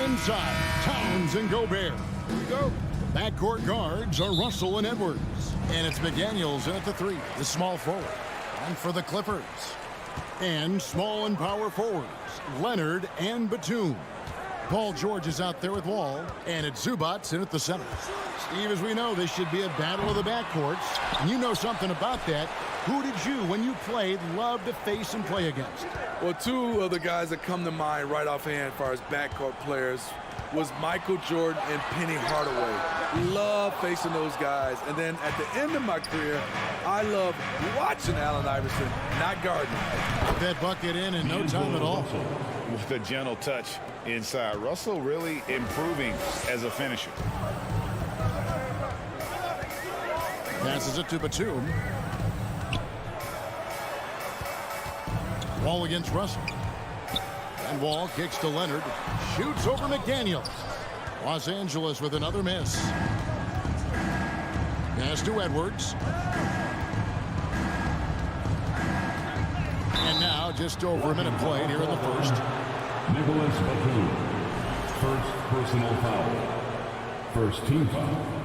Inside, Towns and Gobert. Here we go. Backcourt guards are Russell and Edwards. And it's McDaniels in at the 3, the small forward. And for the Clippers. And small and power forwards, Leonard and Batum. Paul George is out there with Wall. And it's Zubats in at the center. Steve, as we know, this should be a battle of the backcourts. And you know something about that. Who did you, when you played, love to face and play against? Well, two of the guys that come to mind right offhand as far as backcourt players was Michael Jordan and Penny Hardaway. Love facing those guys. And then at the end of my career, I love watching Allen Iverson, not guarding. Put that bucket in no time at all. With a gentle touch inside. Russell really improving as a finisher. Passes it to Batum. Wall against Russell. And Wall kicks to Leonard. Shoots over McDaniels. Los Angeles with another miss. Pass to Edwards. And now just over a minute played here in the first. Nicholas Batum. First personal foul. First team foul.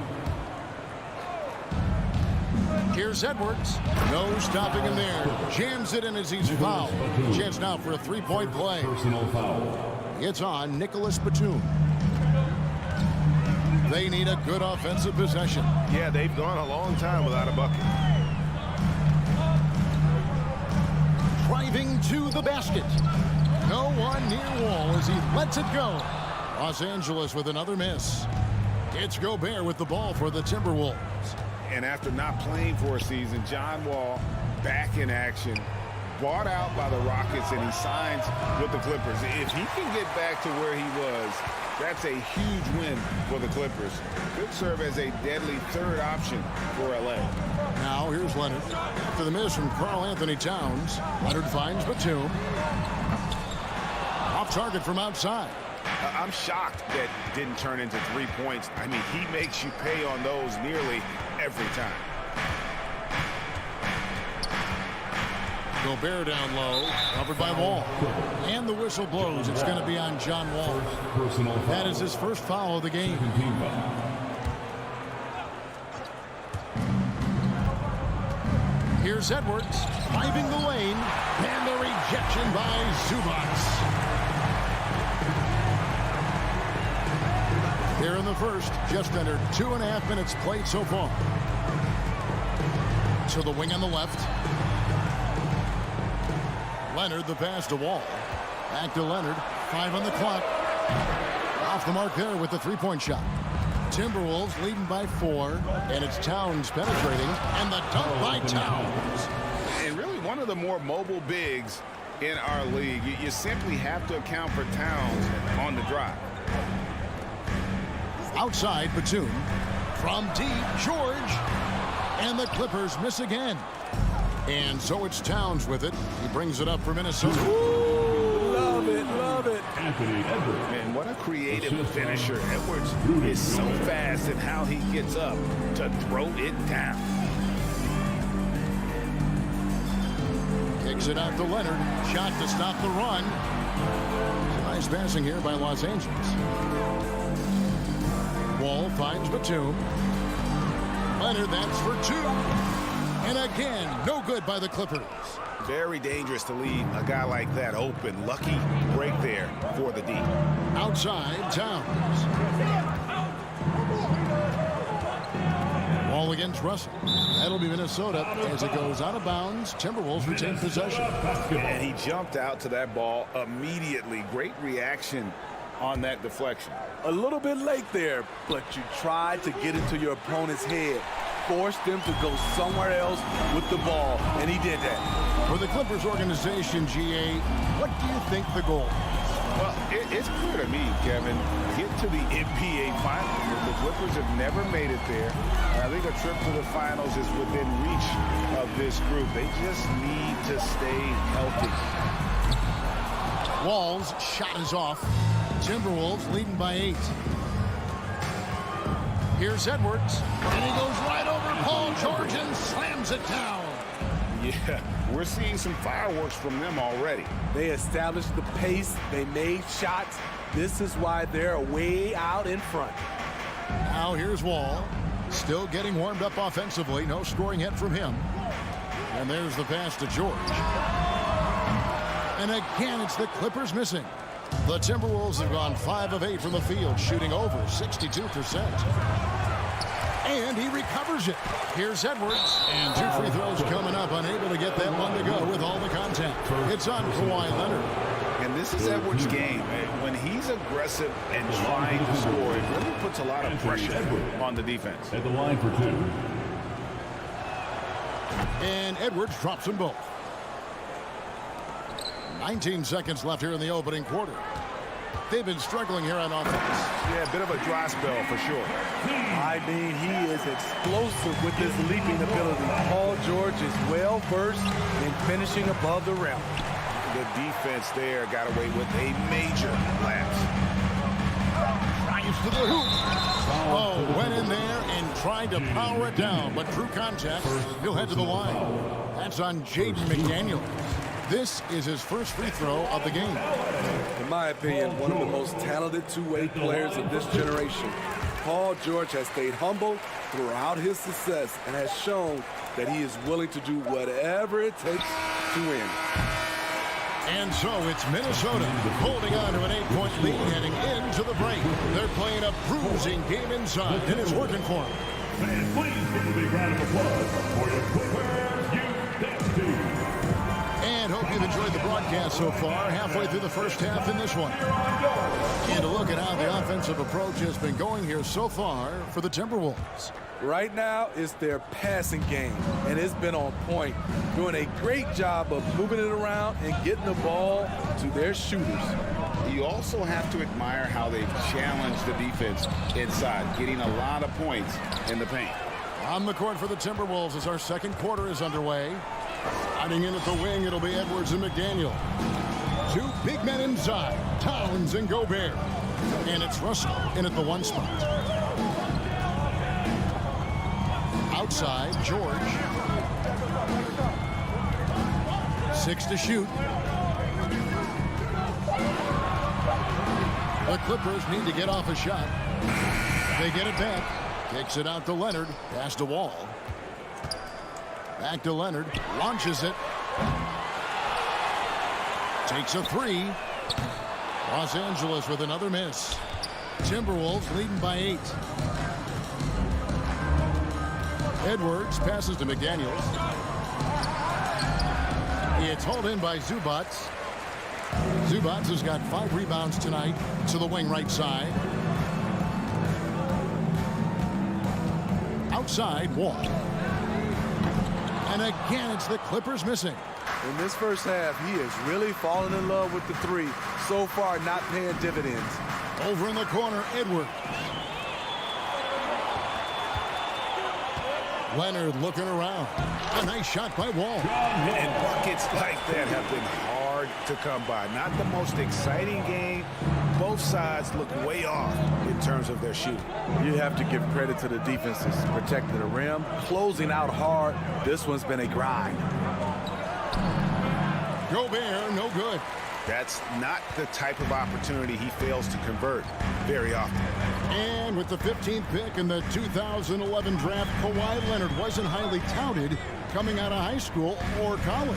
Here's Edwards. No stopping him there. Jams it in as he's fouled. Chance now for a three-point play. Personal foul. It's on Nicholas Batum. They need a good offensive possession. Yeah, they've gone a long time without a bucket. Driving to the basket. No one near Wall as he lets it go. Los Angeles with another miss. It's Gobert with the ball for the Timberwolves. And after not playing for a season, John Wall back in action, bought out by the Rockets, and he signs with the Clippers. If he can get back to where he was, that's a huge win for the Clippers. Could serve as a deadly third option for LA. Now here's Leonard. After the miss from Karl Anthony Towns, Leonard finds Batum. Off target from outside. I'm shocked that didn't turn into 3 points. I mean, he makes you pay on those nearly every time. Gobert down low, covered by Wall. And the whistle blows. It's going to be on John Wall. That is his first foul of the game. Here's Edwards, driving the lane, and the rejection by Zubac. Here in the first, just under 2.5 minutes played so far. To the wing on the left. Leonard, the pass to Wall. Back to Leonard. 5 on the clock. Off the mark there with the three-point shot. Timberwolves leading by 4, and it's Towns penetrating, and the dunk by Towns. And really one of the more mobile bigs in our league. You simply have to account for Towns on the drive. Outside, Batum. From deep, George. And the Clippers miss again. And so it's Towns with it. He brings it up for Minnesota. Ooh, love it, love it. Anthony Edwards. Man, what a creative finisher. Edwards is so fast in how he gets up to throw it down. Kicks it out to Leonard. Shot to stop the run. Nice passing here by Los Angeles. Wall finds Batum. Leonard, that's for 2. And again, no good by the Clippers. Very dangerous to leave a guy like that open. Lucky break there for the D. Outside, Towns. Wall against Russell. That'll be Minnesota as it goes out of bounds. Timberwolves retain possession. And he jumped out to that ball immediately. Great reaction on that deflection. A little bit late there, but you tried to get into your opponent's head. Forced them to go somewhere else with the ball, and he did that. For the Clippers organization, GA, what do you think the goal is? Well, it's clear to me, Kevin, get to the NBA Finals. The Clippers have never made it there. I think a trip to the Finals is within reach of this group. They just need to stay healthy. Wall's shot is off. Timberwolves leading by 8. Here's Edwards, and he goes right over Paul George and slams it down. Yeah, we're seeing some fireworks from them already. They established the pace. They made shots. This is why they're way out in front. Now here's Wall, still getting warmed up offensively. No scoring hit from him. And there's the pass to George. And again, it's the Clippers missing. The Timberwolves have gone 5 of 8 from the field, shooting over 62%. And he recovers it. Here's Edwards. And 2 free throws coming up, unable to get that one to go with all the contact. It's on Kawhi Leonard. And this is Edwards' game. When he's aggressive and trying to score, it really puts a lot of pressure on the defense. At the line for 2. And Edwards drops them both. 19 seconds left here in the opening quarter. They've been struggling here on offense. Yeah, a bit of a dry spell for sure. I mean, he is explosive with his leaping ability. Paul George is well versed in finishing above the rim. The defense there got away with a major lapse. Drives to the hoop. Oh, went in there and tried to power it down, but through contact, he'll head to the line. That's on Jaden McDaniel. This is his first free throw of the game. In my opinion, one of the most talented two-way players of this generation. Paul George has stayed humble throughout his success and has shown that he is willing to do whatever it takes to win. And so it's Minnesota holding on to an 8-point lead heading into the break. They're playing a bruising game inside, and it's working for them. Fans, please give a big round of applause for your Clippers Youth Dance Team. And hope you've enjoyed the broadcast so far, halfway through the first half in this one. And a look at how the offensive approach has been going here so far for the Timberwolves. Right now, it's their passing game, and it's been on point, doing a great job of moving it around and getting the ball to their shooters. You also have to admire how they've challenged the defense inside, getting a lot of points in the paint. On the court for the Timberwolves as our second quarter is underway. Hiding in at the wing, it'll be Edwards and McDaniel. Two big men inside, Towns and Gobert. And it's Russell in at the 1 spot. Outside, George. 6 to shoot. The Clippers need to get off a shot. They get it back. Kicks it out to Leonard. Pass to Wall. Back to Leonard. Launches it. Takes a 3. Los Angeles with another miss. Timberwolves leading by 8. Edwards passes to McDaniels. It's hauled in by Zubats. Zubats has got 5 rebounds tonight to the wing right side. Outside, Wall. And again, it's the Clippers missing. In this first half, he is really falling in love with the 3. So far, not paying dividends. Over in the corner, Edwards. Leonard looking around. A nice shot by Wall. And buckets like that have been hard to come by. Not the most exciting game. Both sides look way off in terms of their shooting. You have to give credit to the defenses, protecting the rim, closing out hard. This one's been a grind. Gobert, no good. That's not the type of opportunity he fails to convert very often. And with the 15th pick in the 2011 draft, Kawhi Leonard wasn't highly touted coming out of high school or college.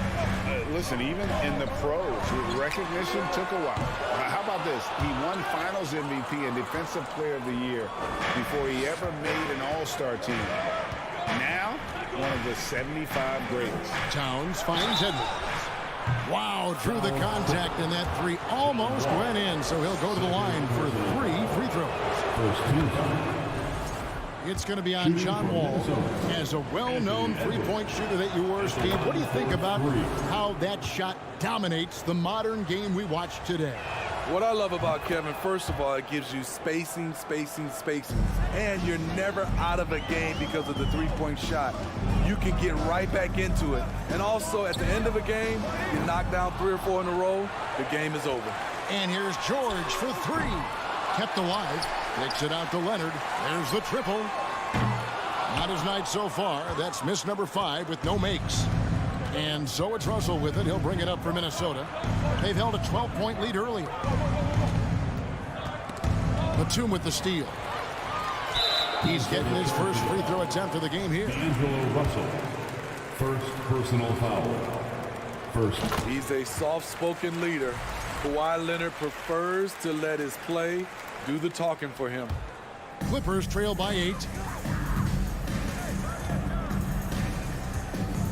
Listen, even in the pros, recognition took a while. How about this? He won Finals MVP and Defensive Player of the Year before he ever made an All-Star team. Now, one of the 75 greatest. Towns finds Edwards. Wow, through the contact, and that 3 almost went in, so he'll go to the line for 3 free throws. It's going to be on John Wall. As a well-known three-point shooter that you were, Steve, what do you think about how that shot dominates the modern game we watch today? What I love about Kevin, first of all, it gives you spacing. And you're never out of a game because of the three-point shot. You can get right back into it. And also, at the end of a game, you knock down 3 or 4 in a row, the game is over. And here's George for 3. Kept alive. Kicks it out to Leonard. There's the triple. Not his night so far. That's miss number 5 with no makes. And so it's Russell with it. He'll bring it up for Minnesota. They've held a 12-point lead earlier. Batum with the steal. He's getting his first free throw attempt of the game here. D'Angelo Russell, first personal foul. He's a soft-spoken leader. Kawhi Leonard prefers to let his play do the talking for him. Clippers trail by 8.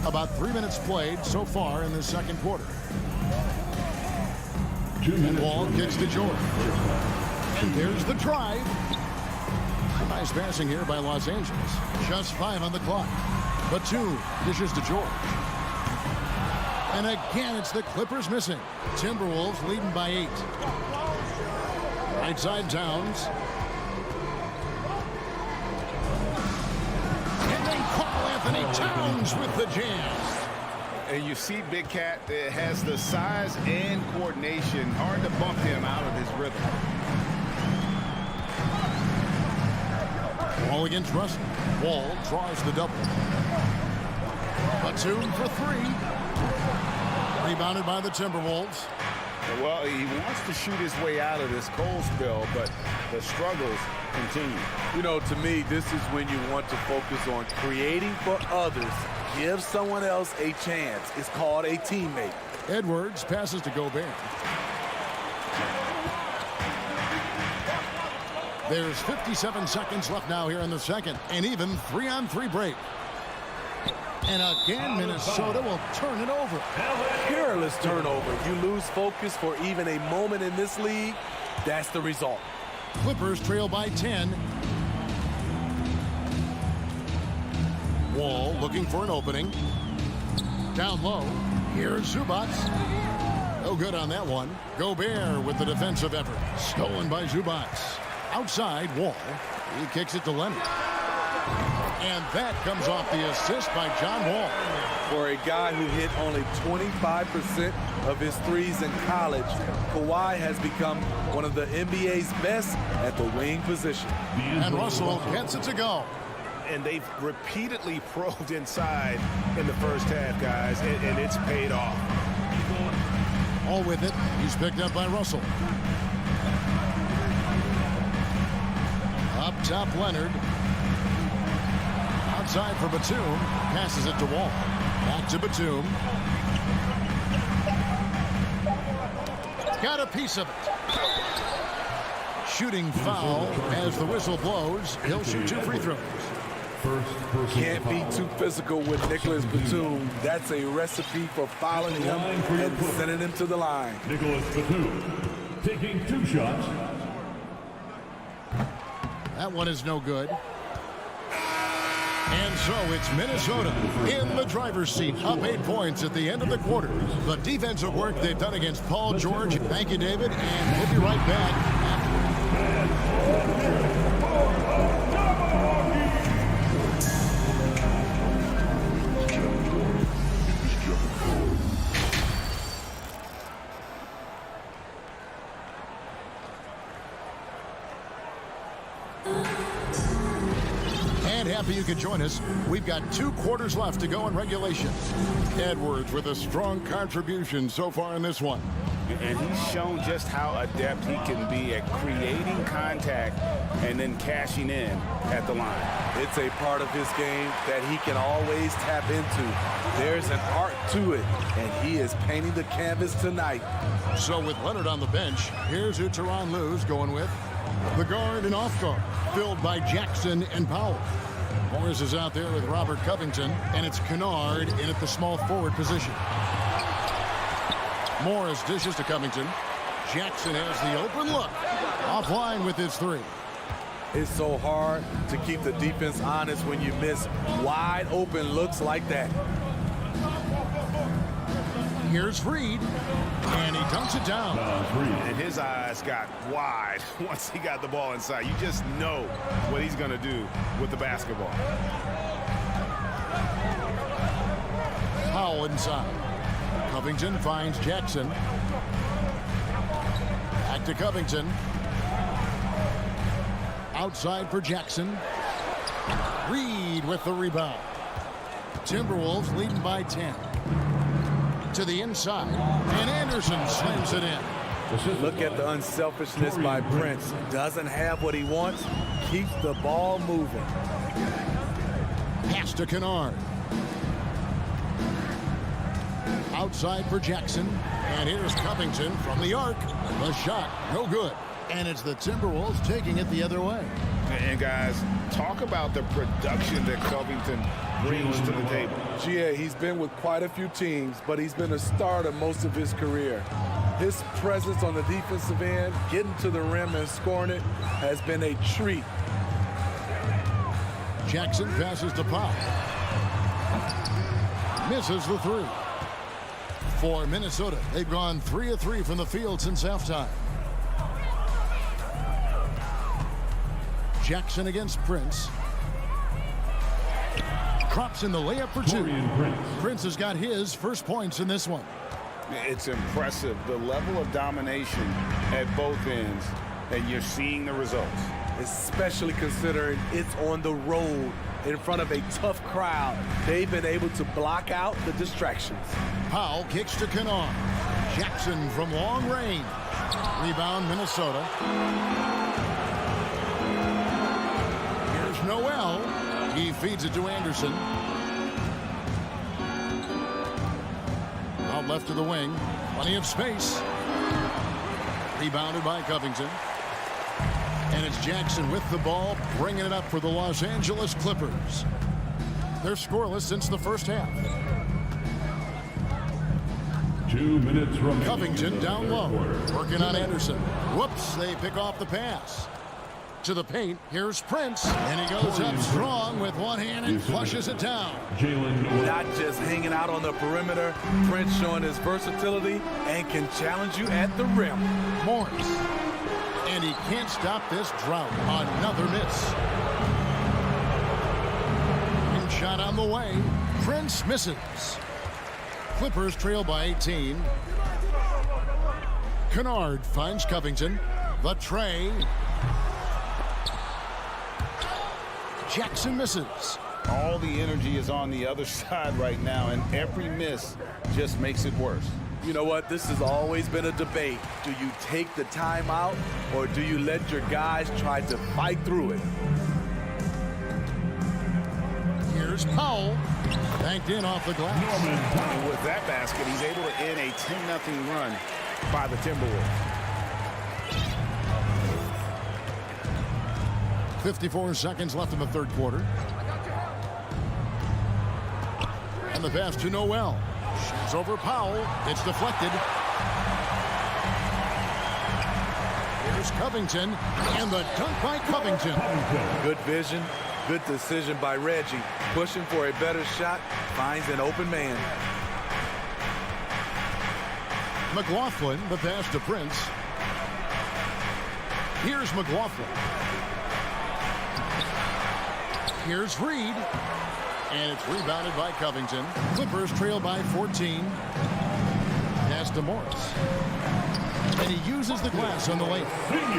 About 3 minutes played so far in the second quarter. 2 minutes. Wall gets to George. And there's the drive. Nice passing here by Los Angeles. Just 5 on the clock. Batum dishes to George. And again, it's the Clippers missing. Timberwolves leading by 8. Right side Towns. And then Karl Anthony Towns with the jam. And you see Big Cat has the size and coordination. Hard to bump him out of his rhythm. Wall against Russell. Wall draws the double. Batum for 3. Rebounded by the Timberwolves. Well, he wants to shoot his way out of this cold spell, but the struggles continue. You know, to me, this is when you want to focus on creating for others. Give someone else a chance. It's called a teammate. Edwards passes to Gobert. There's 57 seconds left now here in the second. An even 3-on-3 break. And again, Minnesota will turn it over. Careless turnover. You lose focus for even a moment in this league. That's the result. Clippers trail by 10. Wall looking for an opening. Down low. Here's Zubac. No good on that one. Gobert with the defensive effort. Stolen by Zubac. Outside, Wall. He kicks it to Leonard. And that comes off the assist by John Wall. For a guy who hit only 25% of his threes in college, Kawhi has become one of the NBA's best at the wing position. And Russell gets it to go. And they've repeatedly probed inside in the first half, guys, and it's paid off. All with it. He's picked up by Russell. Up top, Leonard. Outside for Batum. Passes it to Wall. Back to Batum. Got a piece of it. Shooting foul as the whistle blows. He'll shoot 2 free throws. Can't be too physical with Nicholas Batum. That's a recipe for fouling him and sending him to the line. Nicholas Batum taking 2 shots. That one is no good. And so it's Minnesota in the driver's seat, up 8 points at the end of the quarter. The defensive work they've done against Paul George. Thank you, David, and we'll be right back. Happy you could join us. We've got 2 quarters left to go in regulation. Edwards with a strong contribution so far in this one. And he's shown just how adept he can be at creating contact and then cashing in at the line. It's a part of his game that he can always tap into. There's an art to it, and he is painting the canvas tonight. So with Leonard on the bench, here's who Tyronn Lue's going with. The guard and off guard, filled by Jackson and Powell. Morris is out there with Robert Covington, and it's Kennard in at the small forward position. Morris dishes to Covington. Jackson has the open look. Offline with his 3. It's so hard to keep the defense honest when you miss wide open looks like that. Here's Reed, and he dunks it down. And his eyes got wide once he got the ball inside. You just know what he's going to do with the basketball. Powell inside. Covington finds Jackson. Back to Covington. Outside for Jackson. Reed with the rebound. Timberwolves leading by 10. To the inside, and Anderson slams it in. Look at the unselfishness by Prince. Doesn't have what he wants, keeps the ball moving. Pass to Kennard. Outside for Jackson, and here's Covington from the arc. The shot, no good. And it's the Timberwolves taking it the other way. And guys, talk about the production that Covington brings to the table. GA, he's been with quite a few teams, but he's been a starter most of his career. His presence on the defensive end, getting to the rim and scoring it, has been a treat. Jackson passes to Powell. Misses the 3. For Minnesota, they've gone 3 of 3 from the field since halftime. Jackson against Prince. Drops in the layup for 2. Prince has got his first points in this one. It's impressive, the level of domination at both ends, and you're seeing the results. Especially considering it's on the road in front of a tough crowd. They've been able to block out the distractions. Powell kicks to Kennard. Jackson from long range. Rebound, Minnesota. Here's Noel. He feeds it to Anderson. left of the wing. Plenty of space. Rebounded by Covington. And it's Jackson with the ball, bringing it up for the Los Angeles Clippers. They're scoreless since the first half. 2 minutes remaining. Covington down low, working on Anderson. Whoops, they pick off the pass. To the paint, here's Prince, and he goes up strong with one hand and flushes it down. Not just hanging out on the perimeter, Prince showing his versatility and can challenge you at the rim. Morris, and he can't stop this drought. Another miss. And shot on the way. Prince misses. Clippers trail by 18. Kennard finds Covington. The tray. Jackson misses. All the energy is on the other side right now, and every miss just makes it worse. You know what? This has always been a debate. Do you take the timeout or do you let your guys try to fight through it? Here's Powell. Banked in off the glass. And with that basket, he's able to end a 10-0 run by the Timberwolves. 54 seconds left in the third quarter. And the pass to Noel. Shoots over Powell. It's deflected. Here's Covington. And the dunk by Covington. Good vision, good decision by Reggie. Pushing for a better shot, finds an open man. McLaughlin, the pass to Prince. Here's McLaughlin. Here's Reed. And it's rebounded by Covington. Clippers trail by 14. Pass to Morris. And he uses the glass on the lane.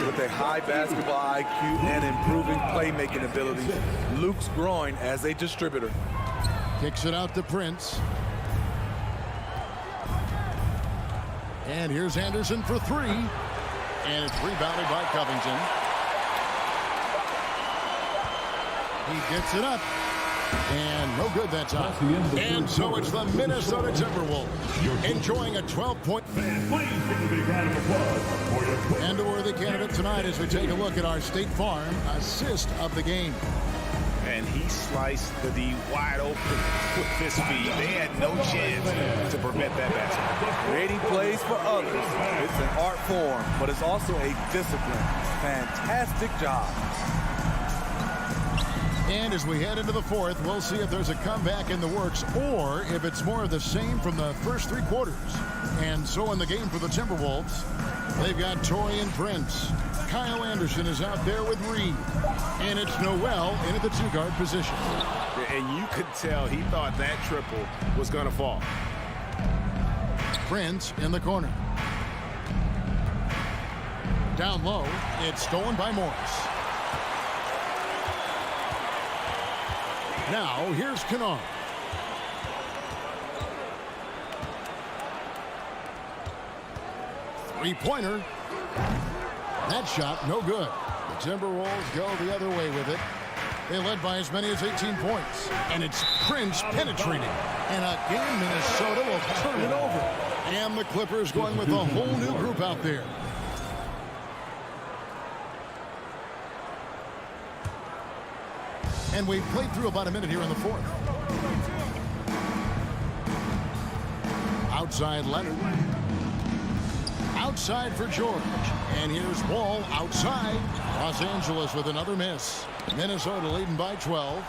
With a high basketball IQ and improving playmaking ability, Luke's growing as a distributor. Kicks it out to Prince. And here's Anderson for three. And it's rebounded by Covington. He gets it up. And no good that time. And so it's the Minnesota Timberwolves enjoying a 12-point. And a worthy candidate tonight as we take a look at our State Farm assist of the game. And he sliced the D wide open with his feet. They had no chance to prevent that basket. Creating plays for others. It's an art form, but it's also a discipline. Fantastic job. And as we head into the fourth, we'll see if there's a comeback in the works or if it's more of the same from the first three quarters. And so in the game for the Timberwolves, they've got Taurean Prince. Kyle Anderson is out there with Reed. And it's Noel in at the two-guard position. And you could tell he thought that triple was going to fall. Prince in the corner. Down low, it's stolen by Morris. Now, here's Kennard. Three-pointer. That shot, no good. The Timberwolves go the other way with it. They led by as many as 18 points. And it's Prince penetrating. And again, Minnesota will turn it over. And the Clippers going with a whole new group out there. And we've played through about a minute here in the fourth. Outside Leonard. Outside for George. And here's Wall outside. Los Angeles with another miss. Minnesota leading by 12.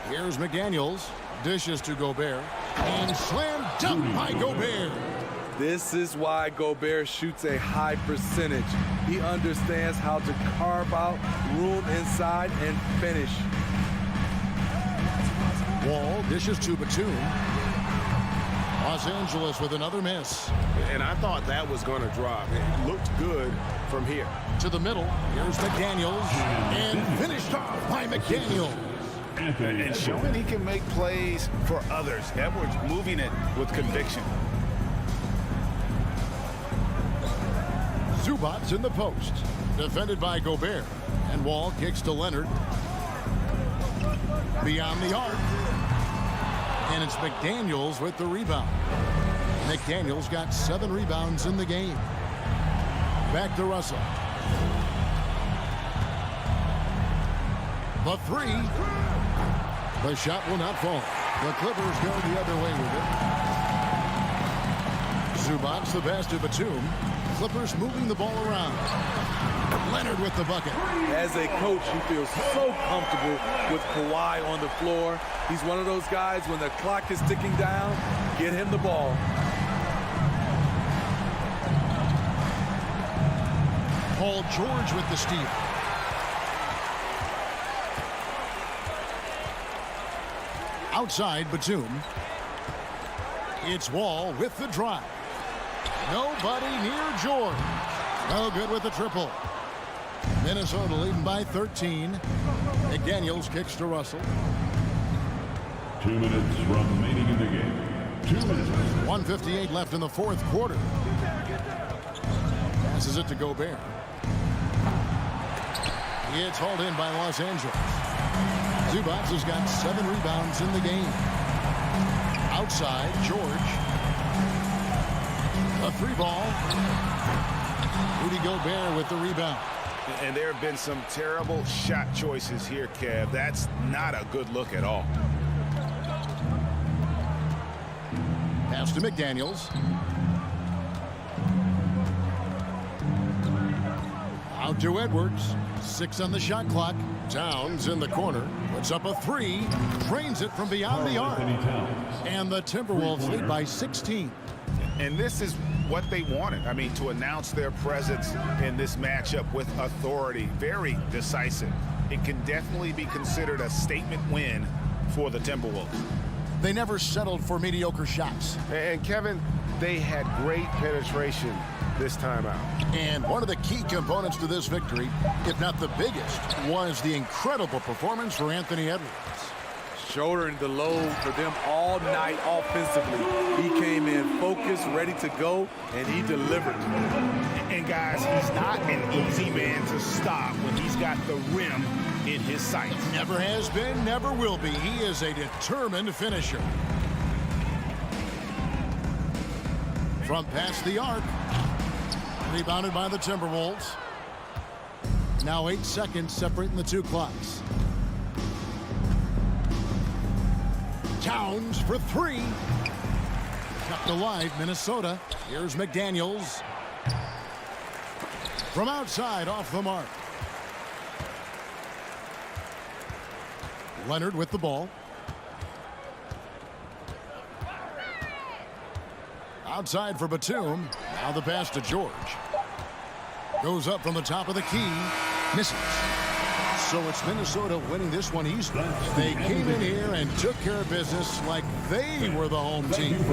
Here's McDaniels. Dishes to Gobert. And slam dunk by Gobert. This is why Gobert shoots a high percentage. He understands how to carve out room inside and finish. Wall dishes to Batum. Los Angeles with another miss. And I thought that was going to drop. It looked good from here. To the middle. Here's McDaniels. And finished off by McDaniels. And showing he can make plays for others. Edwards moving it with conviction. Zubac's in the post. Defended by Gobert. And Wall kicks to Leonard. Beyond the arc. And it's McDaniels with the rebound. McDaniels got 7 rebounds in the game. Back to Russell. The 3. The shot will not fall. The Clippers go the other way with it. Zubac the pass to Batum. Clippers moving the ball around. Leonard with the bucket. As a coach, you feel so comfortable with Kawhi on the floor. He's one of those guys, when the clock is ticking down, get him the ball. Paul George with the steal. Outside Batum. It's Wall with the drive. Nobody near George. No good with the triple. Minnesota leading by 13. McDaniels kicks to Russell. 2 minutes remaining in the game. 2 minutes. 1:58 left in the fourth quarter. Passes it to Gobert. It's hauled in by Los Angeles. Zubac has got 7 rebounds in the game. Outside, George. A 3 ball. Rudy Gobert with the rebound. And there have been some terrible shot choices here, Kev. That's not a good look at all. Pass to McDaniels. Out to Edwards. 6 on the shot clock. Towns in the corner. Puts up a 3. Drains it from beyond the arc. And the Timberwolves lead by 16. And this is what they wanted. I mean, to announce their presence in this matchup with authority. Very decisive. It can definitely be considered a statement win for the Timberwolves. They never settled for mediocre shots. And Kevin, they had great penetration this time out. And one of the key components to this victory, if not the biggest, was the incredible performance for Anthony Edwards. Shouldering the load for them all night offensively. He came in focused, ready to go, and he delivered. And guys, he's not an easy man to stop when he's got the rim in his sights. Never has been, never will be. He is a determined finisher. From past the arc. Rebounded by the Timberwolves. Now 8 seconds separating the 2 clocks. Towns for 3. Kept alive, Minnesota. Here's McDaniels. From outside, off the mark. Leonard with the ball. Outside for Batum. Now the pass to George. Goes up from the top of the key. Misses. So it's Minnesota winning this one easily. They came in here and took care of business like they were the home team.